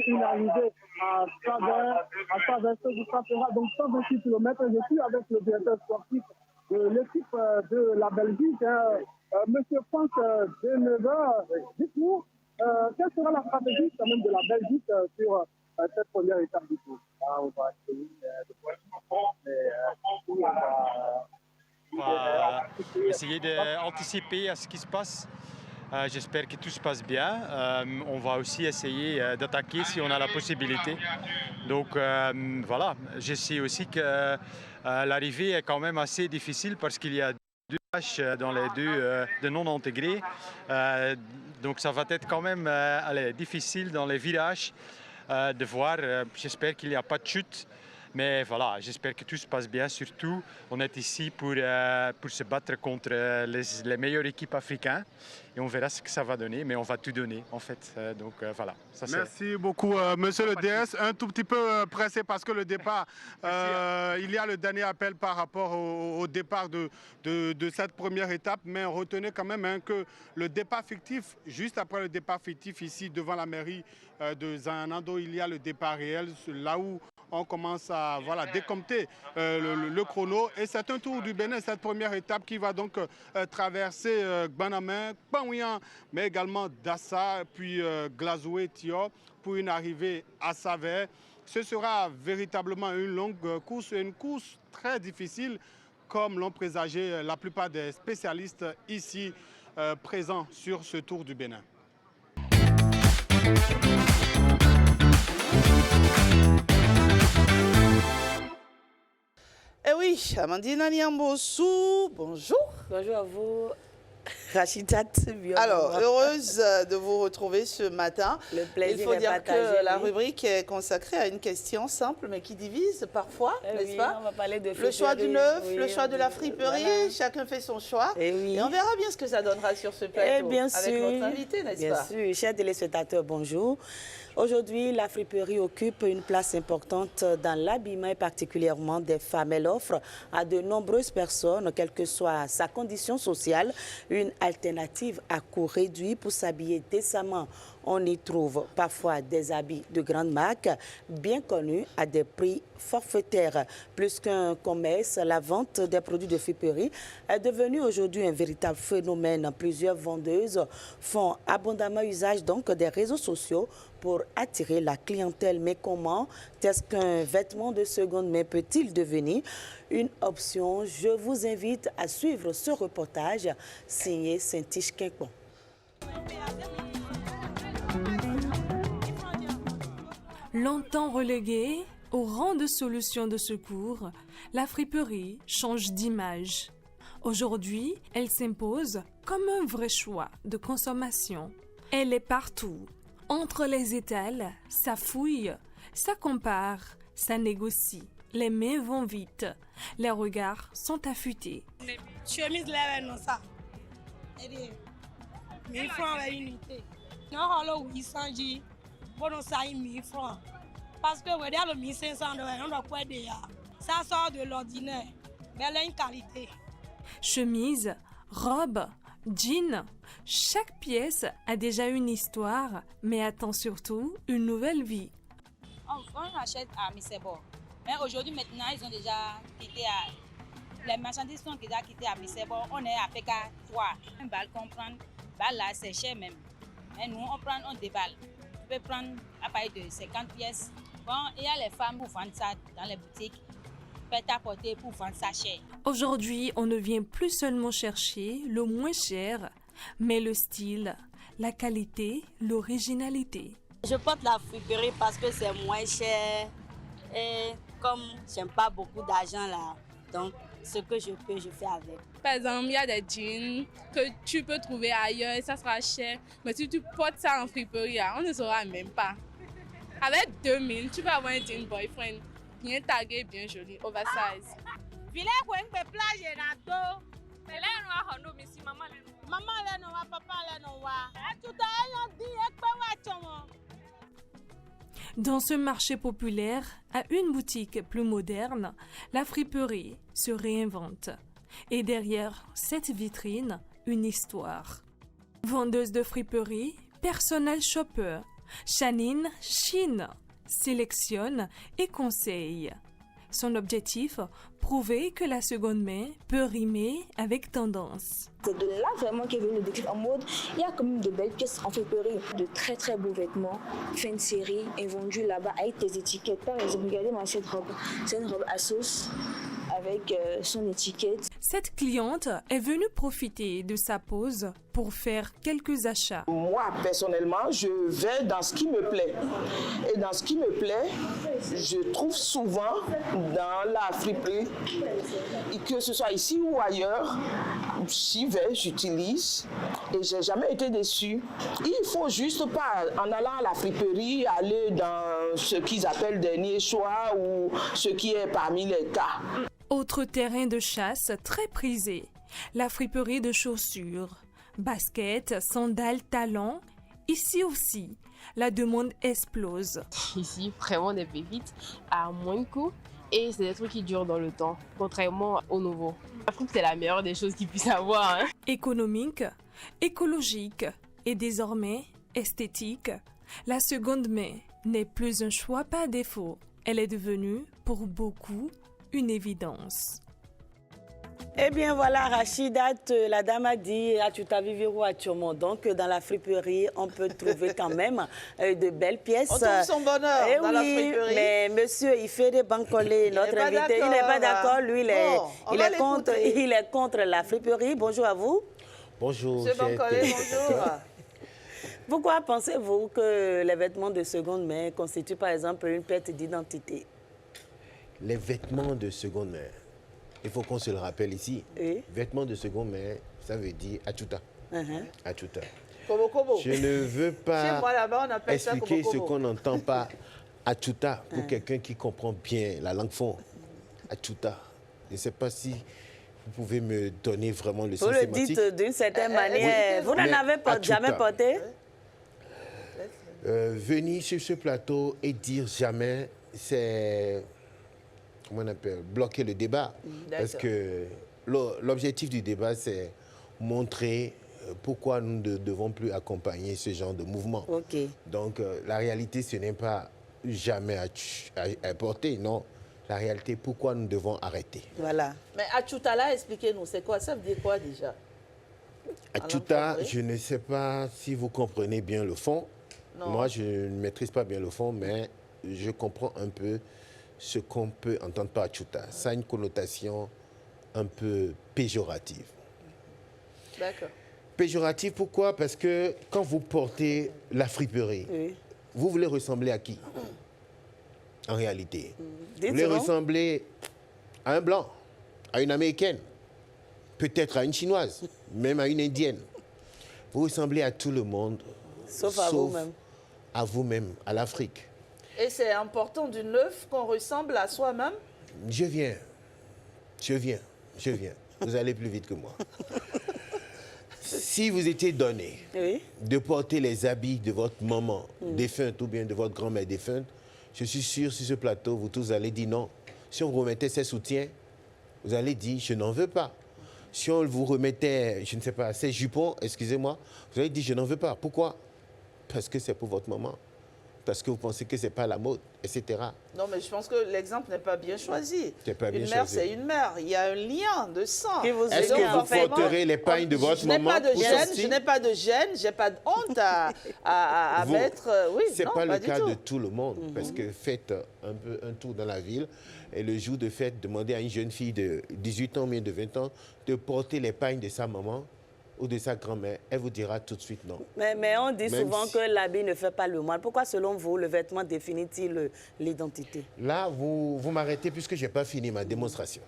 une arrivée à Savers. Ça fera donc 128 km. Je suis avec le directeur sportif de l'équipe de la Belgique, Monsieur Franck Deneveur. Dites-nous, quelle sera la stratégie quand même de la Belgique sur cette première étape du tour? On va essayer de essayer d'anticiper à ce qui se passe. J'espère que tout se passe bien. On va aussi essayer d'attaquer si on a la possibilité. Donc voilà, je sais aussi que l'arrivée est quand même assez difficile parce qu'il y a deux tâches dans les deux de non intégrés. Donc ça va être quand même difficile dans les virages de voir. J'espère qu'il n'y a pas de chute. Mais voilà, j'espère que tout se passe bien. Surtout, on est ici pour se battre contre les meilleures équipes africaines. Et on verra ce que ça va donner, mais on va tout donner en fait. Donc voilà. Ça, merci beaucoup, monsieur le DS. Un tout petit peu pressé parce que le départ, il y a le dernier appel par rapport au départ de cette première étape. Mais retenez quand même que le départ fictif, juste après le départ fictif ici devant la mairie de Zanando, il y a le départ réel, là où on commence à décompter le chrono. Et c'est un tour du Bénin, cette première étape qui va donc traverser Gbanamé, Kpanouyan, mais également Dassa, puis Glazoué, Tio, pour une arrivée à Savè. Ce sera véritablement une longue course, une course très difficile, comme l'ont présagé la plupart des spécialistes ici présents sur ce tour du Bénin. Eh oui, Amandine Niambossou, bonjour. Bonjour à vous, Rachidat. Alors, heureuse de vous retrouver ce matin. Le plaisir Il faut dire partagé, que la oui. rubrique est consacrée à une question simple, mais qui divise parfois, n'est-ce oui, pas? On va parler de le choix du neuf, oui, le choix de la friperie, voilà. Chacun fait son choix. Et on verra bien ce que ça donnera sur ce plateau bien avec sûr, notre invité, n'est-ce pas? Bien sûr, chers téléspectateurs, bonjour. Aujourd'hui, la friperie occupe une place importante dans l'habillement et particulièrement des femmes. Elle offre à de nombreuses personnes, quelle que soit sa condition sociale, une alternative à coût réduit pour s'habiller décemment. On y trouve parfois des habits de grande marque, bien connus, à des prix forfaitaires. Plus qu'un commerce, la vente des produits de friperie est devenue aujourd'hui un véritable phénomène. Plusieurs vendeuses font abondamment usage donc des réseaux sociaux pour attirer la clientèle. Mais comment est-ce qu'un vêtement de seconde main peut-il devenir une option? Je vous invite à suivre ce reportage signé Saint-Tiche Quincon. Longtemps reléguée au rang de solution de secours, la friperie change d'image. Aujourd'hui, elle s'impose comme un vrai choix de consommation. Elle est partout. Entre les étals, ça fouille, ça compare, ça négocie. Les mains vont vite, les regards sont affûtés. Chemise là, non ça. 1000 francs la unité. Non, alors 800 G. Bon, ça 1000 francs. Parce que regarde le 1500 on doit quoi déjà. Ça sort de l'ordinaire, mais elle a une qualité. Chemise, robe, jean, chaque pièce a déjà une histoire, mais attend surtout une nouvelle vie. On achète à Missebo. Mais aujourd'hui, maintenant, ils ont déjà quitté les marchandises sont déjà quittées à Missebo. On est à PK3. Un balle qu'on prend, balle là, c'est cher même. Mais nous, on déballe. Tu peux prendre un paille de 50 pièces. Bon, il y a les femmes pour vendre ça dans les boutiques. Prêt-à-porter pour vendre ça cher. Aujourd'hui, on ne vient plus seulement chercher le moins cher, mais le style, la qualité, l'originalité. Je porte la friperie parce que c'est moins cher. Et comme j'aime pas beaucoup d'argent là, donc ce que je peux, je fais avec. Par exemple, il y a des jeans que tu peux trouver ailleurs et ça sera cher. Mais si tu portes ça en friperie, on ne saura même pas. Avec 2000, tu peux avoir un jean boyfriend bien tagué, bien joli, oversize. Vile kwa ngbe plage na do. Mele no ahono misi mama le no. Mama le no wa papa le no wa. Atuta ayon di ekpe wa chomo. Dans ce marché populaire, à une boutique plus moderne, la friperie se réinvente. Et derrière cette vitrine, une histoire. Vendeuse de friperie, personnel shopper, Chanine Chine sélectionne et conseille. Son objectif, prouver que la seconde main peut rimer avec tendance. C'est de là vraiment qu'est venu le déclic en mode, il y a quand même de belles pièces en friperie, de très très beaux vêtements, fin de série, et vendus là-bas avec des étiquettes. Par exemple, regardez moi cette robe, c'est une robe à sauce avec son étiquette. Cette cliente est venue profiter de sa pause pour faire quelques achats. Moi, personnellement, je vais dans ce qui me plaît. Et dans ce qui me plaît, je trouve souvent dans la friperie, que ce soit ici ou ailleurs, j'y vais, j'utilise et j'ai jamais été déçue. Il faut juste pas, en allant à la friperie, aller dans ce qu'ils appellent dernier choix ou ce qui est parmi les cas. Autre terrain de chasse très prisé, la friperie de chaussures. Baskets, sandales, talons. Ici aussi, la demande explose. Ici, vraiment des pépites à moins de coût et c'est des trucs qui durent dans le temps, contrairement au nouveau. Je trouve que c'est la meilleure des choses qu'ils puissent avoir. Économique, écologique et désormais esthétique, la seconde main n'est plus un choix par défaut. Elle est devenue, pour beaucoup, une évidence. Eh bien voilà, Rachidat, la dame a dit à Tchouta Viviro à Turmont. Donc dans la friperie, on peut trouver quand même de belles pièces. On trouve son bonheur dans la friperie. Mais monsieur, il fait des bancolés, notre invité. Il n'est pas d'accord, lui, il est contre la friperie. Bonjour à vous. Bonjour. Monsieur Bancolé, bonjour. Pourquoi pensez-vous que les vêtements de seconde main constituent par exemple une perte d'identité? Les vêtements de seconde main. Il faut qu'on se le rappelle ici. Oui. Vêtements de seconde main, ça veut dire achuta. Achuta. Je ne veux pas expliquer ce qu'on n'entend pas achuta pour quelqu'un qui comprend bien la langue fond. Achuta. Je ne sais pas si vous pouvez me donner vraiment le sens sémantique. Vous le dites d'une certaine manière. Vous n'en avez jamais porté? Venir sur ce plateau et dire jamais, c'est... comment on appelle, bloquer le débat. Parce que l'objectif du débat, c'est montrer pourquoi nous ne devons plus accompagner ce genre de mouvement. Donc, la réalité, ce n'est pas jamais à porter, non. La réalité, pourquoi nous devons arrêter. Voilà. Mais Achuta, expliquez-nous, c'est quoi? Ça veut dire quoi déjà? Achuta, je ne sais pas si vous comprenez bien le fond. Non. Moi, je ne maîtrise pas bien le fond, mais je comprends un peu ce qu'on peut entendre par Achuta. Ça a une connotation un peu péjorative. D'accord. Péjorative, pourquoi? Parce que quand vous portez la friperie, vous voulez ressembler à qui? En réalité. Vous voulez ressembler à un blanc, à une américaine, peut-être à une chinoise, même à une indienne. Vous ressemblez à tout le monde, sauf à vous-même. À vous-même, à l'Afrique. Et c'est important du neuf qu'on ressemble à soi-même? Je viens. Vous allez plus vite que moi. Si vous étiez donné de porter les habits de votre maman défunte ou bien de votre grand-mère défunte, je suis sûr, sur ce plateau, vous tous allez dire non. Si on vous remettait ses soutiens, vous allez dire je n'en veux pas. Si on vous remettait, je ne sais pas, ses jupons, excusez-moi, vous allez dire je n'en veux pas. Pourquoi? Parce que c'est pour votre maman. Parce que vous pensez que ce n'est pas la mode, etc. Non, mais je pense que l'exemple n'est pas bien choisi. Pas bien une mère, c'est une mère. Il y a un lien de sang. Est-ce que vous porterez les pagnes de votre maman? Je n'ai pas de gêne, je n'ai pas de honte à mettre... Oui, ce n'est pas le cas de tout le monde. Parce que faites un tour dans la ville et le jour de fête, demandez à une jeune fille de 18 ans ou bien de 20 ans de porter les pagnes de sa maman ou de sa grand-mère, elle vous dira tout de suite non. Mais on dit souvent que l'habit ne fait pas le mal. Pourquoi, selon vous, le vêtement définit-il l'identité? Là, vous m'arrêtez puisque je n'ai pas fini ma démonstration.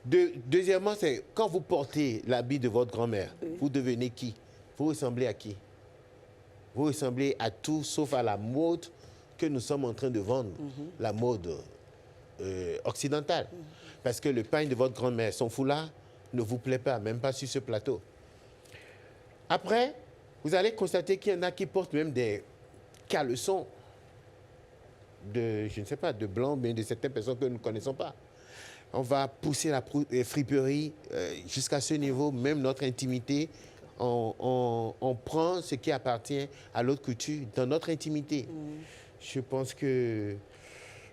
Deuxièmement, c'est quand vous portez l'habit de votre grand-mère, vous devenez qui? Vous ressemblez à qui? Vous ressemblez à tout sauf à la mode que nous sommes en train de vendre, la mode occidentale. Parce que le pagne de votre grand-mère, son foulard, ne vous plaît pas, même pas sur ce plateau. Après, vous allez constater qu'il y en a qui portent même des caleçons de, je ne sais pas, de blanc, mais de certaines personnes que nous ne connaissons pas. On va pousser la friperie jusqu'à ce niveau, même notre intimité. On prend ce qui appartient à l'autre culture dans notre intimité. Je pense que,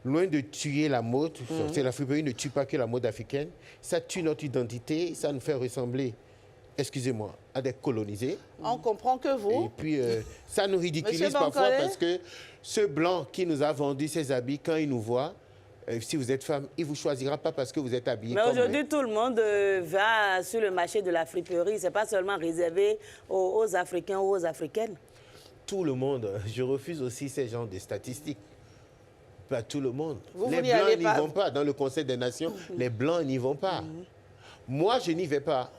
loin de tuer la mode, la friperie ne tue pas que la mode africaine, ça tue notre identité, ça nous fait ressembler, excusez-moi, à des colonisés. On comprend que vous... Et puis, ça nous ridiculise parfois parce que ce blanc qui nous a vendu ses habits, quand il nous voit, Si vous êtes femme, il ne vous choisira pas parce que vous êtes habillée Mais comme... aujourd'hui, tout le monde va sur le marché de la friperie. Ce n'est pas seulement réservé aux Africains ou aux Africaines. Tout le monde. Je refuse aussi ces genres de statistiques. Pas tout le monde. Les Blancs n'y vont pas. Dans le Conseil des Nations, les Blancs n'y vont pas. Moi, je n'y vais pas.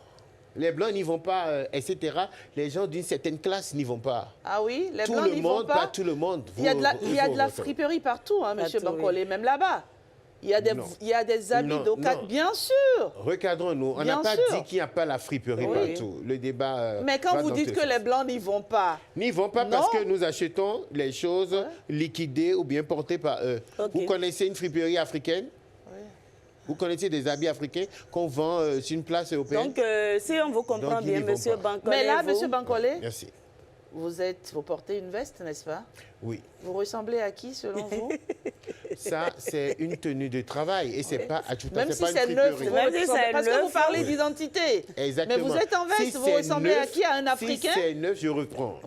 Les Blancs n'y vont pas, etc. Les gens d'une certaine classe n'y vont pas. Ah oui, les Blancs n'y vont pas. Pas tout le monde. Il y a de la friperie partout, hein, M. Bankole, même là-bas. Il y a des habits d'Okat, bien sûr. Recadrons-nous. On n'a pas dit qu'il n'y a pas la friperie partout. Le débat... Mais quand vous dites que les Blancs n'y vont pas... N'y vont pas parce que nous achetons les choses liquidées ou bien portées par eux. Vous connaissez une friperie africaine? Vous connaissez des habits africains qu'on vend sur une place européenne? Donc, si on vous comprend bien, M. Bankole... Mais là, M. Bankole... Merci. Vous portez une veste, n'est-ce pas? Oui. Vous ressemblez à qui, selon vous? Ça, c'est une tenue de travail et c'est pas à tout à Même si c'est neuf, parce que vous parlez d'identité. Exactement. Mais vous êtes en veste, vous ressemblez à qui? À un Africain? Si c'est neuf, je reprends.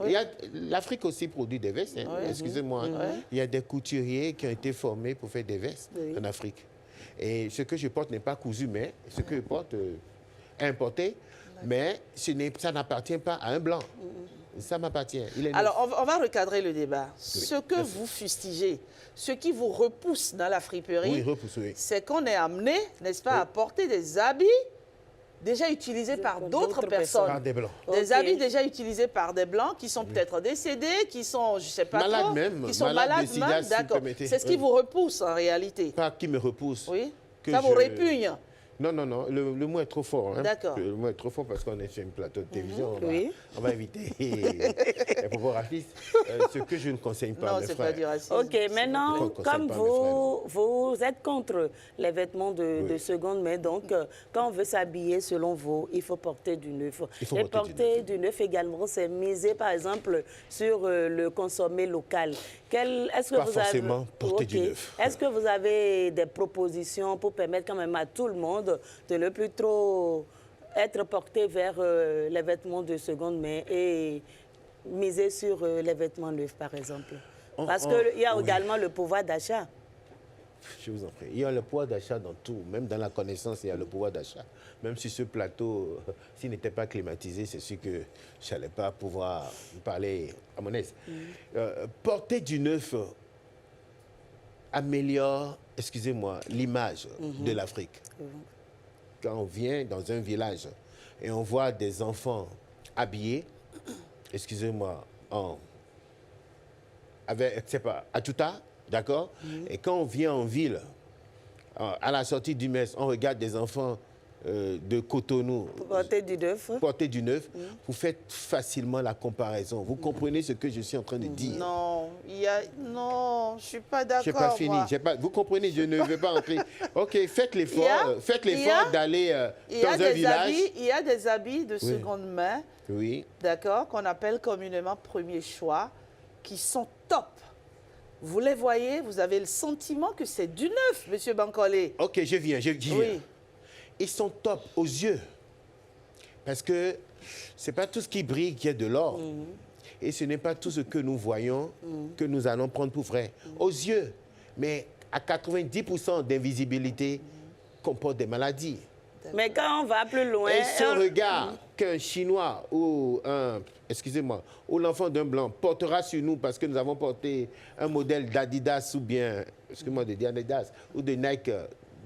L'Afrique aussi produit des vestes. Hein. Excusez-moi. Il y a des couturiers qui ont été formés pour faire des vestes en Afrique. Et ce que je porte n'est pas cousu, mais ce que je porte est importé. Mais ça n'appartient pas à un blanc. Ça m'appartient. Alors, on va recadrer le débat. Ce que vous fustigez, ce qui vous repousse dans la friperie, c'est qu'on est amené, n'est-ce pas, à porter des habits déjà utilisés par d'autres personnes. Par des blancs. Des habits déjà utilisés par des blancs qui sont peut-être décédés, qui sont, je ne sais pas malades trop, même, qui sont malades même. D'accord. C'est ce qui vous repousse en réalité. Pas qui me repousse. Oui. Ça vous répugne. Non, non, non, le mot est trop fort. Hein. D'accord. Le mot est trop fort parce qu'on est sur un plateau de télévision. On va éviter les propos racistes. Ce que je ne conseille pas, mes frères. Pas du racisme. OK, maintenant, comme vous êtes contre les vêtements de seconde main, donc quand on veut s'habiller, selon vous, il faut porter du neuf. Et porter du neuf également, c'est miser, par exemple, sur le consommé local. Pas forcément porter du neuf. Est-ce que vous avez des propositions pour permettre quand même à tout le monde de ne plus trop être porté vers les vêtements de seconde main et miser sur les vêtements neufs, par exemple? Parce qu'il y a également le pouvoir d'achat. Je vous en prie. Il y a le pouvoir d'achat dans tout. Même dans la connaissance, il y a le pouvoir d'achat. Même si ce plateau, s'il n'était pas climatisé, c'est sûr que je n'allais pas pouvoir parler à mon aise. Porter du neuf améliore, excusez-moi, l'image de l'Afrique. Quand on vient dans un village et on voit des enfants habillés, excusez-moi, avec, c'est pas, à Tuta, d'accord? Et quand on vient en ville, à la sortie du MES, on regarde des enfants de Cotonou. Porter du neuf. Porter du neuf. Vous faites facilement la comparaison. Vous comprenez ce que je suis en train de dire? Non, non, je ne suis pas d'accord. Je n'ai pas fini. Vous comprenez, je ne vais pas entrer. OK, faites l'effort d'aller dans un village. Il y a des habits de seconde main, d'accord, qu'on appelle communément premier choix, qui sont top. Vous les voyez, vous avez le sentiment que c'est du neuf, M. Bankole. OK, j'y viens. Ils sont top aux yeux. Parce que ce n'est pas tout ce qui brille qui est de l'or. Et ce n'est pas tout ce que nous voyons que nous allons prendre pour vrai. Aux yeux. Mais à 90% d'invisibilité comporte des maladies. Mais quand on va plus loin... Et si on regarde qu'un Chinois ou ou l'enfant d'un Blanc portera sur nous parce que nous avons porté un modèle d'Adidas ou bien, excusez-moi de dire Adidas, ou de Nike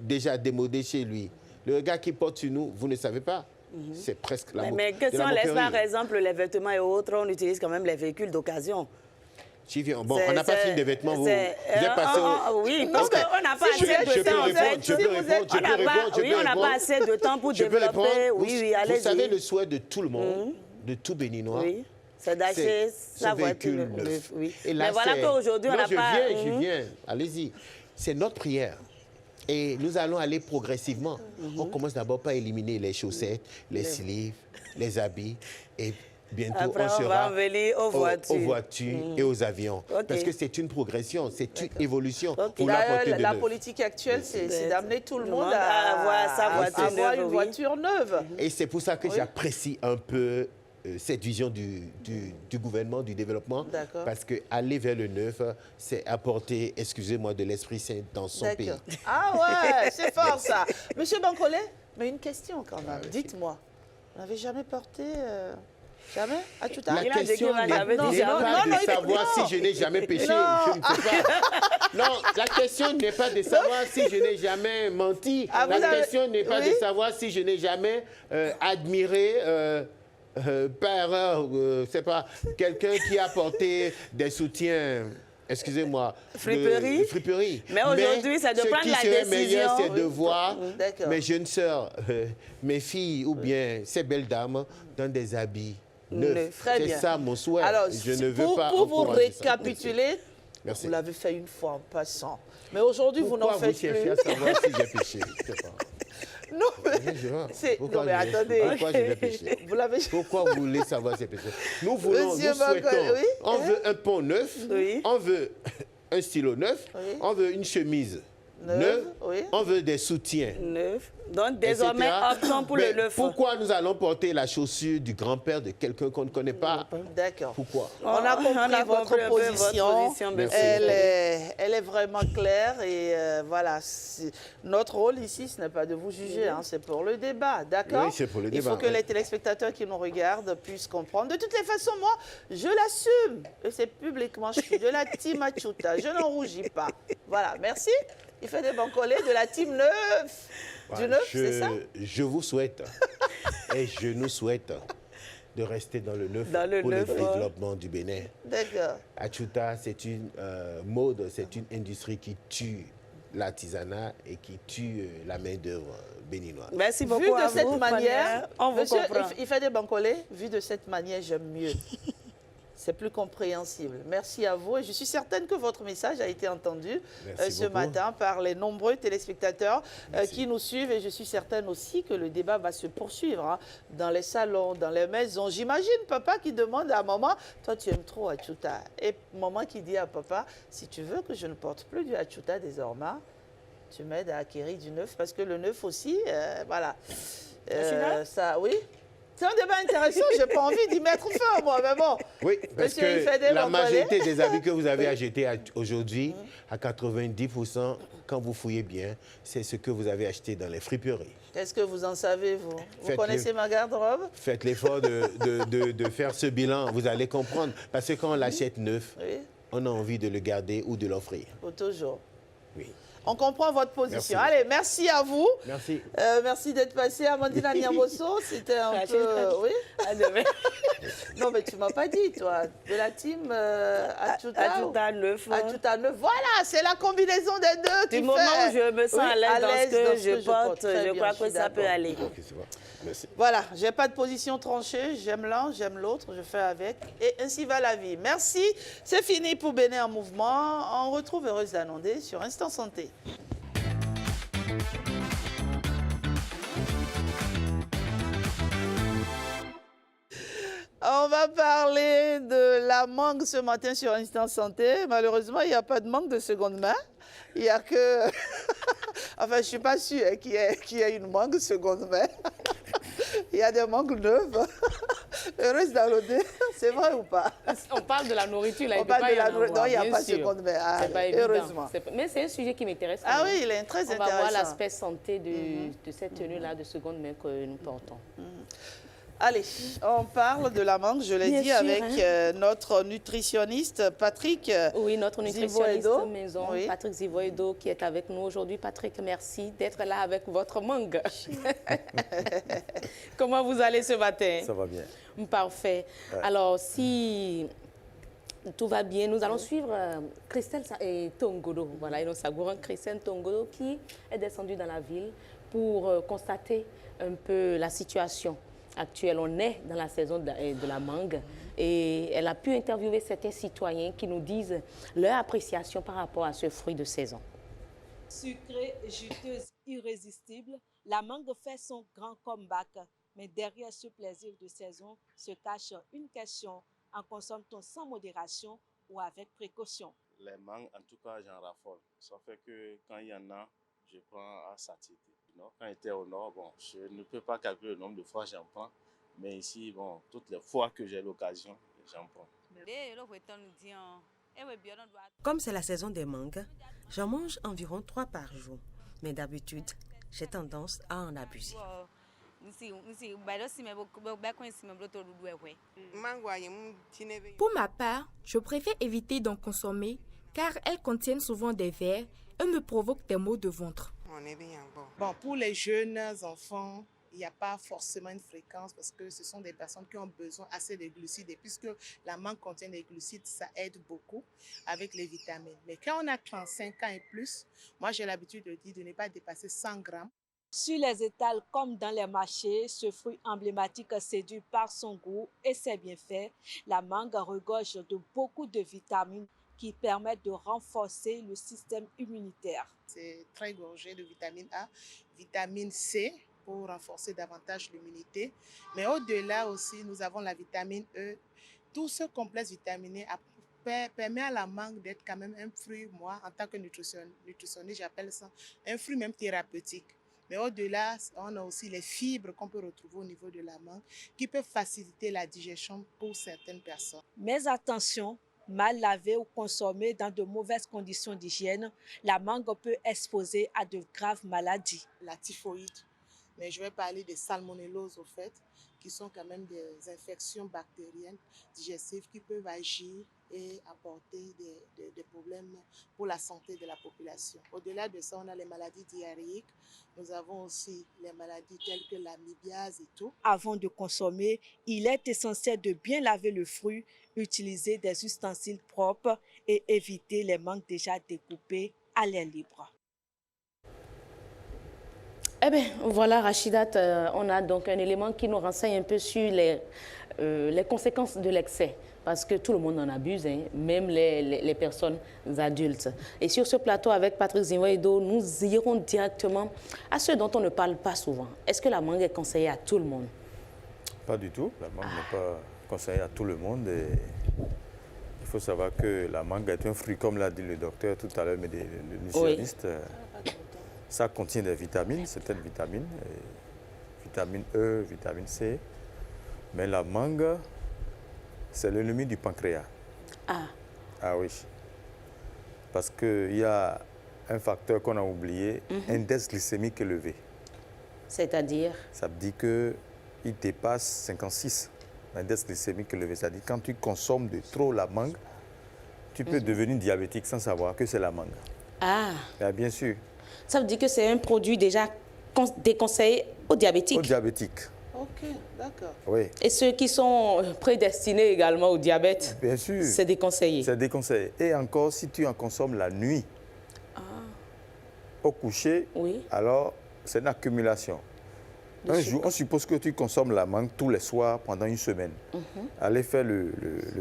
déjà démodé chez lui, le regard qu'il porte sur nous, vous ne savez pas. C'est presque la moquerie. Mais que si on laisse par exemple les vêtements et autres, on utilise quand même les véhicules d'occasion. Bon, on n'a pas fini des vêtements. Vous êtes passé oui, parce qu'on n'a pas assez de temps. On n'a pas assez de temps pour développer. Vous savez le souhait de tout le monde, de tout Béninois, c'est d'acheter sa voiture neuve. Mais voilà qu'aujourd'hui, on n'a pas... Je viens, allez-y. C'est notre prière. Et nous allons aller progressivement. On commence d'abord par éliminer les chaussettes, les sleeves, les habits. Et bientôt, après, on sera aux voitures et aux avions. Parce que c'est une progression, c'est une évolution. Pour la politique actuelle, c'est d'amener tout le monde à avoir une voiture neuve. Et c'est pour ça que j'apprécie un peu cette vision du gouvernement, du développement. Parce qu'aller vers le neuf, c'est apporter, excusez-moi, de l'Esprit Saint dans son pays. Ah ouais, c'est fort ça. Monsieur Bancolé, mais une question quand même. Dites-moi, vous n'avez jamais porté... Jamais à tout à l'heure. La question n'est pas de savoir si je n'ai jamais péché. Je ne sais pas. Non, la question n'est pas de savoir si je n'ai jamais menti. La question n'est pas de savoir si je n'ai jamais admiré par erreur, c'est pas quelqu'un qui a porté des soutiens. Excusez-moi. Friperie. Mais aujourd'hui, c'est de prendre la décision. Ce qui serait meilleur, c'est de voir mes jeunes sœurs, mes filles ou bien ces belles dames dans des habits neufs. C'est ça mon souhait. Alors, je ne veux pas pour vous récapituler, merci. Vous l'avez fait une fois en passant. Mais aujourd'hui, vous n'en faites plus. Pourquoi vous cherchez à savoir si j'ai péché? Non, mais attendez. Pourquoi je vais pécher? Vous l'avez... Pourquoi vous voulez savoir ces péchés? Nous voulons, nous souhaitons, on veut un pont neuf, on veut un stylo neuf, on veut une chemise neuve, on veut des soutiens. Neuf. Donc désormais, optons pour le neuf. Pourquoi nous allons porter la chaussure du grand-père de quelqu'un qu'on ne connaît pas? D'accord. Pourquoi? On a compris votre position. Elle est vraiment claire et voilà. Notre rôle ici, ce n'est pas de vous juger, c'est pour le débat, d'accord? Oui, c'est pour le débat. Il faut que les téléspectateurs qui nous regardent puissent comprendre. De toutes les façons, moi, je l'assume. Et c'est publiquement, je suis de la team Achuta. Je n'en rougis pas. Voilà, merci. Il fait des bancolés de la team 9. Du 9, c'est ça? Je vous souhaite, et je nous souhaite, de rester dans le neuf pour le développement du Bénin. D'accord. Achuta, c'est une mode, c'est une industrie qui tue l'artisanat et qui tue la main-d'œuvre béninoise. Merci beaucoup. Vu de cette manière, on vous comprend. Il fait des bancolés. Vu de cette manière, j'aime mieux. C'est plus compréhensible. Merci à vous et je suis certaine que votre message a été entendu ce matin par les nombreux téléspectateurs qui nous suivent et je suis certaine aussi que le débat va se poursuivre dans les salons, dans les maisons. J'imagine papa qui demande à maman, toi tu aimes trop Achuta. Et maman qui dit à papa, si tu veux que je ne porte plus du Achuta désormais, tu m'aides à acquérir du neuf parce que le neuf aussi, voilà. Ça, oui. C'est un débat intéressant, je n'ai pas envie d'y mettre fin, moi, mais bon. Oui, parce que la majorité des habits que vous avez achetés aujourd'hui, à 90%, quand vous fouillez bien, c'est ce que vous avez acheté dans les friperies. Qu'est-ce que vous en savez, vous? Vous connaissez ma garde-robe? Faites l'effort de faire ce bilan, vous allez comprendre. Parce que quand on l'achète neuf, on a envie de le garder ou de l'offrir. Pour toujours. Oui. On comprend votre position. Merci. Allez, merci à vous. Merci. Merci d'être passé. Amandine Niamboso, c'était un peu... Oui. Non, mais tu ne m'as pas dit, toi. De la team Achuta. Achuta 9. Achuta 9. Voilà, c'est la combinaison des deux qui fait... Du moment où je me sens à l'aise dans ce que je porte, je crois que ça peut aller. Merci. Voilà, je n'ai pas de position tranchée. J'aime l'un, j'aime l'autre, je fais avec. Et ainsi va la vie. Merci. C'est fini pour Bénin en mouvement. On retrouve Heureuse d'Anondé sur Instant Santé. On va parler de la mangue ce matin sur Instant Santé. Malheureusement, il n'y a pas de mangue de seconde main. Il n'y a que... enfin, je ne suis pas sûre qu'il y ait une mangue seconde main. Il y a des mangues neuves. Heureuse d'Anondé, c'est vrai ou pas? On parle de la nourriture, là. On parle de la nourriture. Non, il n'y a pas de seconde main. Ah, c'est pas évident. Heureusement. Mais c'est un sujet qui m'intéresse. Ah oui, il est très intéressant. On va voir l'aspect santé de cette tenue-là de seconde main que nous portons. Allez, on parle de la mangue, je l'ai dit, avec notre nutritionniste Patrick. Oui, notre nutritionniste Zivoedo. maison, Patrick Zivoedo, qui est avec nous aujourd'hui. Patrick, merci d'être là avec votre mangue. Comment vous allez ce matin? Ça va bien. Parfait. Ouais. Alors, si tout va bien, nous allons suivre Christelle et Tongodo. Voilà, et nos Sagouran, Christelle Tongodo, qui est descendue dans la ville pour constater un peu la situation actuelle. On est dans la saison de la mangue et elle a pu interviewer certains citoyens qui nous disent leur appréciation par rapport à ce fruit de saison. Sucrée, juteuse, irrésistible, la mangue fait son grand comeback. Mais derrière ce plaisir de saison se cache une question. En consomme-t-on sans modération ou avec précaution? Les mangues, en tout cas, j'en raffole. Ça fait que quand il y en a, je prends à satiété. Quand j'étais au nord, bon, je ne peux pas calculer le nombre de fois que j'en prends. Mais ici, bon, toutes les fois que j'ai l'occasion, j'en prends. Comme c'est la saison des mangues, j'en mange environ 3 par jour. Mais d'habitude, j'ai tendance à en abuser. Pour ma part, je préfère éviter d'en consommer car elles contiennent souvent des vers et me provoquent des maux de ventre. Bon, pour les jeunes enfants, il n'y a pas forcément une fréquence parce que ce sont des personnes qui ont besoin assez de glucides. Et puisque la mangue contient des glucides, ça aide beaucoup avec les vitamines. Mais quand on a 35 ans et plus, moi j'ai l'habitude de dire de ne pas dépasser 100 grammes. Sur les étals comme dans les marchés, ce fruit emblématique séduit par son goût et ses bienfaits. La mangue regorge de beaucoup de vitamines qui permettent de renforcer le système immunitaire. C'est très gorgé de vitamine A, vitamine C pour renforcer davantage l'immunité. Mais au-delà aussi, nous avons la vitamine E. Tout ce complexe vitaminé permet à la mangue d'être quand même un fruit, moi, en tant que nutritionniste, j'appelle ça un fruit même thérapeutique. Mais au-delà, on a aussi les fibres qu'on peut retrouver au niveau de la mangue qui peuvent faciliter la digestion pour certaines personnes. Mais attention, mal lavée ou consommée dans de mauvaises conditions d'hygiène, la mangue peut exposer à de graves maladies. La typhoïde, mais je vais parler des salmonelloses au fait, qui sont quand même des infections bactériennes digestives qui peuvent agir et apporter des problèmes pour la santé de la population. Au-delà de ça, on a les maladies diarrhéiques. Nous avons aussi les maladies telles que l'amibiase et tout. Avant de consommer, il est essentiel de bien laver le fruit, utiliser des ustensiles propres et éviter les mangues déjà découpées à l'air libre. Eh bien, voilà, Rachidat, on a donc un élément qui nous renseigne un peu sur les conséquences de l'excès. Parce que tout le monde en abuse, hein, même les personnes adultes. Et sur ce plateau, avec Patrick Zimwedo, nous irons directement à ce dont on ne parle pas souvent. Est-ce que la mangue est conseillée à tout le monde? Pas du tout. La mangue n'est pas conseillée à tout le monde. Et il faut savoir que la mangue est un fruit, comme l'a dit le docteur tout à l'heure, mais le nutritionniste. Oui. Ça contient des vitamines, certaines vitamines, vitamine E, vitamine C. Mais la mangue, c'est l'ennemi du pancréas. Ah. Ah oui. Parce qu'il y a un facteur qu'on a oublié, index glycémique élevé. C'est-à-dire? Ça veut dire qu'il dépasse 56, l'index glycémique élevé. C'est-à-dire quand tu consommes de trop la mangue, tu peux devenir diabétique sans savoir que c'est la mangue. Ah. Ah, bien sûr. Ça veut dire que c'est un produit déjà déconseillé aux diabétiques? Aux diabétiques. Ok, d'accord. Oui. Et ceux qui sont prédestinés également au diabète? Bien sûr. C'est déconseillé? C'est déconseillé. Et encore, si tu en consommes la nuit, au coucher, alors c'est une accumulation. Un jour, on suppose que tu consommes la mangue tous les soirs pendant une semaine. Allez faire le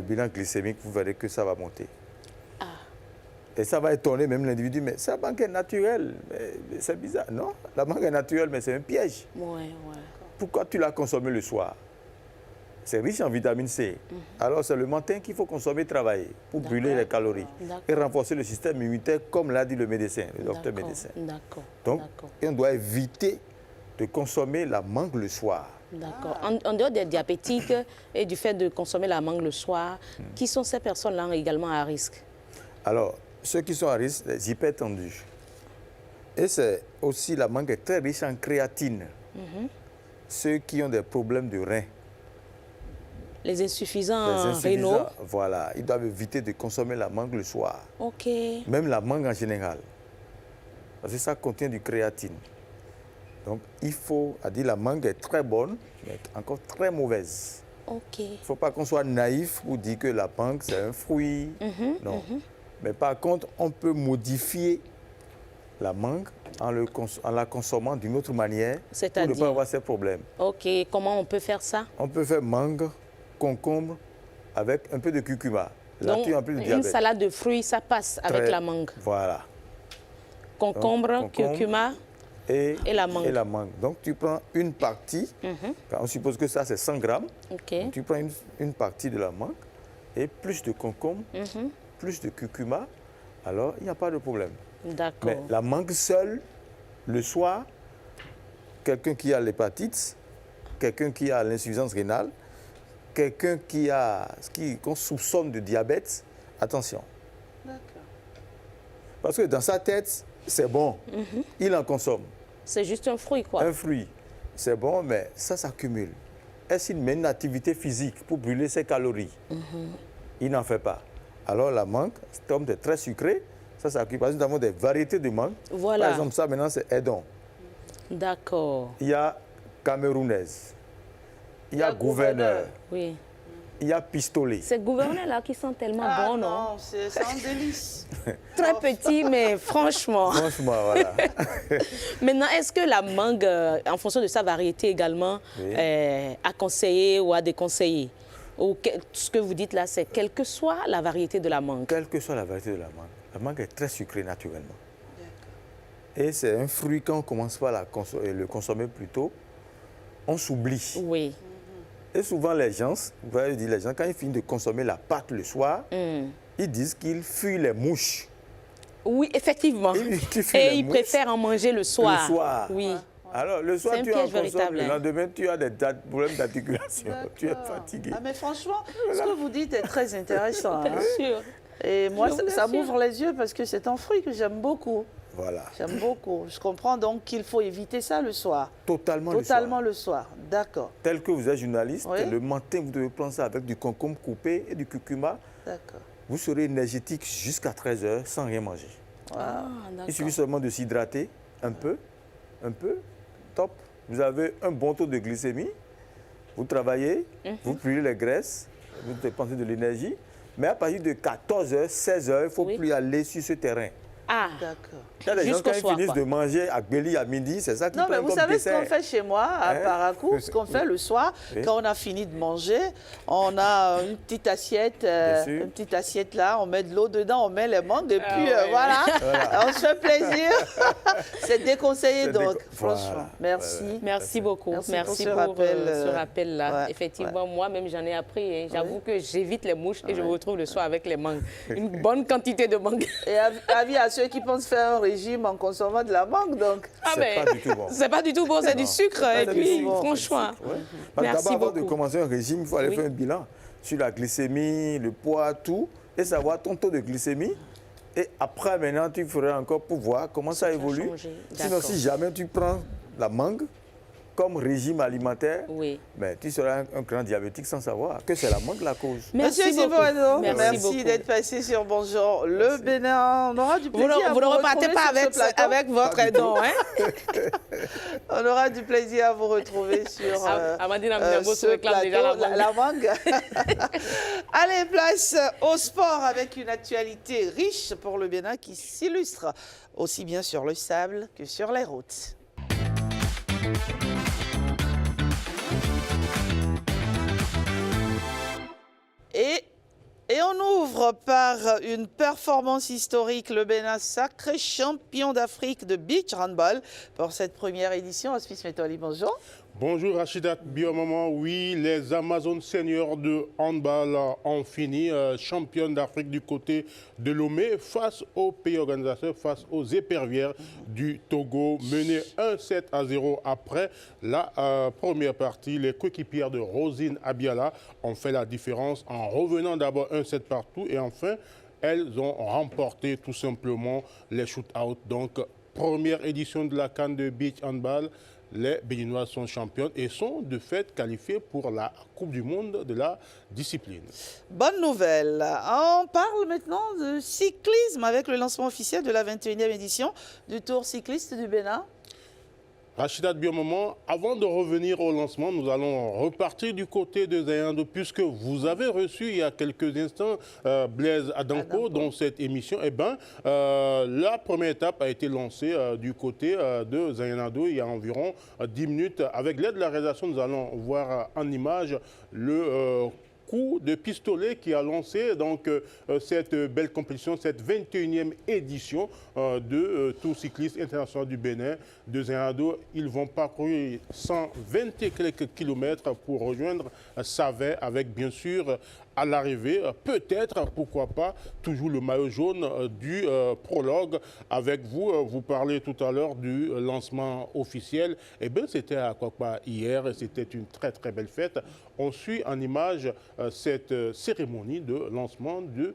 bilan glycémique, vous verrez que ça va monter. Et ça va étonner même l'individu, mais ça mangue est naturelle. C'est bizarre, non? La mangue est naturelle, mais c'est un piège. Pourquoi tu l'as consommée le soir? C'est riche en vitamine C. Alors c'est le matin qu'il faut consommer et travailler pour brûler les calories et renforcer le système immunitaire, comme l'a dit le médecin, le docteur médecin. Donc, on doit éviter de consommer la mangue le soir. D'accord. En dehors des diabétiques et du fait de consommer la mangue le soir, qui sont ces personnes-là également à risque? Alors, ceux qui sont à risque, les hypertendus. Et c'est aussi, la mangue est très riche en créatine. Ceux qui ont des problèmes de reins. Les insuffisants rénaux. Voilà, ils doivent éviter de consommer la mangue le soir. Ok. Même la mangue en général. Parce que ça contient du créatine. Donc, il faut, dire la mangue est très bonne, mais encore très mauvaise. Ok. Il ne faut pas qu'on soit naïf pour dire que la mangue, c'est un fruit. Non. Mais par contre, on peut modifier la mangue en la consommant d'une autre manière pour ne pas avoir ces problèmes. Ok, comment on peut faire ça? On peut faire mangue, concombre avec un peu de curcuma. Là, donc, tu as plus de diabète. Une salade de fruits, ça passe avec la mangue. Voilà. Concombre, curcuma et la mangue. Et la mangue. Donc, tu prends une partie, on suppose que ça, c'est 100 grammes. Okay. Donc, tu prends une partie de la mangue et plus de concombre, plus de curcuma, alors il n'y a pas de problème. D'accord. Mais la mangue seule, le soir, quelqu'un qui a l'hépatite, quelqu'un qui a l'insuffisance rénale, quelqu'un qu'on soupçonne de diabète, attention. D'accord. Parce que dans sa tête, c'est bon. Il en consomme. C'est juste un fruit, quoi. Un fruit, c'est bon, mais ça s'accumule. Est-ce qu'il met une activité physique pour brûler ses calories? Il n'en fait pas. Alors la mangue, comme c'est très sucré, ça s'accumule. Parce que nous avons des variétés de mangue. Voilà. Par exemple, ça maintenant, c'est Edon. D'accord. Il y a camerounaise. Il y a gouverneur. Oui. Il y a pistolet. Ces gouverneurs-là qui sont tellement bons, non? Non, c'est un délice. Très petit, mais franchement. Franchement, voilà. Maintenant, est-ce que la mangue, en fonction de sa variété également, à conseiller ou à déconseiller? Ou ce que vous dites là, c'est quelle que soit la variété de la mangue? Quelle que soit la variété de la mangue est très sucrée naturellement. Et c'est un fruit, quand on commence pas à le consommer plus tôt, on s'oublie. Oui. Et souvent, les gens, quand ils finissent de consommer la pâte le soir, ils disent qu'ils fuient les mouches. Oui, effectivement. Et ils préfèrent en manger le soir. Le soir. Oui. Alors, le soir, tu en consommes, le lendemain, tu as des problèmes d'articulation. Tu es fatigué. Ah, mais franchement, ce que vous dites est très intéressant. Bien sûr. Et moi, ça m'ouvre les yeux parce que c'est un fruit que j'aime beaucoup. Voilà. J'aime beaucoup. Je comprends donc qu'il faut éviter ça le soir. Totalement le soir. D'accord. Tel que vous êtes journaliste, le matin, vous devez prendre ça avec du concombre coupé et du curcuma. D'accord. Vous serez énergétique jusqu'à 13 h sans rien manger. Il suffit seulement de s'hydrater un peu, top. Vous avez un bon taux de glycémie, vous travaillez, vous brûlez les graisses, vous dépensez de l'énergie, mais à partir de 14 h, 16 h, il ne faut plus aller sur ce terrain. Ah, d'accord. Il y a des gens, quand ils finissent de manger à Béli à midi, c'est ça qu'ils prennent comme dessert. Non, mais vous savez ce qu'on fait chez moi, à Paracou, ce qu'on fait le soir, quand on a fini de manger, on a une petite assiette là, on met de l'eau dedans, on met les mangues, et puis voilà, on se fait plaisir. C'est déconseillé, donc, franchement. Merci. Merci beaucoup. Merci pour ce rappel-là. Effectivement, moi-même, j'en ai appris. J'avoue que j'évite les mouches et je me retrouve le soir avec les mangues. Une bonne quantité de mangues. Et avis à ceux qui pensent faire un régime en consommant de la mangue, donc. C'est pas du tout bon. C'est pas du tout bon, c'est du sucre. Et puis, franchement, merci d'abord, beaucoup. avant de commencer un régime, il faut aller faire un bilan sur la glycémie, le poids, tout, et savoir ton taux de glycémie. Et après, maintenant, tu ferais encore pour voir comment ça évolue. Sinon, si jamais tu prends la mangue comme régime alimentaire, mais tu seras un grand diabétique sans savoir que c'est la mangue la cause. Monsieur Ziboano, merci d'être passé sur Bonjour le Bénin. On aura du plaisir vous ne repartez pas avec votre aidant, hein? On aura du plaisir à vous retrouver sur ce plateau, la mangue. Allez, place au sport avec une actualité riche pour le Bénin qui s'illustre aussi bien sur le sable que sur les routes. Et on ouvre par une performance historique. Le Bénin sacré champion d'Afrique de beach handball pour cette première édition. Auspice Métoli, bonjour. Bonjour Rachida Biomaman. Oui, les Amazones seniors de handball ont fini championnes d'Afrique du côté de Lomé face aux pays organisateurs, face aux épervières du Togo, menées 1-7-0 après la première partie. Les coéquipières de Rosine Abiala ont fait la différence en revenant d'abord 1-7 partout et enfin elles ont remporté tout simplement les shoot-outs. Donc première édition de la CAN de beach handball. Les Béninois sont champions et sont de fait qualifiés pour la Coupe du Monde de la discipline. Bonne nouvelle. On parle maintenant de cyclisme avec le lancement officiel de la 21e édition du Tour cycliste du Bénin. Rachida Biomaman, avant de revenir au lancement, nous allons repartir du côté de Zayando puisque vous avez reçu il y a quelques instants Blaise Adanko dans cette émission. Eh bien, la première étape a été lancée du côté de Zayando il y a environ 10 minutes. Avec l'aide de la réalisation, nous allons voir en image le coup de pistolet qui a lancé donc cette belle compétition, cette 21e édition de Tour cycliste international du Bénin de Zayando. Ils vont parcourir 120 et quelques kilomètres pour rejoindre Savet avec bien sûr à l'arrivée, peut-être, pourquoi pas, toujours le maillot jaune du prologue avec vous. Vous parlez tout à l'heure du lancement officiel. Eh bien, c'était à Kwakpa hier et c'était une très très belle fête. On suit en image cette cérémonie de lancement de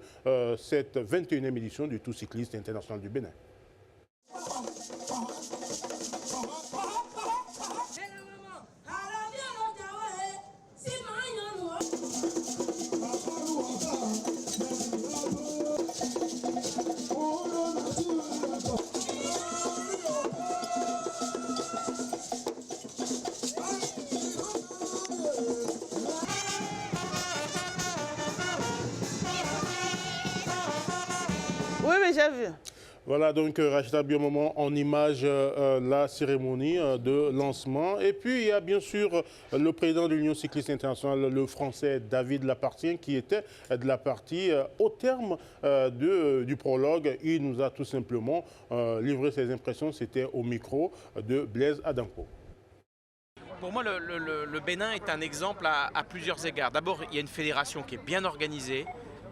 cette 21e édition du Tour cycliste international du Bénin. Oui, mais j'ai vu. Voilà donc Rachida Biomomo en image la cérémonie de lancement. Et puis il y a bien sûr le président de l'Union cycliste internationale, le français David Lapartien, qui était de la partie. Au terme du prologue, il nous a tout simplement livré ses impressions. C'était au micro de Blaise Adampo. Pour moi, le Bénin est un exemple à plusieurs égards. D'abord, il y a une fédération qui est bien organisée,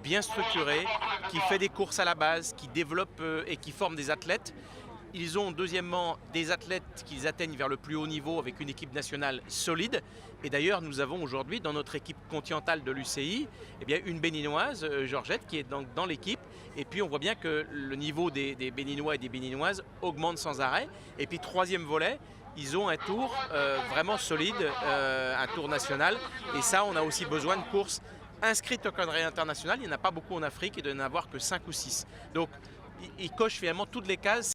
bien structurée, qui fait des courses à la base, qui développe et qui forme des athlètes. Ils ont deuxièmement des athlètes qu'ils atteignent vers le plus haut niveau avec une équipe nationale solide. Et d'ailleurs, nous avons aujourd'hui dans notre équipe continentale de l'UCI une Béninoise, Georgette, qui est dans l'équipe. Et puis on voit bien que le niveau des Béninois et des Béninoises augmente sans arrêt. Et puis troisième volet, ils ont un tour vraiment solide, un tour national. Et ça, on a aussi besoin de courses inscrites au calendrier international. Il n'y en a pas beaucoup en Afrique, il doit n'y en avoir que 5 ou 6. Donc, ils cochent finalement toutes les cases.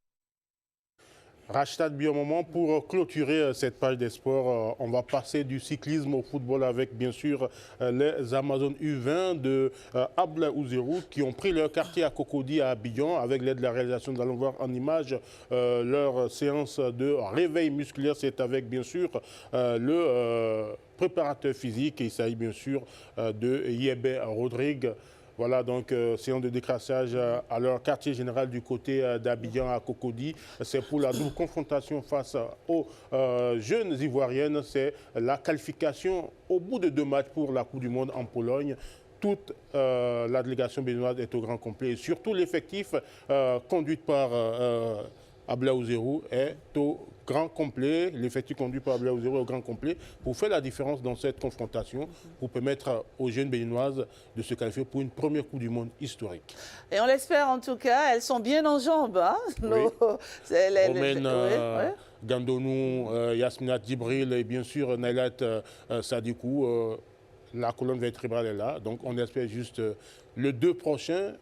Rachida Biomomo, pour clôturer cette page des sports, on va passer du cyclisme au football avec bien sûr les Amazones U20 de Abla Ouzérou qui ont pris leur quartier à Cocody à Abidjan avec l'aide de la réalisation. Nous allons voir en image leur séance de réveil musculaire. C'est avec bien sûr le préparateur physique. Il s'agit bien sûr de Yebe Rodrigue. Voilà donc séance de décrassage à leur quartier général du côté d'Abidjan à Cocody. C'est pour la double confrontation face aux jeunes ivoiriennes. C'est la qualification au bout de 2 matchs pour la Coupe du Monde en Pologne. Toute la délégation béninoise est au grand complet. Et surtout l'effectif conduit par Abla Ouzérou est au grand complet, l'effectif conduit par Abla Ouzérou est au grand complet pour faire la différence dans cette confrontation, pour permettre aux jeunes béninoises de se qualifier pour une première Coupe du Monde historique. Et on l'espère en tout cas, elles sont bien en jambes. Hein, Romaine Gandonou, Yasmina Djibril et bien sûr Nailat Sadikou, la colonne vertébrale est là. Donc on espère juste le 2 prochain,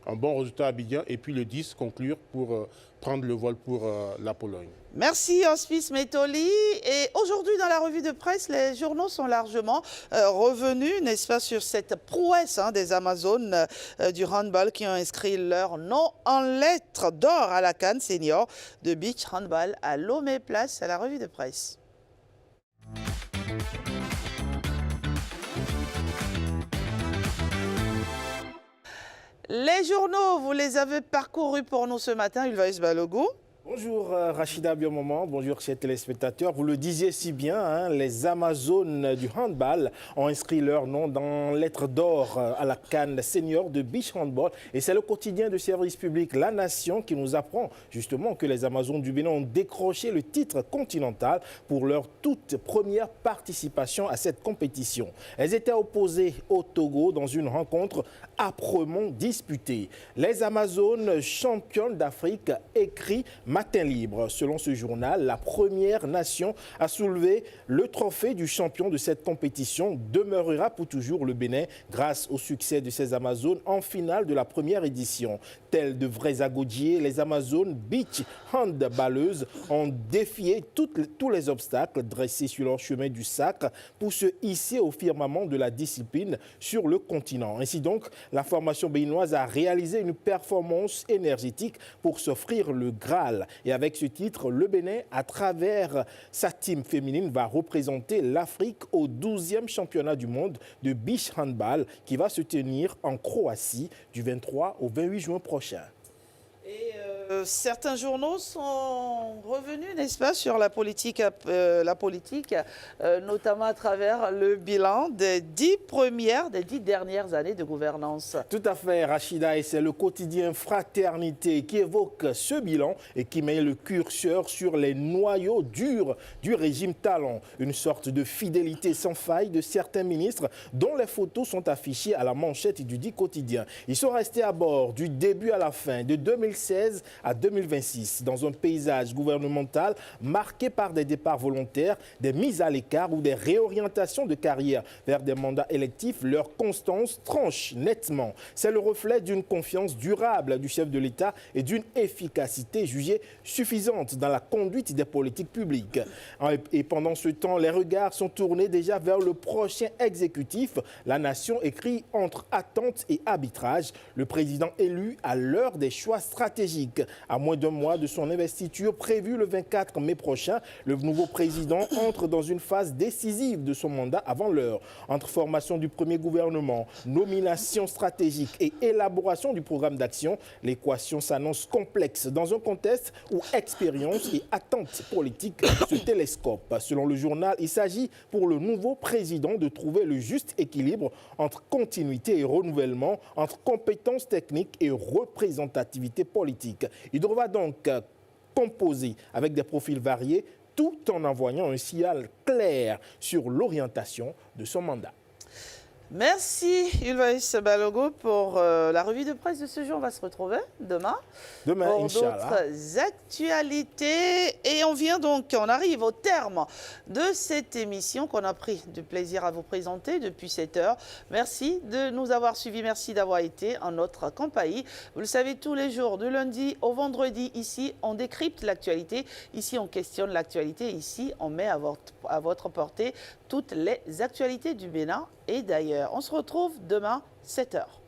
un bon résultat à Abidjan et puis le 10 conclure pour prendre le vol pour la Pologne. Merci Hospice Métoli. Et aujourd'hui dans la revue de presse, les journaux sont largement revenus, n'est-ce pas, sur cette prouesse des Amazones du handball qui ont inscrit leur nom en lettres d'or à la CAN Senior de beach handball à Lomé. Place à la revue de presse. Les journaux, vous les avez parcourus pour nous ce matin, Ulvaïs Balogo. Bonjour Rachida Biomomo, bonjour chers téléspectateurs. Vous le disiez si bien, hein, les Amazones du handball ont inscrit leur nom dans lettres d'or à la CAN Senior de beach handball. Et c'est le quotidien de service public La Nation qui nous apprend justement que les Amazones du Bénin ont décroché le titre continental pour leur toute première participation à cette compétition. Elles étaient opposées au Togo dans une rencontre âprement disputée. Les Amazones championnes d'Afrique, écrit Matin Libre. Selon ce journal, la première nation à soulever le trophée du champion de cette compétition demeurera pour toujours le Bénin grâce au succès de ces Amazones en finale de la première édition. Telles de vrais agodiers, les Amazones beach handballeuses ont défié tous les obstacles dressés sur leur chemin du sacre pour se hisser au firmament de la discipline sur le continent. Ainsi donc, la formation béninoise a réalisé une performance énergétique pour s'offrir le Graal. Et avec ce titre, le Bénin, à travers sa team féminine, va représenter l'Afrique au 12e championnat du monde de beach handball qui va se tenir en Croatie du 23 au 28 juin prochain. Et Certains journaux sont revenus, n'est-ce pas, sur la politique, notamment à travers le bilan des 10 dernières années de gouvernance. Tout à fait, Rachida, et c'est le quotidien Fraternité qui évoque ce bilan et qui met le curseur sur les noyaux durs du régime Talon. Une sorte de fidélité sans faille de certains ministres dont les photos sont affichées à la manchette du dit quotidien. Ils sont restés à bord du début à la fin, de 2016 à 2026, dans un paysage gouvernemental marqué par des départs volontaires, des mises à l'écart ou des réorientations de carrière vers des mandats électifs. Leur constance tranche nettement. C'est le reflet d'une confiance durable du chef de l'État et d'une efficacité jugée suffisante dans la conduite des politiques publiques. Et pendant ce temps, les regards sont tournés déjà vers le prochain exécutif. La nation écrit entre attente et arbitrage. Le président élu à l'heure des choix stratégiques. À moins d'un mois de son investiture prévue le 24 mai prochain, le nouveau président entre dans une phase décisive de son mandat avant l'heure. Entre formation du premier gouvernement, nomination stratégique et élaboration du programme d'action, l'équation s'annonce complexe dans un contexte où expérience et attente politique se télescopent. Selon le journal, il s'agit pour le nouveau président de trouver le juste équilibre entre continuité et renouvellement, entre compétences techniques et représentativité politique. Il devra donc composer avec des profils variés tout en envoyant un signal clair sur l'orientation de son mandat. Merci Ulvaïs Balogo pour la revue de presse de ce jour. On va se retrouver demain pour d'autres actualités. Et on arrive au terme de cette émission qu'on a pris du plaisir à vous présenter depuis 7 heures. Merci de nous avoir suivis. Merci d'avoir été en notre compagnie. Vous le savez, tous les jours, du lundi au vendredi, ici, on décrypte l'actualité. Ici, on questionne l'actualité. Ici, on met à votre portée toutes les actualités du Bénin et d'ailleurs. On se retrouve demain, 7 heures.